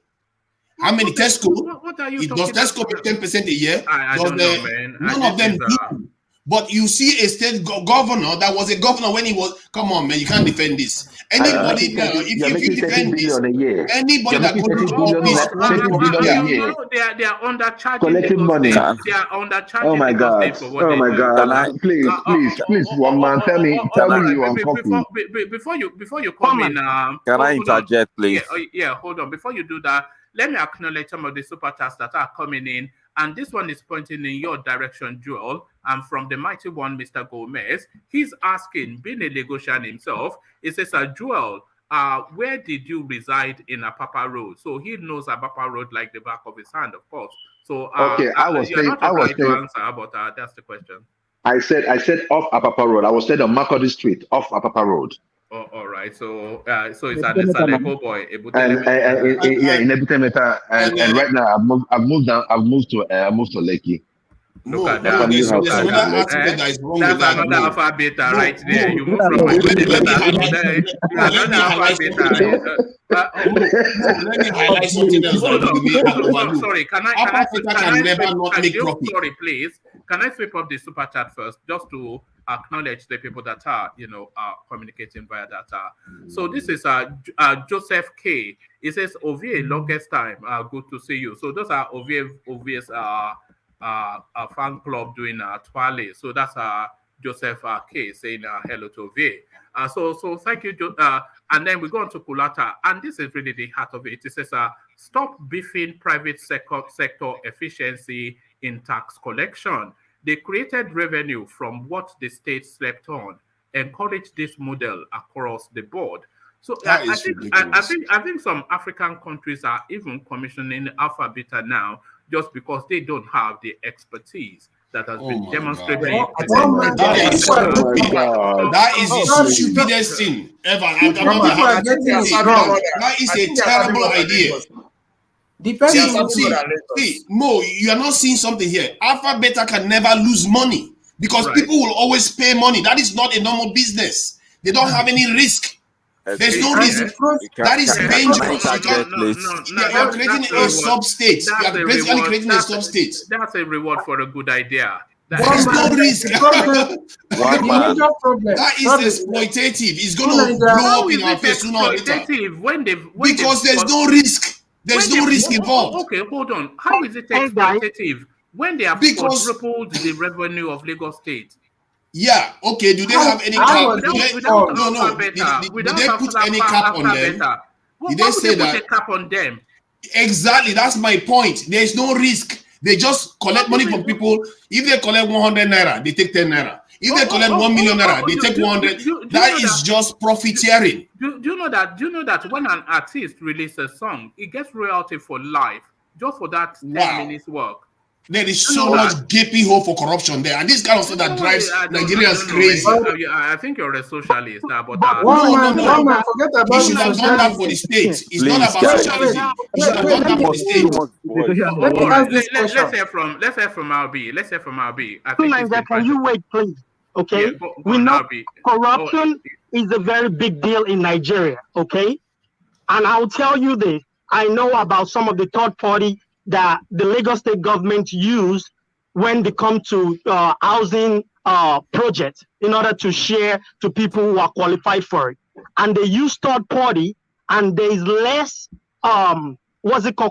How many Tesco? What are you Does talking Tesco about? make 10% a year? I don't know, man. None of them do. But you see a state governor that was a governor when he was. Come on, man, you can't defend this. Anybody now, if you defend this, anybody that goes to office, they are undercharging collecting Lagos money. State. They are undercharging. Oh my God! Oh my God! Please, one man, tell me you on copy. Before you come in, can I interject, please? Yeah, hold on. Before you do that, let me acknowledge some of the super chats that are coming in. And this one is pointing in your direction, Joel. And from the mighty one, Mr. Gomez. He's asking, being a Lagosian himself, he says, Joel, where did you reside in Apapa Road? So he knows Apapa Road like the back of his hand, of course. So okay, I was saying, to answer, but that's the question. I said off Apapa Road. I was said on Makodi Street, off Apapa Road. Oh, all right. So it's an Saleko boy. In Ebutemeta, and right now I've moved to Lekki. Look at that. That's another alpha beta right there. You move from my another alpha beta. Let me highlight something else. Sorry, sorry, please. Can I sweep up the super chat first, just to acknowledge the people that are communicating via data. So this is Joseph K. He says, Ovie, longest time. Good to see you. So those are Ovie's fan club doing Twale. So that's Joseph K saying hello to Ovie. So thank you, and then we go on to Kulata, and this is really the heart of it. It says, stop beefing private sector efficiency in tax collection. They created revenue from what the state slept on. Encourage this model across the board. So I think some African countries are even commissioning Alpha Beta now just because they don't have the expertise that has been demonstrated. That is the stupidest thing ever. That is a terrible idea. See, Mo, you are not seeing something here. Alpha Beta can never lose money because people will always pay money. That is not a normal business. They don't have any risk. There's no risk. That is dangerous. You're creating a sub-state. You are basically creating a sub-state. That's a reward for a good idea. There is no risk. That is exploitative. It's going to blow up in our face sooner or later. Because there's no risk. There's no risk involved. Okay, hold on. How is it exploitative when they have quadrupled the revenue of Lagos State? Yeah, okay. Do they have any cap? Did they put any cap on them? Did they say that? Put a cap on them? Exactly. That's my point. There is no risk. They just collect money from people. If they collect 100 naira, they take 10 naira. If they collect 1 million naira, they take 100. That is just profiteering. Do you know that? Do you know that when an artist releases a song, it gets royalty for life just for that 10 minutes work? There is so much gaping hole for corruption there, and this kind of stuff that drives Nigerians crazy. I think you're a socialist, but forget about you should have done that for the state. It's not about socialism. You should have done that for the state. Let's hear from RB. Let's hear from RB. Can you wait, please? Okay, we know corruption is a very big deal in Nigeria. Okay, and I'll tell you this: I know about some of the third party that the Lagos state government use when they come to housing projects in order to share to people who are qualified for it. And they use third party, and there is less,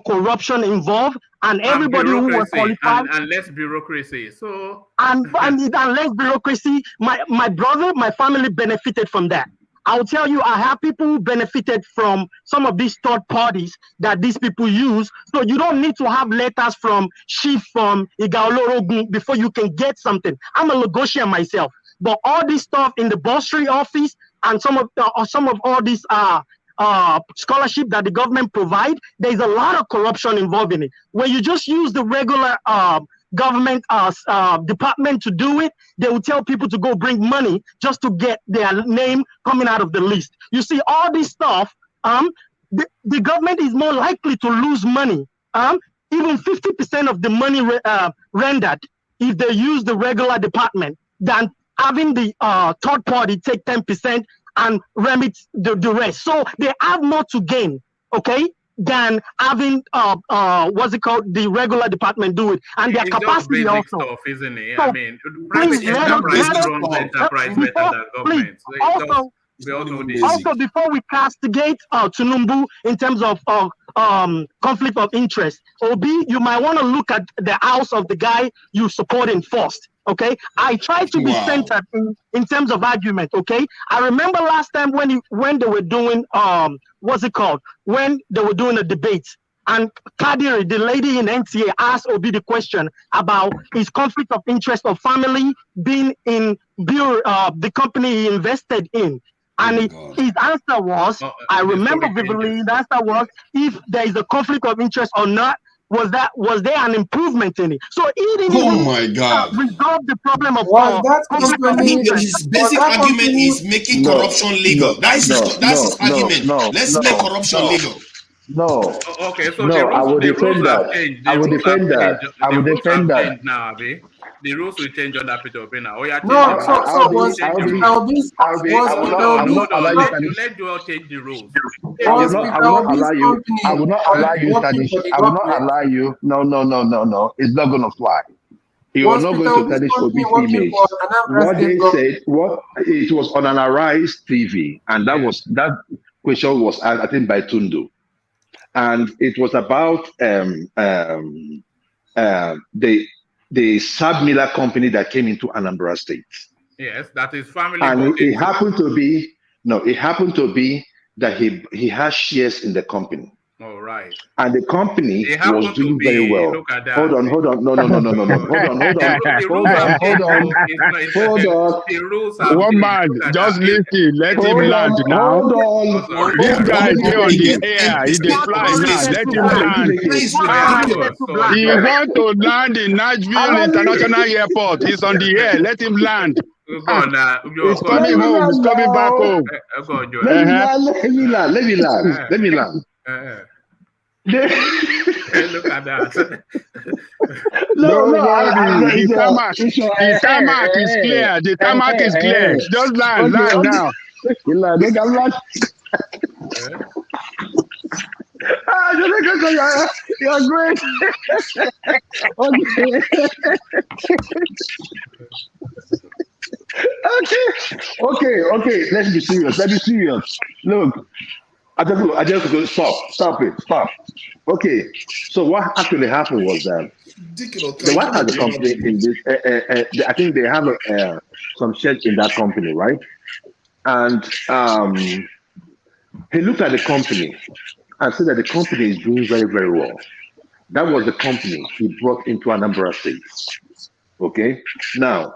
corruption involved, and everybody who was qualified. And less bureaucracy. So and less bureaucracy. My brother, my family benefited from that. I'll tell you, I have people who benefited from some of these third parties that these people use. So you don't need to have letters from Chief from Igaolorogun before you can get something. I'm a Lagosian myself, but all this stuff in the bursary office and some of all these scholarship that the government provide, there's a lot of corruption involved in it. When you just use the regular government department to do it, they will tell people to go bring money just to get their name coming out of the list. You see, all this stuff, the government is more likely to lose money, even 50% of the money rendered if they use the regular department than having the third party take 10% and remit the rest. So they have more to gain, okay? than having what's it called, the regular department do it, and their It's capacity just basic also. stuff, isn't it? So, I mean, private enterprise runs enterprise better than government. So we all know this. Also, before we castigate Tinubu in terms of conflict of interest, Obi, you might want to look at the house of the guy you supporting first. Okay, I try to be centered in terms of argument. Okay, I remember last time when they were doing what's it called, when they were doing a debate, and Kadiri, the lady in NTA, asked Obi the question about his conflict of interest of family being in the company he invested in. And his answer was, I remember vividly, the answer was, if there is a conflict of interest or not, was there an improvement in it? So he didn't resolve the problem of his basic argument is making corruption legal. That's his argument. Let's make corruption legal. No. Okay, so I will defend that. I will defend that. I will defend that. Now, Abi. The rules will change on that picture of now. Oh, yeah, no, so was let Joel change the rules. I will not allow you. No. It's not going to fly. You are not going to tarnish Obi's image. What they said, it was on an Arise TV, and that question was asked, I think, by Tundu, and it was about the Sab Miller company that came into Anambra State. Yes, that is family. And it happened to be that he has shares in the company. All right. And the company was doing very well. Hold on. No. Hold on. One man, just listen. Let him land now. Hold on. This guy is on the air. He dey fly now. Let him land. He want to land in Nashville International Airport. He's on the air. Let him land. He's coming home. He's coming back home. Let me land. Look at that. The tarmac is clear. The tarmac is clear. Just land now. You're great. Okay. Let's be serious. Look. I just stop it. Okay, so what actually happened was that the one has a company in this. I think they have some shares in that company, right? And he looked at the company and said that the company is doing very, very well. That was the company he brought into Anambra State. Okay, now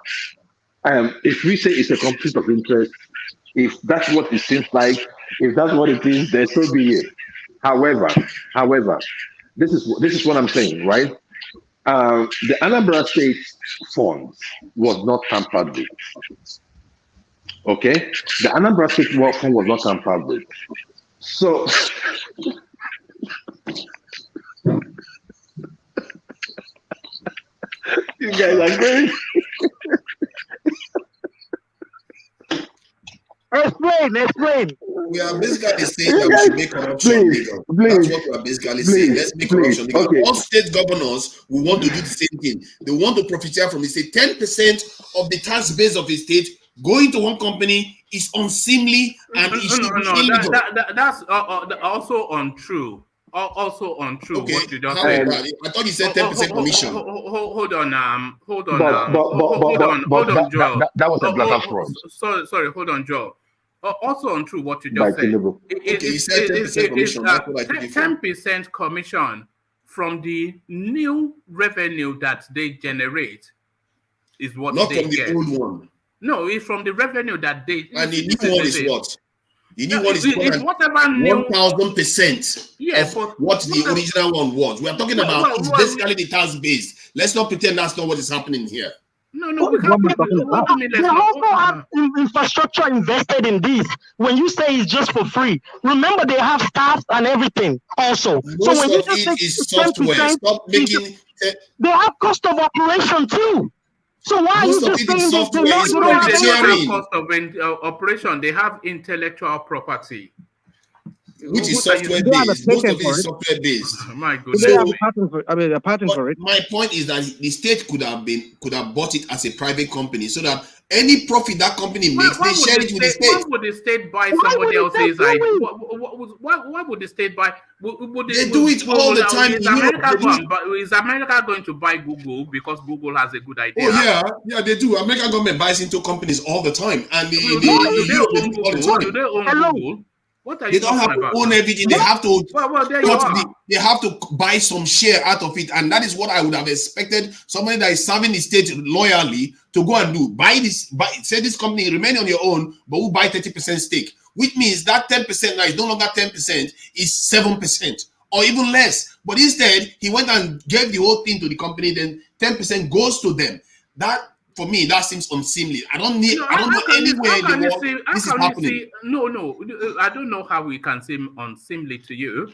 if we say it's a conflict of interest, if that's what it seems like. If that's what it is, then so be it. However, this is what I'm saying, right? The Anambra State funds was not tampered with. Okay, the Anambra State fund was not tampered with. So, you guys are crazy. Explain. We are basically saying that we should make corruption legal. That's what we are basically saying. Let's make corruption legal. Okay. All state governors will want to do the same thing. They want to profiteer from it. Say 10% of the tax base of a state going to one company is unseemly and it should be illegal. That's also untrue. Also untrue. Okay. What you just said. I thought you said 10% commission. Hold on, Joel. That was a blatant fraud. Sorry, hold on, Joel. Also untrue what you just said. You said 10% commission. 10% commission from the new revenue that they generate is what not they from get. The old one. No, it's from the revenue that they. And the new one is what? The new one is whatever new 1,000%. Yes, of what the original one was. We are talking about it's basically the tax base. Let's not pretend that's not what is happening here. No, we can't. They also have infrastructure invested in this. When you say it's just for free, remember they have staff and everything also. Most so when of you just it is software. Stop making. They have cost of operation too. So why are you just saying that they don't have cost of operation? They have intellectual property. which is software based. Most of it is software based. My goodness. They have a patent for, a patent for it. My point is that the state could have bought it as a private company, so that any profit that company makes, they share it with the state. Why would the state buy somebody else's idea? Why would the state buy? They do it all the time. Is America going to buy Google because Google has a good idea? Oh yeah, they do. American government buys into companies all the time, and Do they own Google? What are you don't have about? to own everything. They have to. There you are. They have to buy some share out of it, and that is what I would have expected somebody that is serving the state loyally to go and do. Say this company remain on your own, but we'll buy 30% stake, which means that 10% now is no longer 10%, is 7% or even less. But instead, he went and gave the whole thing to the company. Then 10% goes to them. That, for me, that seems unseemly. I don't know anywhere in the world this is happening. I don't know how we can seem unseemly to you.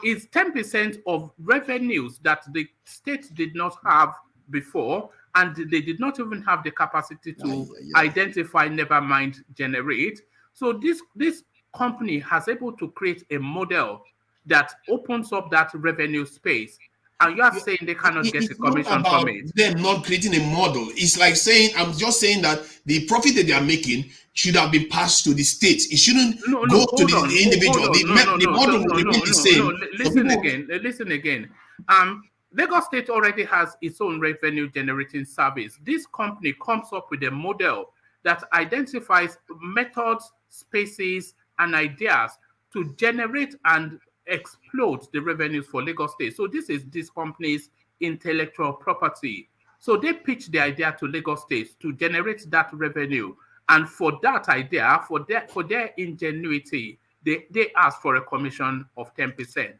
It's 10% of revenues that the state did not have before, and they did not even have the capacity to identify, never mind generate. So this company has able to create a model that opens up that revenue space. And you are saying they cannot get a commission from it. They're not creating a model. It's like saying, I'm just saying that the profit that they are making should have been passed to the states. It shouldn't go to the individual. The model will remain the same. Listen again. Lagos State already has its own revenue generating service. This company comes up with a model that identifies methods, spaces, and ideas to generate and explode the revenues for Lagos State. So this is this company's intellectual property. So they pitch the idea to Lagos State to generate that revenue. And for that idea, for their ingenuity, they ask for a commission of 10%.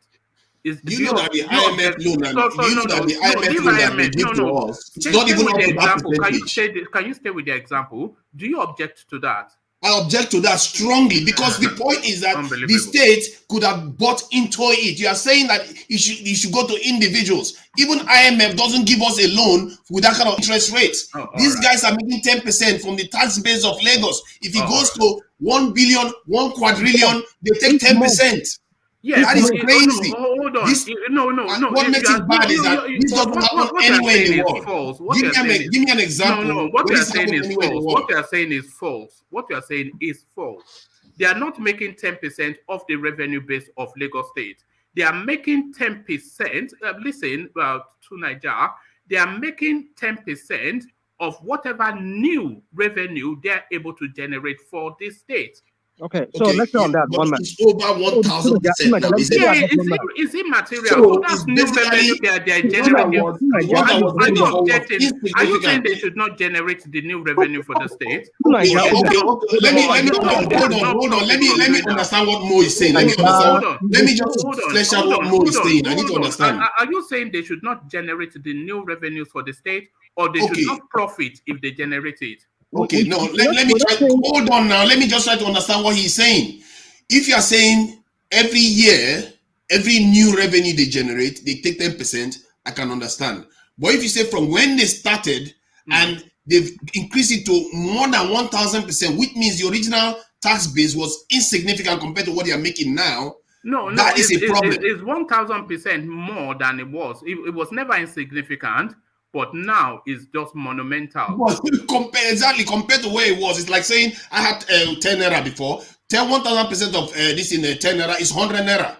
You know that the IMF loan that they give to us, it's not even up to that percentage. Can you stay with the example? Do you object to that? I object to that strongly, because the point is that the state could have bought into it. You are saying that you should go to individuals. Even IMF doesn't give us a loan with that kind of interest rate. These guys are making 10% from the tax base of Lagos. If it goes to 1 billion, 1 quadrillion, they take 10%. Yes, that is crazy. Hold on. What makes it bad is that this doesn't happen anywhere in the world. Give me an example. No, what you are saying is false. What you are saying is false. What you are saying is false. They are not making 10% of the revenue base of Lagos State. They are making 10%. Listen, to Nigeria, they are making 10% of whatever new revenue they are able to generate for this state. Okay, so let's go on that one. It's over 1,000%. It's immaterial. So that's new revenue they are generating. Are you saying they should not generate the new revenue for the state? Okay. Hold on. Let me understand what Mo is saying. Let me just flesh out what Mo is saying. I need to understand. Are you saying they should not generate the new revenues for the state, or they should not profit if they generate it? Okay, no, let me try. Hold on now. Let me just try to understand what he's saying. If you are saying every year, every new revenue they generate, they take 10%, I can understand. But if you say from when they started and they've increased it to more than 1,000%, which means the original tax base was insignificant compared to what they are making now, that is a problem. It's 1,000% more than it was. It was never insignificant. But now it's just monumental. Compared to where it was, it's like saying I had 10 naira before. 1,000% of this in 10 naira is 100 naira.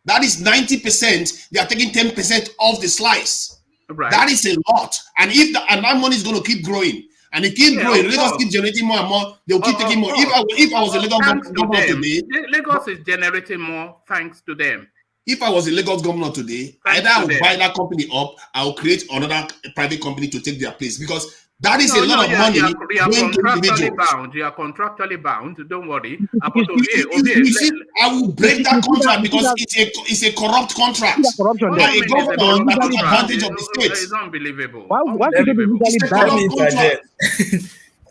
That is 90%. They are taking 10% off the slice. Right. That is a lot. And if that money is going to keep growing, and it keeps growing, Lagos keep generating more and more, they'll keep taking more. If I was a Lagos governor today, Lagos is generating more thanks to them. If I was a Lagos governor today, either I will buy that company up, I will create another private company to take their place, because that is a lot of money. You are contractually bound. You are contractually bound. Don't worry. I will break that contract because it's a corrupt contract. By a governor that took advantage of the state. It's unbelievable. Why should it be legally bound?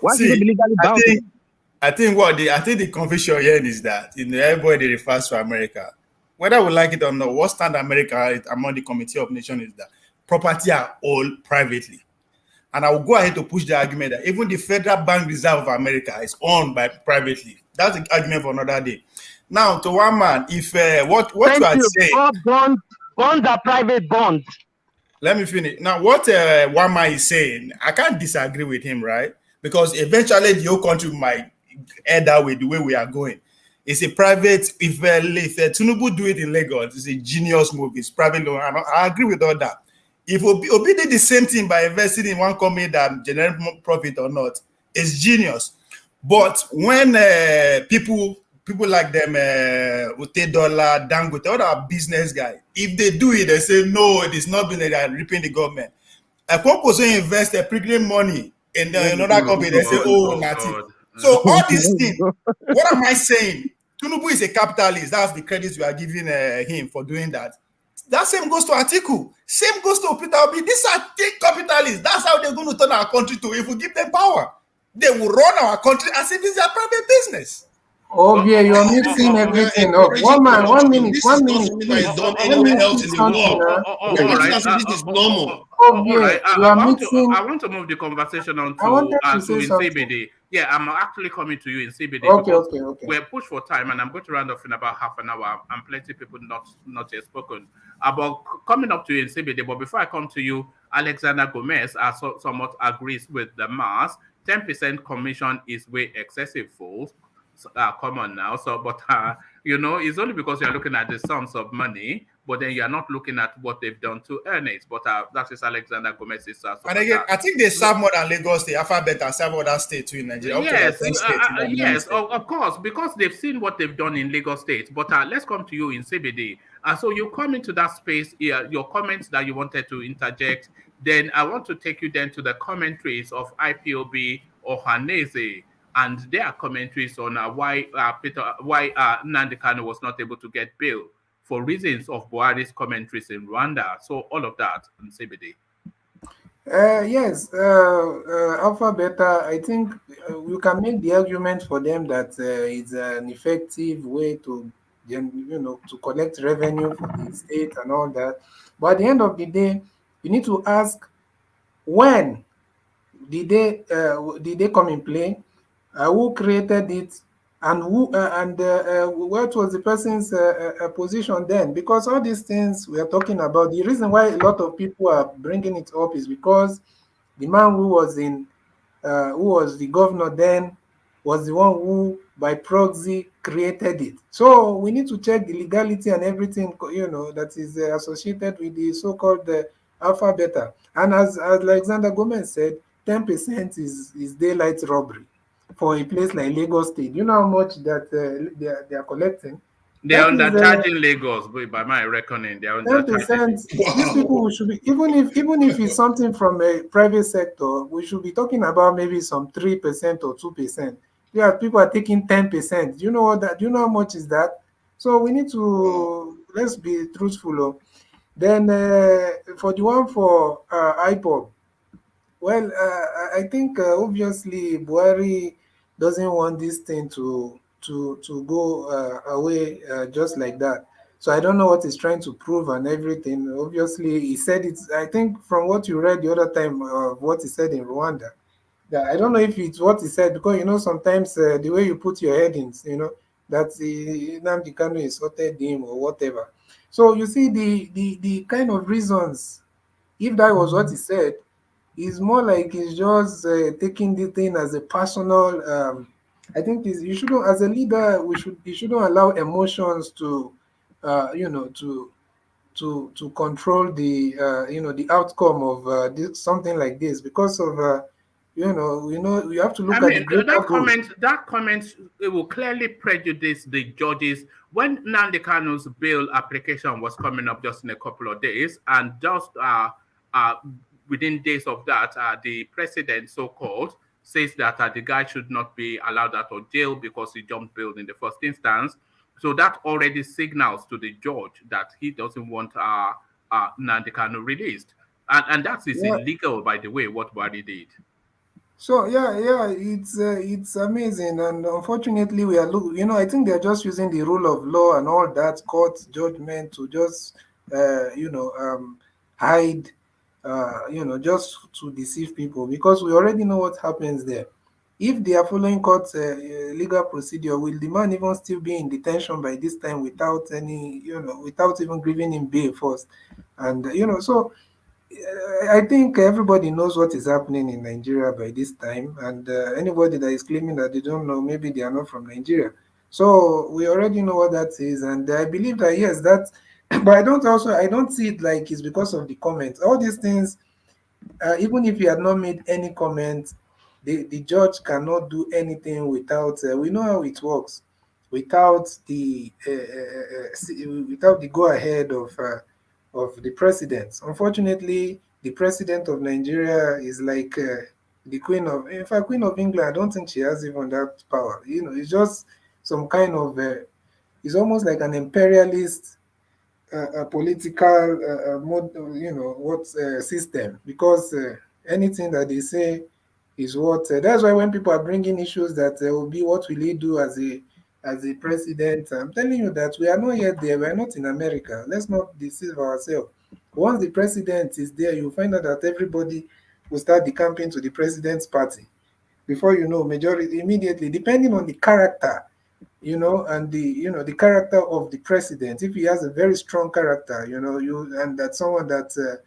Why should it be legally bound? I think the confusion here is that everybody refers to America. Whether we like it or not, what stand America among the Committee of Nations is that property are owned privately. And I will go ahead to push the argument that even the Federal Bank Reserve of America is owned by privately. That's the argument for another day. Now, to one man, if what Thank you are you. saying, Bonds are private bonds. let me finish. Now, what one man is saying, I can't disagree with him, right? Because eventually the whole country might end that way, the way we are going. It's a private, if Tinubu do it in Lagos, it's a genius move. It's private loan. I agree with all that. If Obi did the same thing by investing in one company that generates more profit or not, it's genius. But when people like them, Ute Dollar, Dangote, all our business guy, if they do it, they say, no, it is not been they are ripping the government. A company invest a premium money in another company, they say, oh, nothing. So all these things, what am I saying? Tinubu is a capitalist. That's the credits we are giving him for doing that. That same goes to Atiku. Same goes to Peter Obi. These are big capitalists. That's how they're going to turn our country to. If we give them power, they will run our country as if it's their private business. Oh, yeah, you're mixing everything up. One man, 1 minute, 1 minute. Please. Done anywhere else in the world. This is normal. I mixing. want to move the conversation on I wanted to to say in something. CBD. Yeah, I'm actually coming to you in CBD Okay. we're pushed for time, and I'm going to round off in about half an hour. And plenty of people not yet spoken about coming up to you in CBD. But before I come to you, Alexander Gomez somewhat agrees with the mass. 10% commission is way excessive, fools. Common now. So, but it's only because you're looking at the sums of money, but then you're not looking at what they've done to earn it. But that is Alexander Gomez's. And again, I think they serve more than Lagos State, Alphabet, and serve other states too in Nigeria. Yes, of course, because they've seen what they've done in Lagos State. But let's come to you in CBD. So you come into that space, your comments that you wanted to interject. Then I want to take you then to the commentaries of IPOB or Hanese and their commentaries on why NNAMDI Kanu was not able to get bail for reasons of Buhari's commentaries in Rwanda. So all of that in CBD. Yes, Alpha Beta, I think you can make the argument for them that it's an effective way to, to collect revenue for the state and all that. But at the end of the day, you need to ask, when did they come in play? Who created it, and what was the person's position then? Because all these things we are talking about, the reason why a lot of people are bringing it up is because the man who was the governor then was the one who by proxy created it. So we need to check the legality and everything that is associated with the so-called Alpha Beta. And as Alexander Gomez said, 10% is daylight robbery for a place like Lagos State. You know how much that they are collecting? They're undercharging Lagos, by my reckoning. They're undercharging. 10%. These people should be, even if it's something from a private sector, we should be talking about maybe some 3% or 2%. Yeah, people are taking 10%. Do you know what that? Do you know how much is that? So we need to let's be truthful. Then for the one for IPOB, well, I think obviously Buhari doesn't want this thing to go away just like that. So I don't know what he's trying to prove and everything. Obviously, he said it's. I think from what you read the other time, what he said in Rwanda. Yeah, I don't know if it's what he said, because sometimes the way you put your headings, that NNAMDI Kanu insulted him or whatever. So you see the kind of reasons. If that was what he said, it's more like he's just taking the thing as a personal. I think you shouldn't, as a leader, you shouldn't allow emotions to, to control the, the outcome of something like this, because of, you have to look at the greater that comment it will clearly prejudice the judges. When NNAMDI Kanu's bail application was coming up just in a couple of days, and just within days of that, the president, so-called, says that the guy should not be allowed out of jail because he jumped bail in the first instance. So that already signals to the judge that he doesn't want NNAMDI Kanu released. And that is illegal, by the way, what Buhari did. So it's amazing, and unfortunately we are I think they're just using the rule of law and all that court judgment to just hide, just to deceive people, because we already know what happens there. if they are following court legal procedure, will the man even still be in detention by this time without any, without even giving him bail first? And so I think everybody knows what is happening in Nigeria by this time, and anybody that is claiming that they don't know, maybe they are not from Nigeria. So we already know what that is, and I believe that yes, that. But I don't see it like it's because of the comments. All these things, even if you had not made any comment, the judge cannot do anything without. We know how it works, without without the go ahead of the president. Unfortunately, the president of Nigeria is like the queen of. In fact, Queen of England. I don't think she has even that power. It's just some kind of. It's almost like an imperialist a political system, because anything that they say is what that's why when people are bringing issues that will be what will he do as a president, I'm telling you that we are not yet there. We are not in America. Let's not deceive ourselves. Once the president is there, you'll find out that everybody will start decamping to the president's party. Before you know, majority immediately, depending on the character, and the character of the president. If he has a very strong character, and that's someone that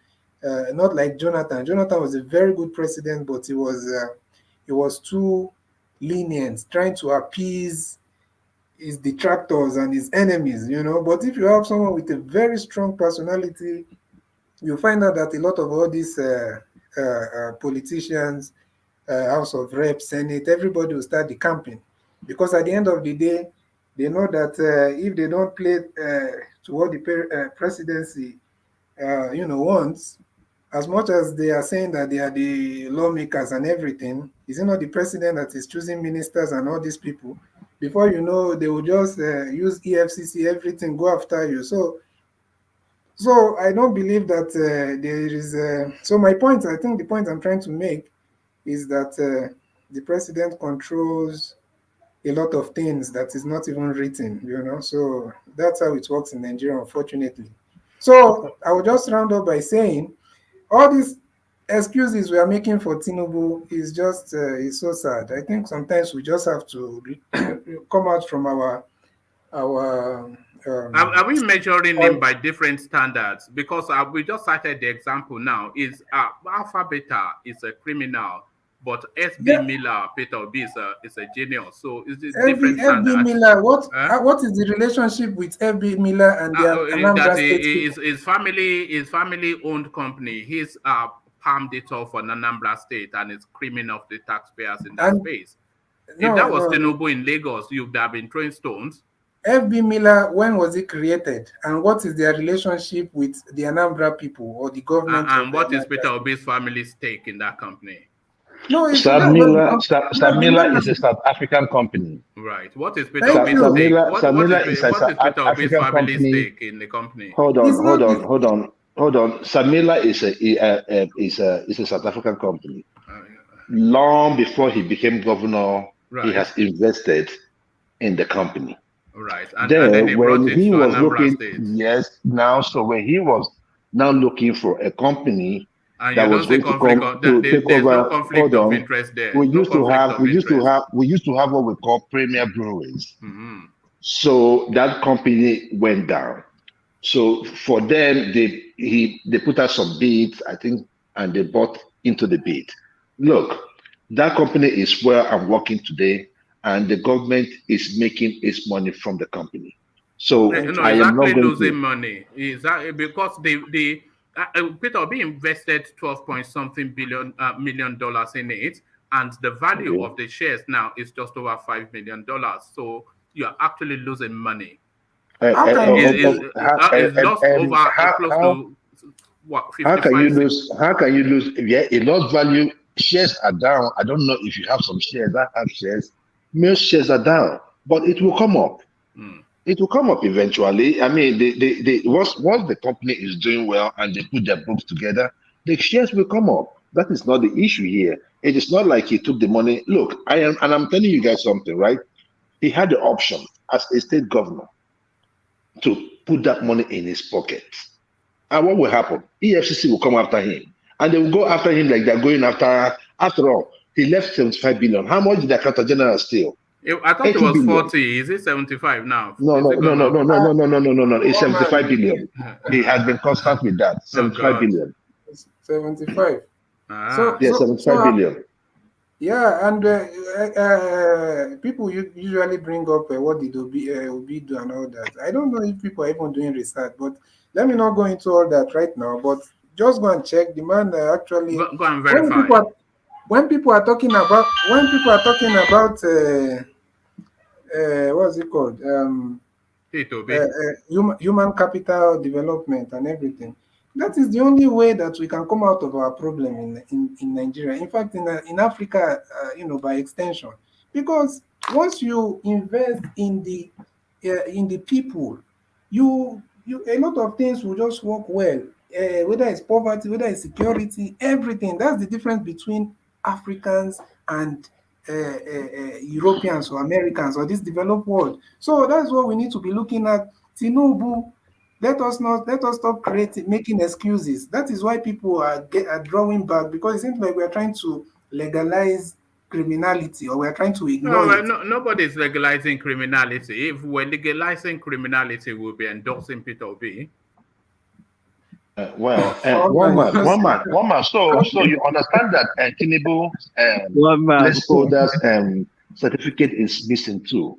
not like Jonathan. Jonathan was a very good president, but he was too lenient, trying to appease his detractors and his enemies. But if you have someone with a very strong personality, you find out that a lot of all these politicians, House of Reps, Senate, everybody will start decamping. Because at the end of the day, they know that if they don't play to what the presidency, wants, as much as they are saying that they are the lawmakers and everything, is it not the president that is choosing ministers and all these people? Before you know, they will just use EFCC, everything, go after you. So I don't believe that there is. So my point, I think the point I'm trying to make is that the president controls a lot of things that is not even written, So that's how it works in Nigeria, unfortunately. So I will just round up by saying all these excuses we are making for Tinubu is just is so sad. I think sometimes we just have to come out from our. Are we measuring him by different standards? Because we just cited the example now. Is Alpha Beta is a criminal, but SB Miller, Peter Obi is a genius. So is it different standards? FB Miller, what is the relationship with FB Miller and the Anambra State people? His family-owned company. He's palmed it off on Anambra State and is criminal of the taxpayers in that space. If that was Tinubu in Lagos, you'd have been throwing stones. FB Miller, when was it created? And what is their relationship with the Anambra people or the government? And what is Peter Obi's family stake in that company? No, Sam Miller is a South African company. Right. What is Peter Obi's stake? What is Peter Obi's family stake in the company? Hold on. Sam Miller is a South African company. Long before he became governor, he has invested in the company. Right. Then when he was looking, so when he was now looking for a company that was going to come to take over. Hold on. We used to have what we call Premier Breweries. So that company went down. So for them, they put out some bids, I think, and they bought into the bid. Look, that company is where I'm working today, and the government is making its money from the company. So I am not losing money. Is that because Peter Obi invested $12-point-something million in it, and the value of the shares now is just over $5 million. So you are actually losing money. It's lost over close to what? 55 how can you lose? Yeah, it lost value. Shares are down. I don't know if you have some shares. I have shares. Most shares are down, but it will come up. It will come up eventually. I mean, once the company is doing well and they put their books together, the shares will come up. That is not the issue here. It is not like he took the money. Look, I'm telling you guys something, right? He had the option as a state governor to put that money in his pocket. And what will happen? EFCC will come after him. And they will go after him like they're going after all. He left 75 billion. How much did the accountant general steal? I thought it was 40. Is it 75 now? No. It's 75 billion. He has been constant with that. 75 billion. 75. So 75 billion. Yeah, and people usually bring up what did Obi do and all that. I don't know if people are even doing research, but let me not go into all that right now. But just go and check. The man actually go and verify. When people are talking about what's it called? Human capital development and everything. That is the only way that we can come out of our problem in Nigeria. In fact, in Africa, by extension, because once you invest in the people, you a lot of things will just work well. Whether it's poverty, whether it's security, everything. That's the difference between Africans and Europeans or Americans or this developed world. So that's what we need to be looking at. Tinubu, let us stop making excuses. That is why people are drawing back, because it seems like we are trying to legalize criminality, or we are trying to ignore it. Nobody's legalizing criminality. If we're legalizing criminality, we'll be endorsing Peter Obi. One man. So you understand that Tinubu placeholders certificate is missing too.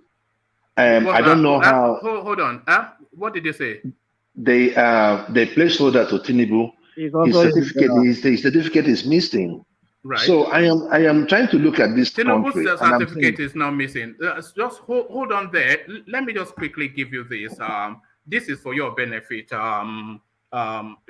I don't know how. Hold on. What did you say? The placeholder to Tinubu, his certificate is missing. Right. So I am trying to look at this Tinubu's country. certificate is now missing. Just hold on there. Let me just quickly give you this. This is for your benefit,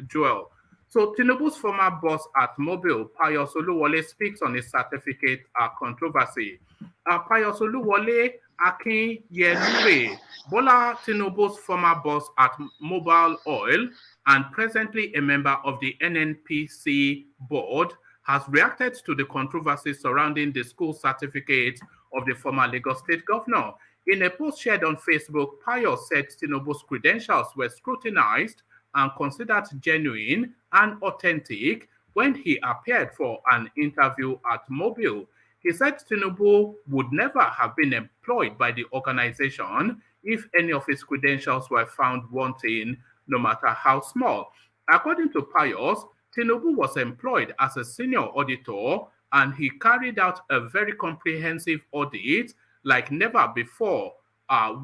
Joel. So Tinubu's former boss at Mobile, Pius Oluwole, speaks on his certificate controversy. Pius Oluwole Akinyelure, Bola Tinubu's former boss at Mobile Oil and presently a member of the NNPC board, has reacted to the controversy surrounding the school certificate of the former Lagos State governor. In a post shared on Facebook, Pius said Tinubu's credentials were scrutinized and considered genuine and authentic when he appeared for an interview at Mobile. He said Tinubu would never have been employed by the organization if any of his credentials were found wanting, no matter how small. According to Pius, Tinubu was employed as a senior auditor and he carried out a very comprehensive audit like never before,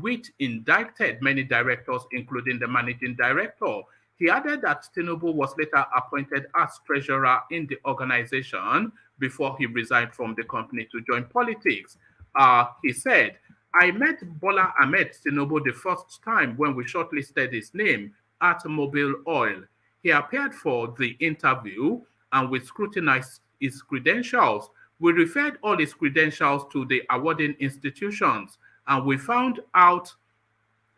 which indicted many directors, including the managing director. He added that Tinubu was later appointed as treasurer in the organization before he resigned from the company to join politics. He said, I met Bola Ahmed Tinubu the first time when we shortlisted his name at Mobile Oil. He appeared for the interview and we scrutinized his credentials. We referred all his credentials to the awarding institutions and we found out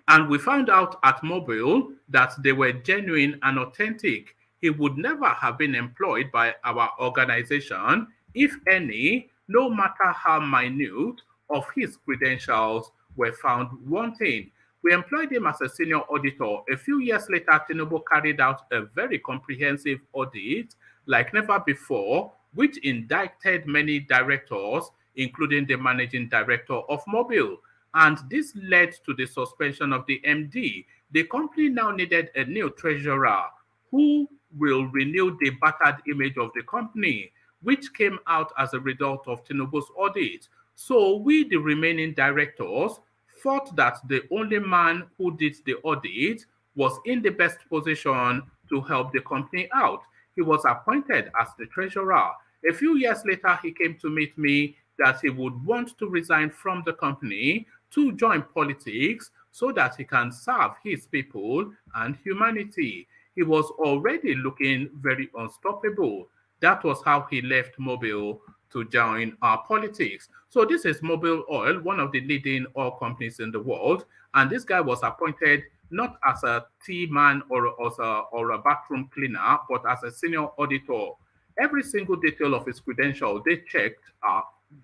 at Mobile that they were genuine and authentic. He would never have been employed by our organization if any, no matter how minute, of his credentials were found wanting. We employed him as a senior auditor. A few years later, Tinubu carried out a very comprehensive audit like never before, which indicted many directors, including the managing director of Mobile. And this led to the suspension of the MD. The company now needed a new treasurer who will renew the battered image of the company, which came out as a result of Tinubu's audit. So we, the remaining directors, thought that the only man who did the audit was in the best position to help the company out. He was appointed as the treasurer. A few years later, he came to meet me that he would want to resign from the company to join politics so that he can serve his people and humanity. He was already looking very unstoppable. That was how he left Mobile to join our politics. So this is Mobile Oil, one of the leading oil companies in the world. And this guy was appointed not as a tea man or a bathroom cleaner, but as a senior auditor. Every single detail of his credential, they checked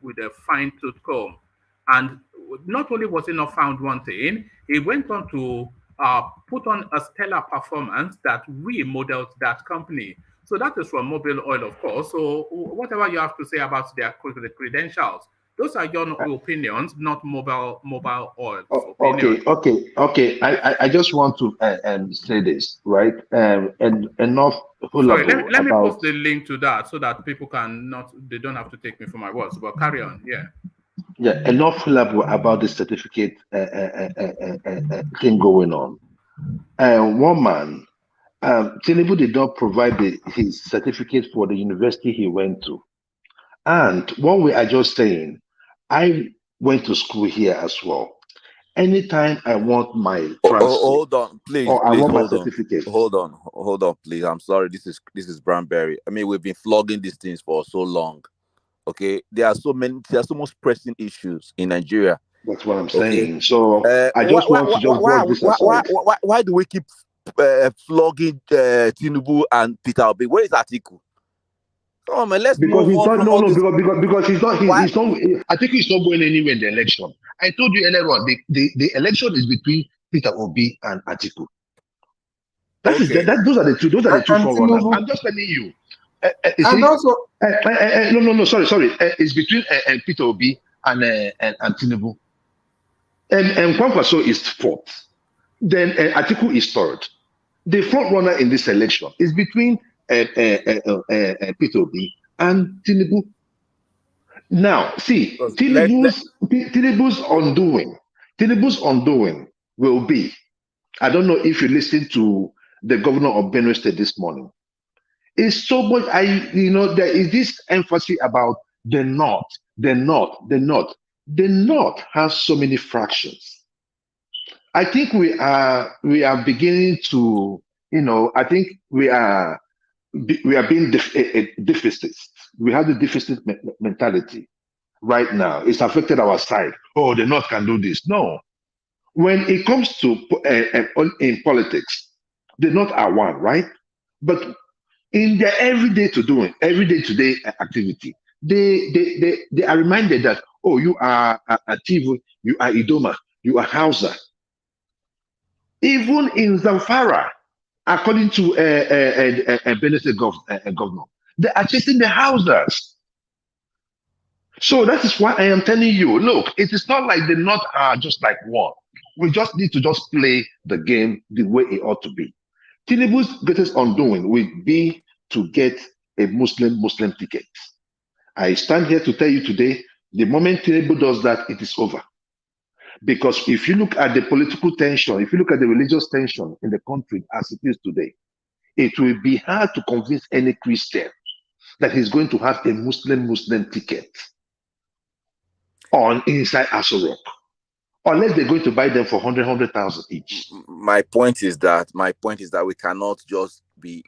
with a fine-tooth comb. And not only was he not found wanting, he went on to put on a stellar performance that remodeled that company. So that is from Mobile Oil, of course. So whatever you have to say about their credentials, those are your opinions, not Mobile Oil's opinion. Okay. I just want to say this, right? And enough. Sorry, let me post the link to that so that people they don't have to take me for my words. But carry on, yeah. Yeah, enough about the certificate thing going on. One man, Tinubu did not provide his certificate for the university he went to. And what we are just saying, I went to school here as well. Anytime I want my transcript, hold on, please, or please, I want my hold on. certificate. Hold on, please. I'm sorry. This is Branberry. I mean, we've been flogging these things for so long. Okay, there are so much pressing issues in Nigeria. That's what I'm saying. So I just want to just brush this aside. Why do we keep flogging Tinubu and Peter Obi? Where is Atiku? Come on, man, let's because move on. Because he's not. I think he's not going anywhere in the election. I told you earlier on, the election is between Peter Obi and Atiku. Those are the two. Those are the two forerunners. I'm just telling you. Sorry. It's between Peter Obi and Tinubu. And Kwakwanso is fourth. Then Atiku is third. The front runner in this election is between Peter Obi and Tinubu. Now, see, Tinubu's undoing will be. I don't know if you listened to the governor of Benue State this morning. It's so much. There is this emphasis about the North. The North has so many fractions. I think we are beginning to, I think we are being deficits. We have the deficit mentality right now. It's affected our side. Oh, the North can do this. No. When it comes to in politics, the North are one, right? But in their everyday today activity, they are reminded that, oh, you are Ativu, you are Idoma, you are Hausa. Even in Zamfara, according to Benue governor, they are chasing the Hausas. So that is why I am telling you, look, it is not like the North are just like one. We just need to just play the game the way it ought to be. Tinubu's greatest undoing will be to get a Muslim ticket. I stand here to tell you today, the moment Tinubu does that, it is over. Because if you look at the political tension, if you look at the religious tension in the country as it is today, it will be hard to convince any Christian that he's going to have a Muslim ticket on inside Aso Rock, unless they're going to buy them for 100,000 each. My point is that we cannot just be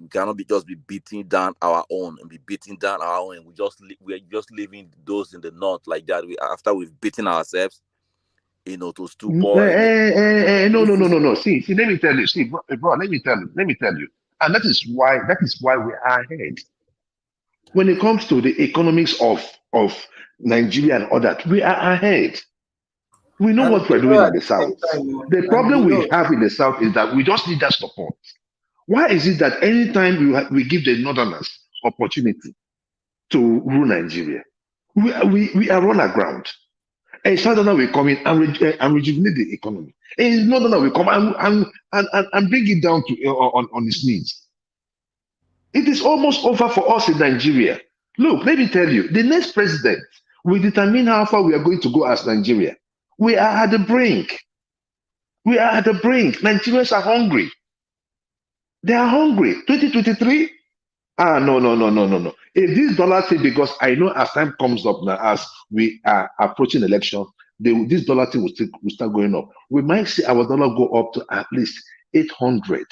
beating down our own and be beating down our own. We're just leaving those in the North like that. After we've beaten ourselves, to stupor. No. See, let me tell you. See, bro, let me tell you. And that is why we are ahead. When it comes to the economics of Nigeria and all that, we are ahead. We know what we're doing in the South. The problem we have in the South is that we just need that support. Why is it that anytime we give the Northerners opportunity to rule Nigeria, we are run aground? A Southerner will come in and rejuvenate the economy. A Northerner will come and bring it down to on its knees. It is almost over for us in Nigeria. Look, let me tell you, the next president will determine how far we are going to go as Nigeria. We are at the brink. Nigerians are hungry. They are hungry. 2023? No. If this dollar thing, because I know as time comes up now, as we are approaching election, this dollar thing will start going up. We might see our dollar go up to at least 800.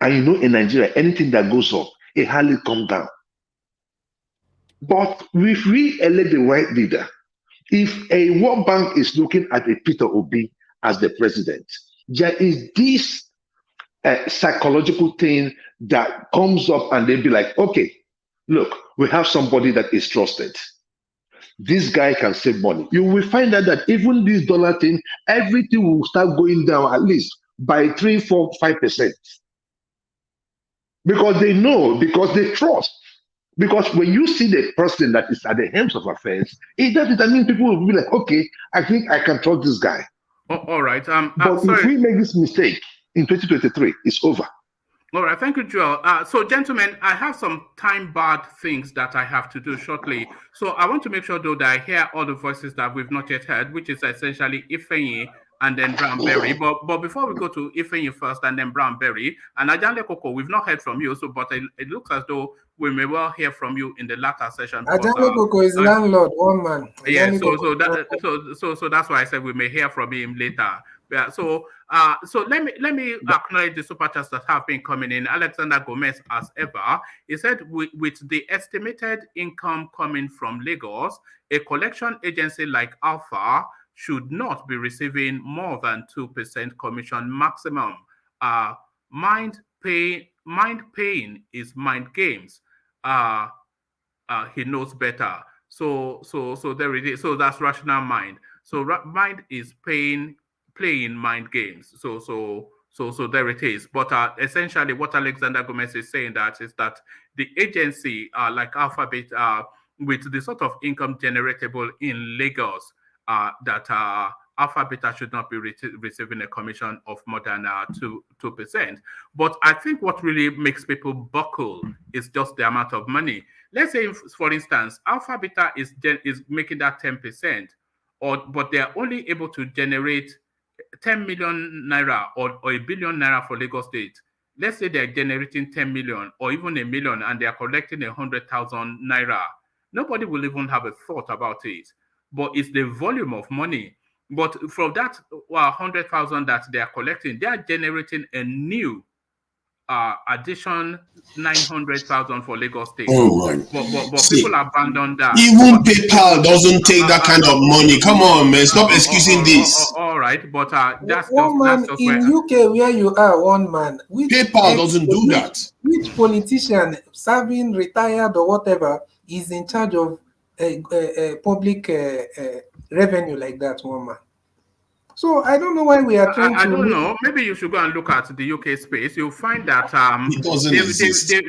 And in Nigeria, anything that goes up, it hardly comes down. But if we elect the right leader, if a World Bank is looking at a Peter Obi as the president, there is this psychological thing that comes up and they'll be like, okay, look, we have somebody that is trusted. This guy can save money. You will find out that even this dollar thing, everything will start going down at least by 3, 4, 5%. because they know, because they trust. Because when you see the person that is at the helm of affairs, it doesn't mean people will be like, okay, I think I can trust this guy. All right. But if we make this mistake in 2023, it's over. All right, thank you, Joel. So, gentlemen, I have some time-barred things that I have to do shortly. So, I want to make sure, though, that I hear all the voices that we've not yet heard, which is essentially Ifeanyi and then Brownberry. But before we go to Ifeanyi first and then Brownberry, and Ajanle Koko, we've not heard from you, so but it looks as though we may well hear from you in the latter session. Ajanle Koko is landlord, one man. Yeah, so that's why I said we may hear from him later. Yeah, so let me acknowledge the super chats that have been coming in. Alexander Gomez, as ever, he said with the estimated income coming from Lagos, a collection agency like Alpha should not be receiving more than 2% commission maximum. Mind paying is mind games. He knows better. So there it is. So that's rational mind. So mind is playing mind games. So there it is. But essentially, what Alexander Gomez is saying is that the agency, like Alphabet, with the sort of income generatable in Lagos, that Alpha Beta should not be receiving a commission of more than 2%. But I think what really makes people buckle is just the amount of money. Let's say, for instance, Alpha Beta is making that 10%, but they are only able to generate 10 million naira or 1 billion naira for Lagos State. Let's say they're generating 10 million or even 1 million and they are collecting 100,000 naira. Nobody will even have a thought about it. But it's the volume of money. But from that 100,000 that they are collecting, they are generating a new addition 900,000 for Lagos State. Oh my! But people abandon that. Even PayPal doesn't take that kind of money. Come on, man! Stop excusing this. All right, but that's one man just in UK where you are. One man. PayPal doesn't do that. Which politician, serving, retired, or whatever, is in charge of public revenue like that? One man. So I don't know why we are trying to. I don't know. Maybe you should go and look at the UK space. You'll find that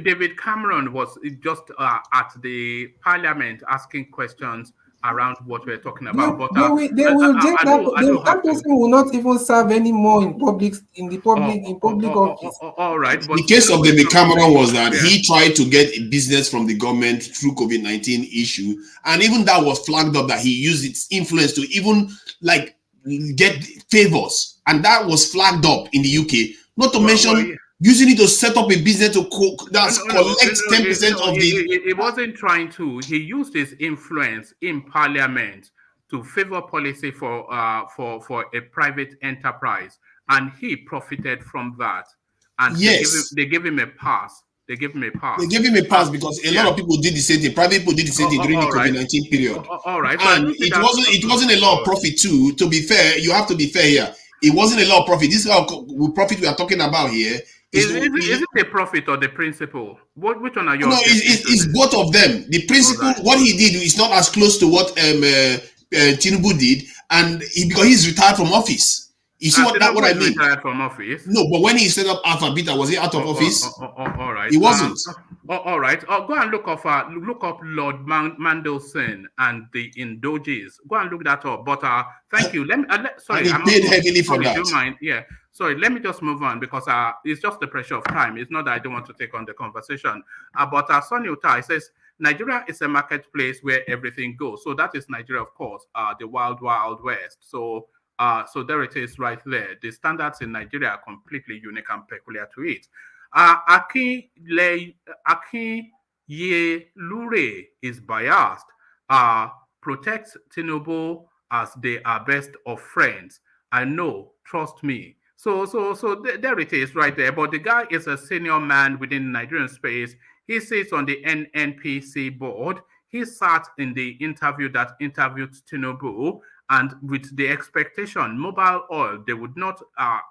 David Cameron was just at the Parliament asking questions around what we're talking about. But that person will not even serve anymore in public office. All right. But the case of David Cameron was that he tried to get a business from the government through COVID-19 issue, and even that was flagged up that he used its influence to even get favors, and that was flagged up in the UK. Not to mention using it to set up a business to collect 10% of the. He wasn't trying to. He used his influence in Parliament to favor policy for a private enterprise, and he profited from that. And yes, they gave him a pass. They gave him a pass. They gave him a pass because a lot of people did the same thing. Private people did the same thing during the COVID-19 period. All right, and it wasn't a lot of profit too. To be fair, you have to be fair here. It wasn't a lot of profit. This is how profit we are talking about here. Is it the profit or the principle? Which one are you? No, it's both of them. The principle, what he did is not as close to what Tinubu did, and because he's retired from office. You see what I mean? Retired from office. No, but when he set up Alpha Beta, was he out of office? All right. He wasn't. All right. Go and look up Lord Mandelson and the Indoges. Go and look that up. But thank you. Sorry, he paid heavily for that. Do you mind? Yeah. Sorry, let me just move on because it's just the pressure of time. It's not that I don't want to take on the conversation. But Sonny Utai says Nigeria is a marketplace where everything goes. So that is Nigeria, of course, the wild, wild west. So there it is right there. The standards in Nigeria are completely unique and peculiar to it. Akinye is biased. Protects Tinubu as they are best of friends. I know, trust me. So there it is right there. But the guy is a senior man within the Nigerian space. He sits on the NNPC board. He sat in the interview that interviewed Tinubu. And with the expectation, Mobile Oil, they would not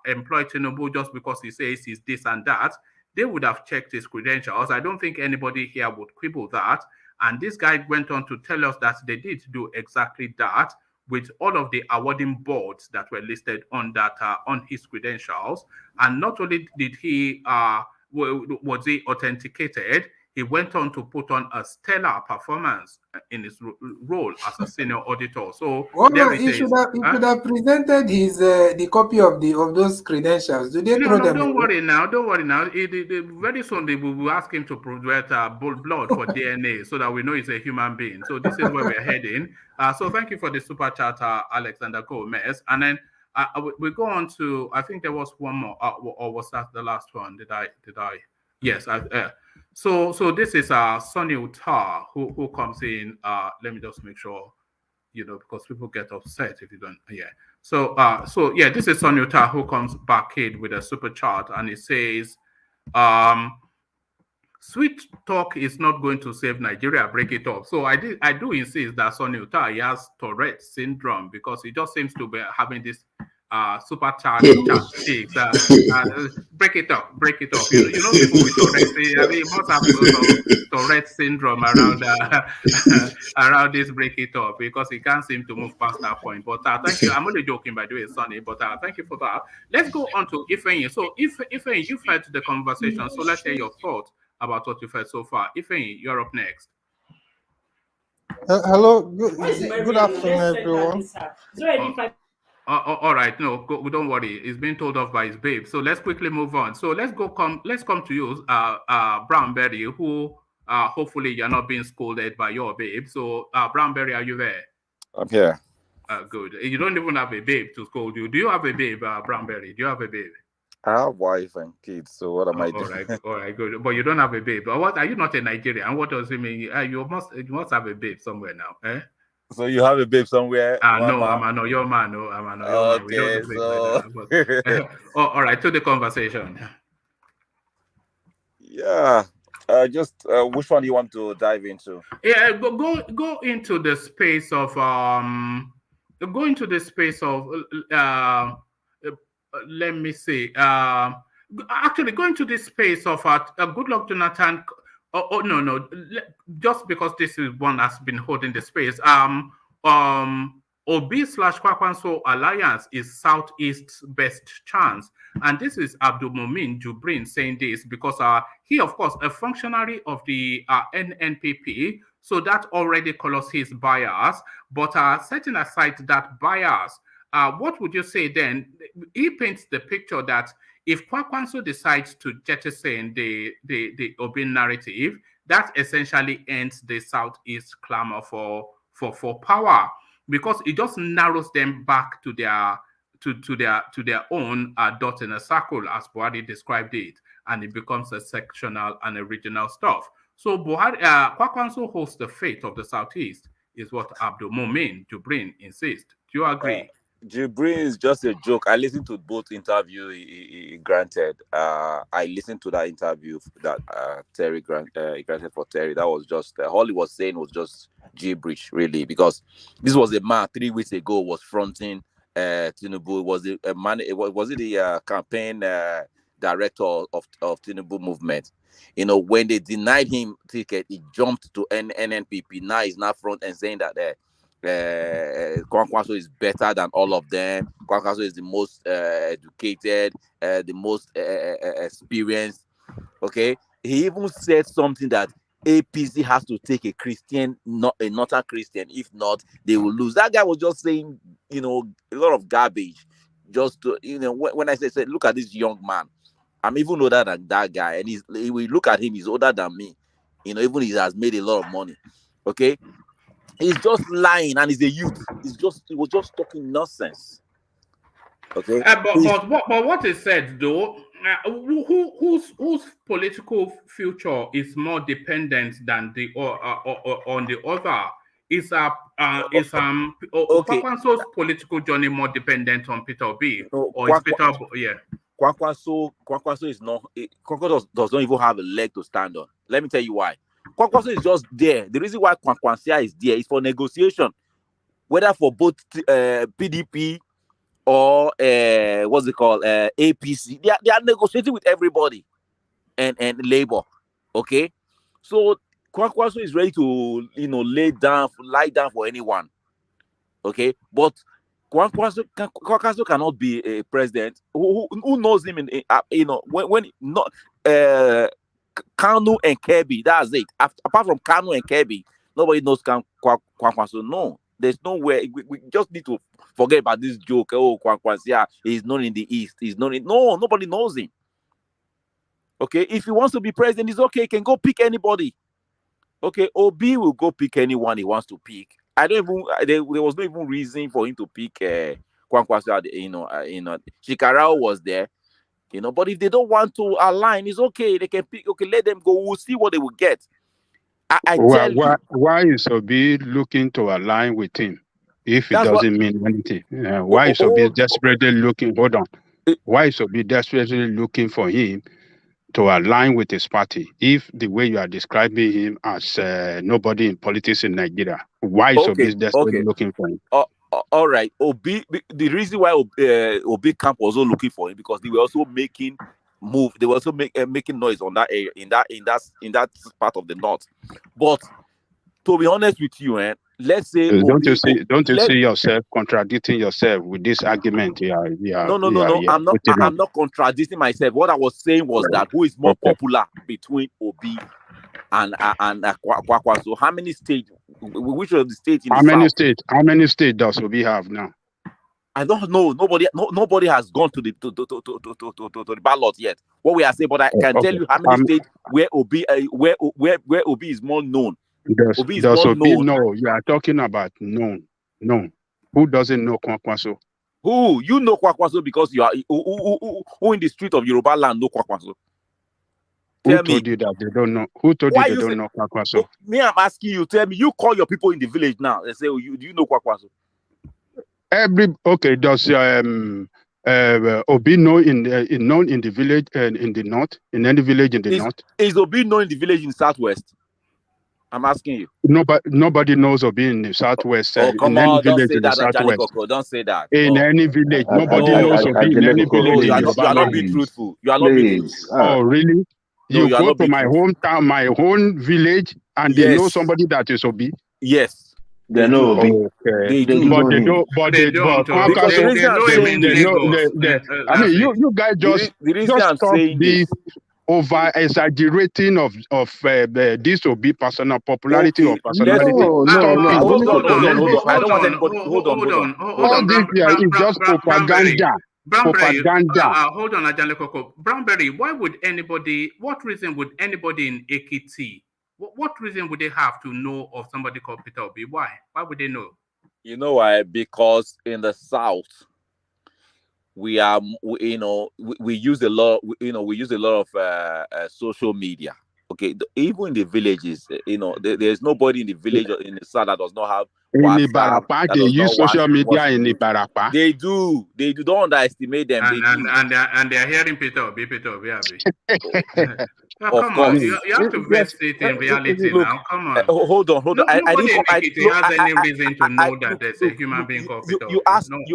employ Tinubu just because he says he's this and that. They would have checked his credentials. I don't think anybody here would quibble that. And this guy went on to tell us that they did do exactly that with all of the awarding boards that were listed on that on his credentials. And not only did he was he authenticated, he went on to put on a stellar performance in his role as a senior auditor. So he should have presented his the copy of those credentials. Do they throw them? Don't worry now. Very soon they will ask him to provide blood for DNA so that we know he's a human being. So this is where we're heading. So thank you for the super chat, Alexander Gomez. And then we go on to, I think there was one more, or was that the last one? Did I? Yes. So this is Sonny Utah who comes in. Let me just make sure, because people get upset if you don't. Yeah. So yeah, this is Sonny Utah who comes back in with a super chat, and it says, "Sweet talk is not going to save Nigeria. Break it up." So I do insist that Sonny Utah, he has Tourette syndrome, because he just seems to be having this supercharged tactics. Break it up. You know people with Tourette. I mean, must have Tourette syndrome around around this break it up, because he can't seem to move past that point. But thank you. I'm only joking, by the way, Sonny. But thank you for that. Let's go on to Ifeanyi. So Ifeanyi, you've heard the conversation. So let's hear your thoughts about what you've heard so far. Ifeanyi, you're up next. Hello. Good afternoon, everyone. All right, no, don't worry. He's been told off by his babe. So let's quickly move on. So let's come to you, Brownberry, who hopefully you're not being scolded by your babe. So Brownberry, are you there? I'm here. Good. You don't even have a babe to scold you. Do you have a babe, Brownberry? Do you have a babe? I have wife and kids. So what am I doing? All right, good. But you don't have a babe. But what, are you not a Nigerian? What does it mean? You must have a babe somewhere now, eh? So you have a babe somewhere? No, I'm not your man. No, I'm not your man. We don't do things like that. But, all right, to the conversation. Yeah. Just which one do you want to dive into? Yeah, go into the space of let me see. Actually, go into the space of Goodluck Jonathan. No. Just because this is one that's been holding the space. Obi/Kwakwanso alliance is Southeast's best chance, and this is Abdulmumin Jibrin saying this because he, of course, a functionary of the NNPP, so that already colors his bias. But setting aside that bias, what would you say then? He paints the picture that if Kwakwanso decides to jettison the Obi narrative, that essentially ends the Southeast clamor for power, because it just narrows them back to their own dot in a circle, as Buhari described it, and it becomes a sectional and a regional stuff. So Kwakwanso holds the fate of the Southeast, is what Abdulmumin Jibrin insists. Do you agree? Jibrin is just a joke. I listened to both interviews he granted. I listened to that interview that Terry granted for Terry. That was just all he was saying was just gibberish, really, because this was a man 3 weeks ago was fronting Tinubu. Was it a man? Was it the campaign director of Tinubu movement? You know, when they denied him ticket, he jumped to NNPP. Now he's not front and saying that Kwakwanso is better than all of them. Kwakwanso is the most educated, the most experienced. Okay, he even said something that APC has to take a Christian, not a northern Christian. If not, they will lose. That guy was just saying, a lot of garbage. Just to, when I said, look at this young man. I'm even older than that guy, and we look at him, he's older than me. Even he has made a lot of money. Okay. He's just lying, and he's a youth. He was just talking nonsense. Okay. But what is said though, whose political future is more dependent than the on the other? Is Kwakwanso's political journey more dependent on Peter Obi, or is Peter? Yeah. Kwakwanso is not. Kwakwanso does not even have a leg to stand on. Let me tell you why. Kwakwanso is just there. The reason why Kwakwanso is there is for negotiation, whether for both PDP or what's it called, APC. They are negotiating with everybody and Labour. Okay, so Kwakwanso is ready to lie down for anyone. Okay, but Kwakwanso cannot be a president. Who knows him when KANU and Kirby. That's it. Apart from KANU and Kirby, nobody knows Kwakwanso. No, there's nowhere. We just need to forget about this joke. Oh, Kwakwanso, he's known in the East. He's known in. No, nobody knows him. Okay, if he wants to be president, it's okay. He can go pick anybody. Okay, Obi will go pick anyone he wants to pick. I don't even. There was no even reason for him to pick Kwakwanso. Shikarao was there. But if they don't want to align, it's okay. They can pick. Okay, let them go. We'll see what they will get. Why is Obi looking to align with him if it doesn't mean anything? Why is Obi desperately looking? Hold on. Why is Obi desperately looking for him to align with his party if the way you are describing him as nobody in politics in Nigeria? Why is Obi desperately looking for him? All right, Obi. The reason why Obi camp was also looking for him because they were also making move. They were also making noise on that area in that part of the north. But to be honest with you, let's say don't you see yourself contradicting yourself with this argument? No. I'm not contradicting myself. What I was saying was that who is more popular between Obi and Kwakwanso? How many states? Which of the states? How many states does Obi have now? I don't know. Nobody has gone to the ballot yet. What we are saying, but I can tell you how many states where Obi is more known. Does Obi know? You are talking about known. No. Who doesn't know Kwakwanso? Who? You know Kwakwanso because you are who in the street of Yoruba land know Kwakwanso? Who told you that they don't know? Who told you they don't know Kwakwanso? Me, I'm asking you. Tell me. You call your people in the village now. They say, do you know Kwakwanso? Does Obi known in the village and in the north? In any village in the north? Is Obi known in the village in the southwest? I'm asking you. Nobody knows Obi in the southwest. Come on, don't say that, don't say that. In any village, nobody knows Obi in any village. You are not being truthful. You are not being truthful. Oh, really? You go to my hometown, my own village, and they know somebody that is Obi? Yes. They know Obi. Okay. But they don't. I mean, you guys just stop this over exaggerating of this Obi personal popularity or personality. Hold on. All this here is just propaganda. Hold on, Ajalekoko. Brownberry, what reason would anybody in Ekiti, what reason would they have to know of somebody called Peter Obi? Why? Why would they know? You know why? Because in the South, we use a lot of social media. Okay, even in the villages, there's nobody in the village or in the South that does not have WhatsApp. They use social media in the Barapa. They do. Don't underestimate them. And they're hearing Peter Obi. Come on, you have to vest it in reality now. Come on. Hold on. Nobody has any reason to know that there's a human being called Peter Obi. You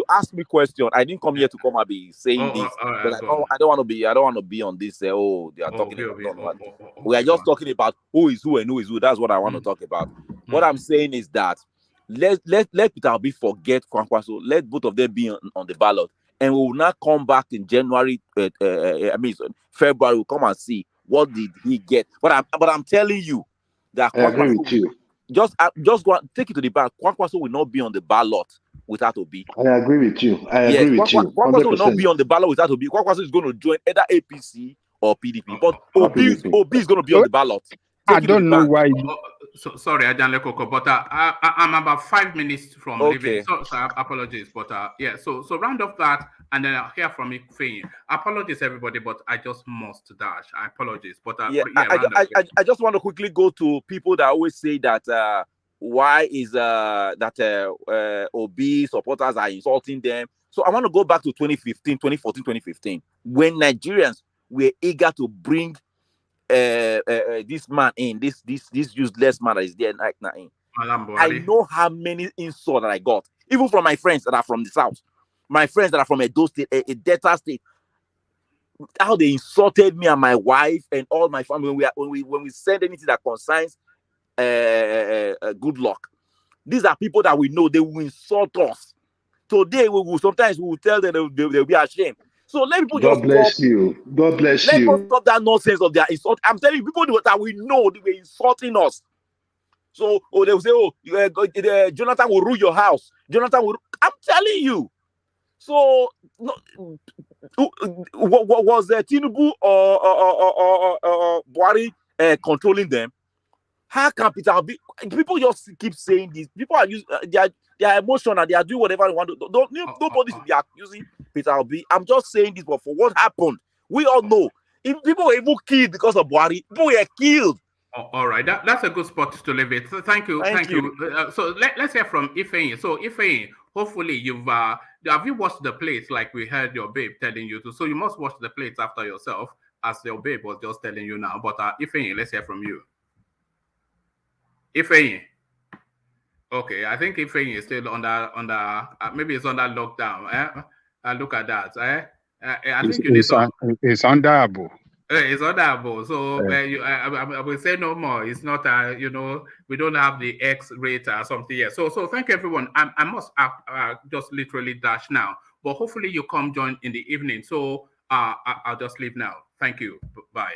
asked me question. I didn't come here to come and be saying this. I don't want to be on this. They are talking about. We are just talking about who is who and who is who. That's what I want to talk about. What I'm saying is that let Peter Obi forget Kwakwanso. Let both of them be on the ballot, and we will not come back in January. February. We'll come and see what did he get. But I'm telling you that I agree with you. Just go and take it to the bank. Kwakwanso will not be on the ballot without Obi. I agree with you. Kwakwanso will not be on the ballot without Obi. Kwakwanso is going to join either APC or PDP. But Obi is going to be on the ballot. I don't know why. Sorry, Ajan Lekoko, but I'm about 5 minutes from leaving. So apologies, but So round off that, and then I'll hear from Faye. Apologies, everybody, but I just must dash. I apologize, but I just want to quickly go to people that always say that why is that Obi supporters are insulting them. So I want to go back to 2014, when Nigerians were eager to bring this man in, this useless man that is there right now in. I know how many insults that I got, even from my friends that are from the South, my friends that are from Edo State, a Delta State. How they insulted me and my wife and all my family when we send anything that concerns Goodluck. These are people that we know they will insult us. Today sometimes we will tell them they'll be ashamed. So let people God just bless stop. you. God bless Let you. us stop that nonsense of their insult. I'm telling you, people that we know they were insulting us. So, they will say, Jonathan will rule your house. Jonathan will. I'm telling you. So, no, was Tinubu or Buhari controlling them? How can Peter Obi? People just keep saying this. People are using they are emotional. They are doing whatever they want to. Nobody should be accusing Peter Obi. I'm just saying this, but for what happened, we all know. If people were even killed because of Buhari, people were killed. All right, that's a good spot to leave it. So thank you. So let's hear from Ifeanyi. So Ifeanyi, hopefully you've have you watched the plates like we heard your babe telling you to? So you must watch the plates after yourself, as your babe was just telling you now. But Ifeanyi, let's hear from you. Ifeanyi. Okay, I think Ifeanyi is still under maybe it's under lockdown. Look at that. I think you need to. It's under Abu. It's honorable. So I will say no more. It's not, we don't have the X rate or something yet. So thank you, everyone. I must just literally dash now. But hopefully you come join in the evening. So I'll just leave now. Thank you. Bye.